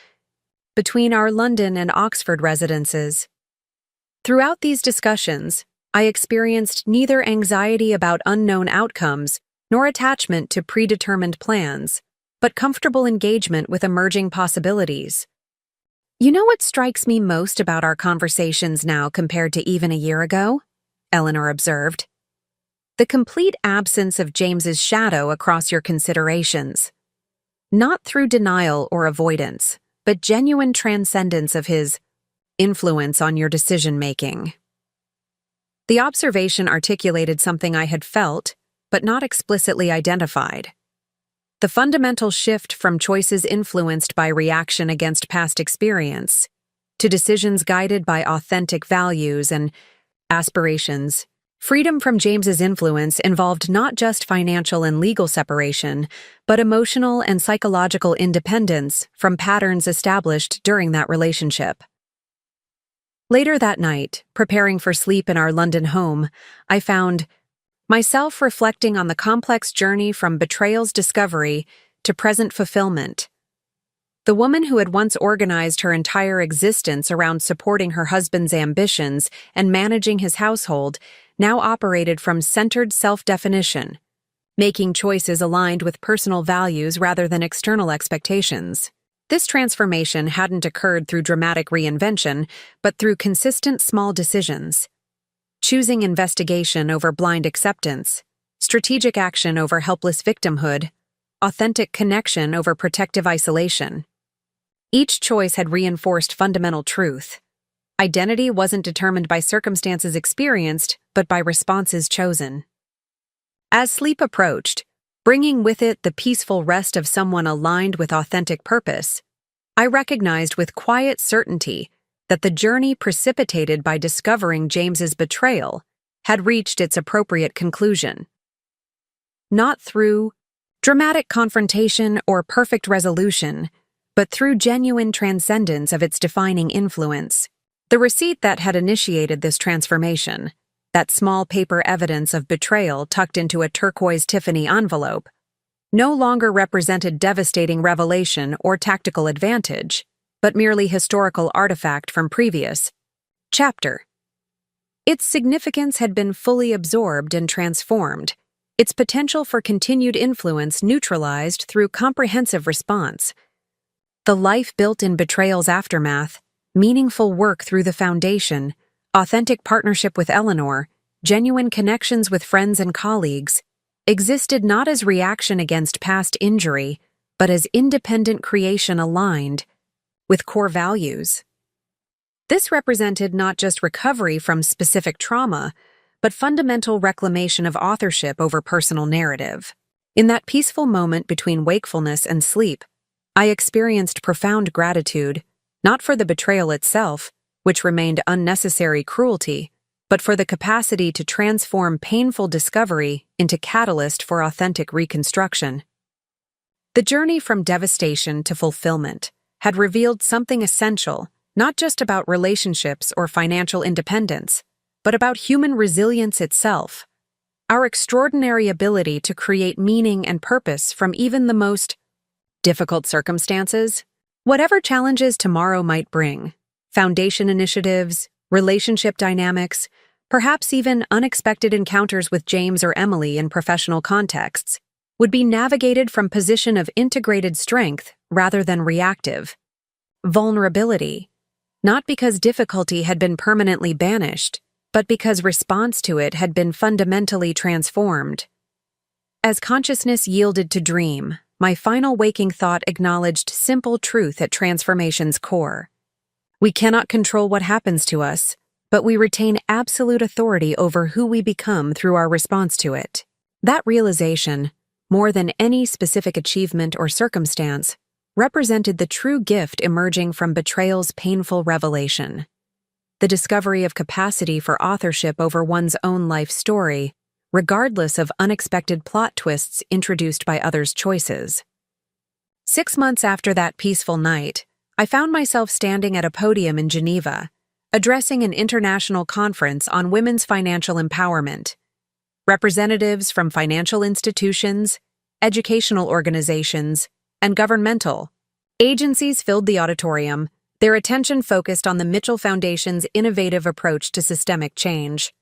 between our London and Oxford residences. Throughout these discussions, I experienced neither anxiety about unknown outcomes nor attachment to predetermined plans, but comfortable engagement with emerging possibilities. "You know what strikes me most about our conversations now compared to even a year ago?" Eleanor observed. "The complete absence of James's shadow across your considerations. Not through denial or avoidance, but genuine transcendence of his influence on your decision-making." The observation articulated something I had felt, but not explicitly identified. The fundamental shift from choices influenced by reaction against past experience to decisions guided by authentic values and aspirations. Freedom from James's influence involved not just financial and legal separation, but emotional and psychological independence from patterns established during that relationship. Later that night, preparing for sleep in our London home, I found myself reflecting on the complex journey from betrayal's discovery to present fulfillment. The woman who had once organized her entire existence around supporting her husband's ambitions and managing his household now operated from centered self-definition, making choices aligned with personal values rather than external expectations. This transformation hadn't occurred through dramatic reinvention, but through consistent small decisions. Choosing investigation over blind acceptance, strategic action over helpless victimhood, authentic connection over protective isolation. Each choice had reinforced fundamental truth. Identity wasn't determined by circumstances experienced, but by responses chosen. As sleep approached, bringing with it the peaceful rest of someone aligned with authentic purpose, I recognized with quiet certainty that the journey precipitated by discovering James's betrayal had reached its appropriate conclusion. Not through dramatic confrontation or perfect resolution, but through genuine transcendence of its defining influence. The receipt that had initiated this transformation, that small paper evidence of betrayal tucked into a turquoise Tiffany envelope, no longer represented devastating revelation or tactical advantage, but merely historical artifact from previous chapter. Its significance had been fully absorbed and transformed, its potential for continued influence neutralized through comprehensive response. The life built in betrayal's aftermath, meaningful work through the foundation, authentic partnership with Eleanor, genuine connections with friends and colleagues, existed not as reaction against past injury, but as independent creation aligned with core values. This represented not just recovery from specific trauma, but fundamental reclamation of authorship over personal narrative. In that peaceful moment between wakefulness and sleep, I experienced profound gratitude, not for the betrayal itself, which remained unnecessary cruelty, but for the capacity to transform painful discovery into catalyst for authentic reconstruction. The journey from devastation to fulfillment had revealed something essential, not just about relationships or financial independence, but about human resilience itself, our extraordinary ability to create meaning and purpose from even the most difficult circumstances. Whatever challenges tomorrow might bring, foundation initiatives, relationship dynamics, perhaps even unexpected encounters with James or Emily in professional contexts, would be navigated from a position of integrated strength rather than reactive vulnerability, not because difficulty had been permanently banished, but because response to it had been fundamentally transformed. As consciousness yielded to dream, my final waking thought acknowledged simple truth at transformation's core. We cannot control what happens to us, but we retain absolute authority over who we become through our response to it. That realization, more than any specific achievement or circumstance, represented the true gift emerging from betrayal's painful revelation. The discovery of capacity for authorship over one's own life story, regardless of unexpected plot twists introduced by others' choices. 6 months after that peaceful night, I found myself standing at a podium in Geneva, addressing an international conference on women's financial empowerment. Representatives from financial institutions, educational organizations, and governmental agencies filled the auditorium, their attention focused on the Mitchell Foundation's innovative approach to systemic change.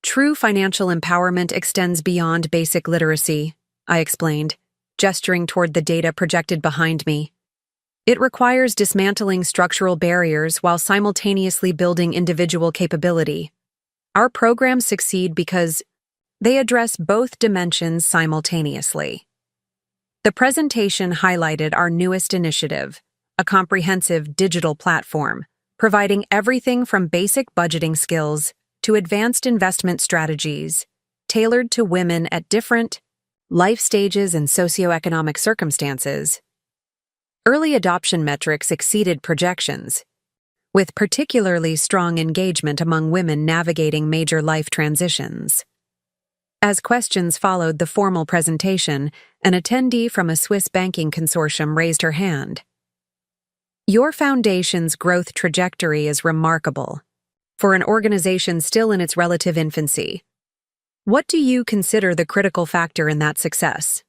True financial empowerment extends beyond basic literacy, I explained, gesturing toward the data projected behind me. It requires dismantling structural barriers while simultaneously building individual capability. Our programs succeed because they address both dimensions simultaneously. The presentation highlighted our newest initiative, a comprehensive digital platform, providing everything from basic budgeting skills to advanced investment strategies, tailored to women at different life stages and socioeconomic circumstances. Early adoption metrics exceeded projections, with particularly strong engagement among women navigating major life transitions. As questions followed the formal presentation, an attendee from a Swiss banking consortium raised her hand. Your foundation's growth trajectory is remarkable. For an organization still in its relative infancy, what do you consider the critical factor in that success?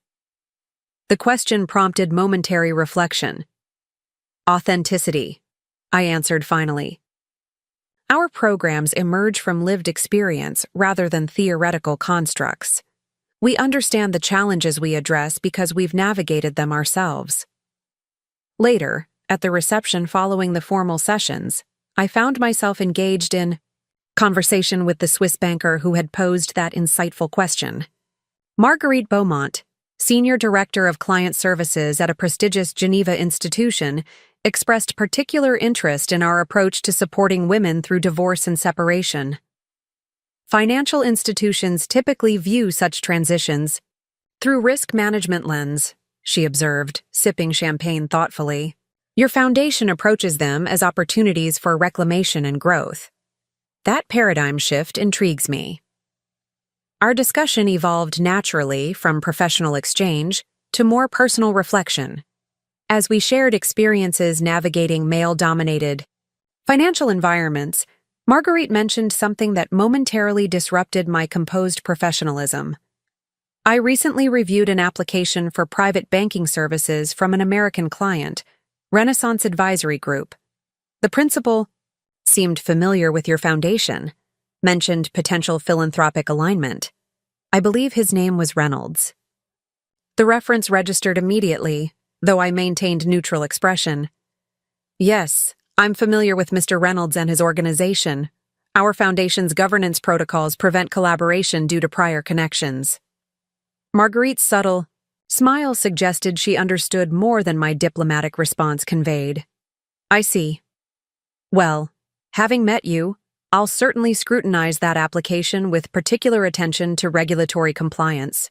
The question prompted momentary reflection. Authenticity, I answered finally. Our programs emerge from lived experience rather than theoretical constructs. We understand the challenges we address because we've navigated them ourselves. Later, at the reception following the formal sessions, I found myself engaged in conversation with the Swiss banker who had posed that insightful question. Marguerite Beaumont, Senior Director of Client Services at a prestigious Geneva institution, expressed particular interest in our approach to supporting women through divorce and separation. Financial institutions typically view such transitions through risk management lens, she observed, sipping champagne thoughtfully. Your foundation approaches them as opportunities for reclamation and growth. That paradigm shift intrigues me. Our discussion evolved naturally from professional exchange to more personal reflection. As we shared experiences navigating male-dominated financial environments, Marguerite mentioned something that momentarily disrupted my composed professionalism. I recently reviewed an application for private banking services from an American client, Renaissance Advisory Group. The principal seemed familiar with your foundation, mentioned potential philanthropic alignment. I believe his name was Reynolds. The reference registered immediately, though I maintained neutral expression. Yes, I'm familiar with Mr. Reynolds and his organization. Our foundation's governance protocols prevent collaboration due to prior connections. Marguerite's subtle smile suggested she understood more than my diplomatic response conveyed. I see. Well, having met you, I'll certainly scrutinize that application with particular attention to regulatory compliance.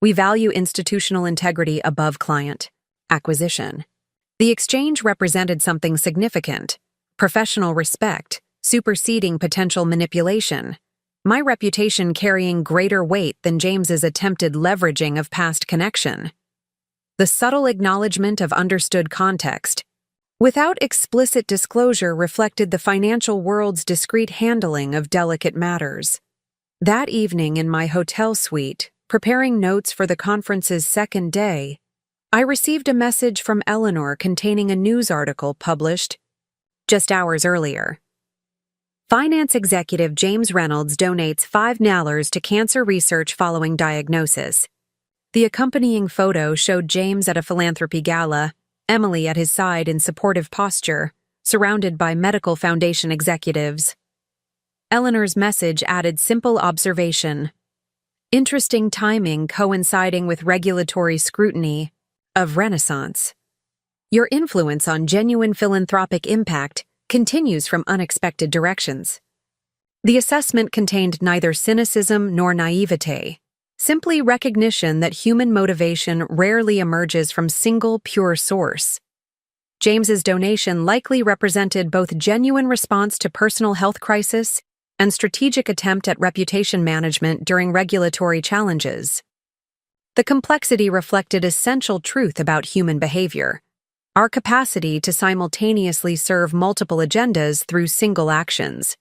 We value institutional integrity above client acquisition. The exchange represented something significant, professional respect, superseding potential manipulation, my reputation carrying greater weight than James's attempted leveraging of past connection. The subtle acknowledgement of understood context, without explicit disclosure, reflected the financial world's discreet handling of delicate matters. That evening in my hotel suite, preparing notes for the conference's second day, I received a message from Eleanor containing a news article published just hours earlier. Finance executive James Reynolds donates $5 to cancer research following diagnosis. The accompanying photo showed James at a philanthropy gala, Emily at his side in supportive posture, surrounded by medical foundation executives. Eleanor's message added simple observation. Interesting timing coinciding with regulatory scrutiny of Renaissance. Your influence on genuine philanthropic impact continues from unexpected directions. The assessment contained neither cynicism nor naivete, simply recognition that human motivation rarely emerges from single pure source. James's donation likely represented both genuine response to personal health crisis and strategic attempt at reputation management during regulatory challenges. The complexity reflected essential truth about human behavior, our capacity to simultaneously serve multiple agendas through single actions.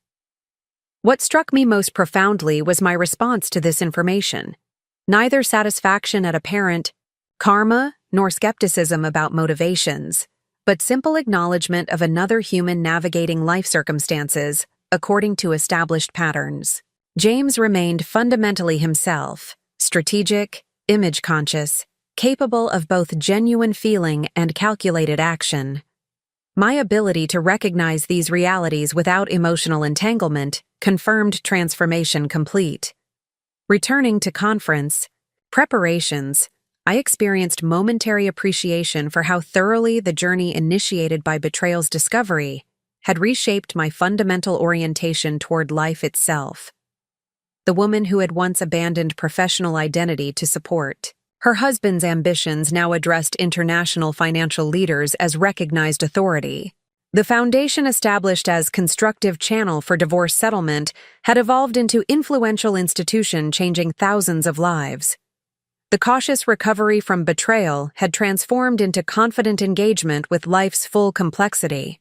What struck me most profoundly was my response to this information. Neither satisfaction at apparent karma nor skepticism about motivations, but simple acknowledgement of another human navigating life circumstances according to established patterns. James remained fundamentally himself, strategic, image-conscious, capable of both genuine feeling and calculated action. My ability to recognize these realities without emotional entanglement confirmed transformation complete. Returning to conference preparations, I experienced momentary appreciation for how thoroughly the journey initiated by Betrayal's discovery had reshaped my fundamental orientation toward life itself. The woman who had once abandoned professional identity to support her husband's ambitions now addressed international financial leaders as recognized authority. The foundation established as constructive channel for divorce settlement had evolved into influential institution changing thousands of lives. The cautious recovery from betrayal had transformed into confident engagement with life's full complexity.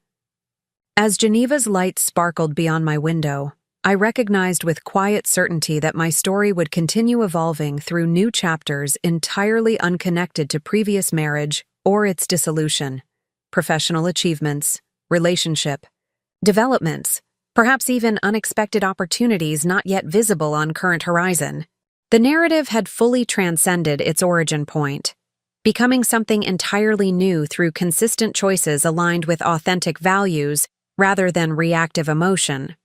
As Geneva's light sparkled beyond my window, I recognized with quiet certainty that my story would continue evolving through new chapters entirely unconnected to previous marriage or its dissolution, professional achievements, relationship, developments, perhaps even unexpected opportunities not yet visible on current horizon. The narrative had fully transcended its origin point, becoming something entirely new through consistent choices aligned with authentic values rather than reactive emotion.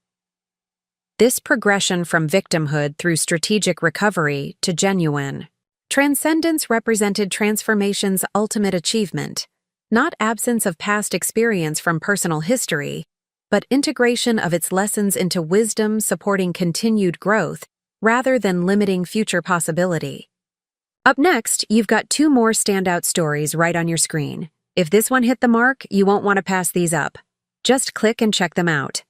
This progression from victimhood through strategic recovery to genuine transcendence represented transformation's ultimate achievement, Not absence of past experience from personal history, but integration of its lessons into wisdom supporting continued growth rather than limiting future possibility. Up next, you've got two more standout stories right on your screen. If this one hit the mark, you won't want to pass these up. Just click and check them out.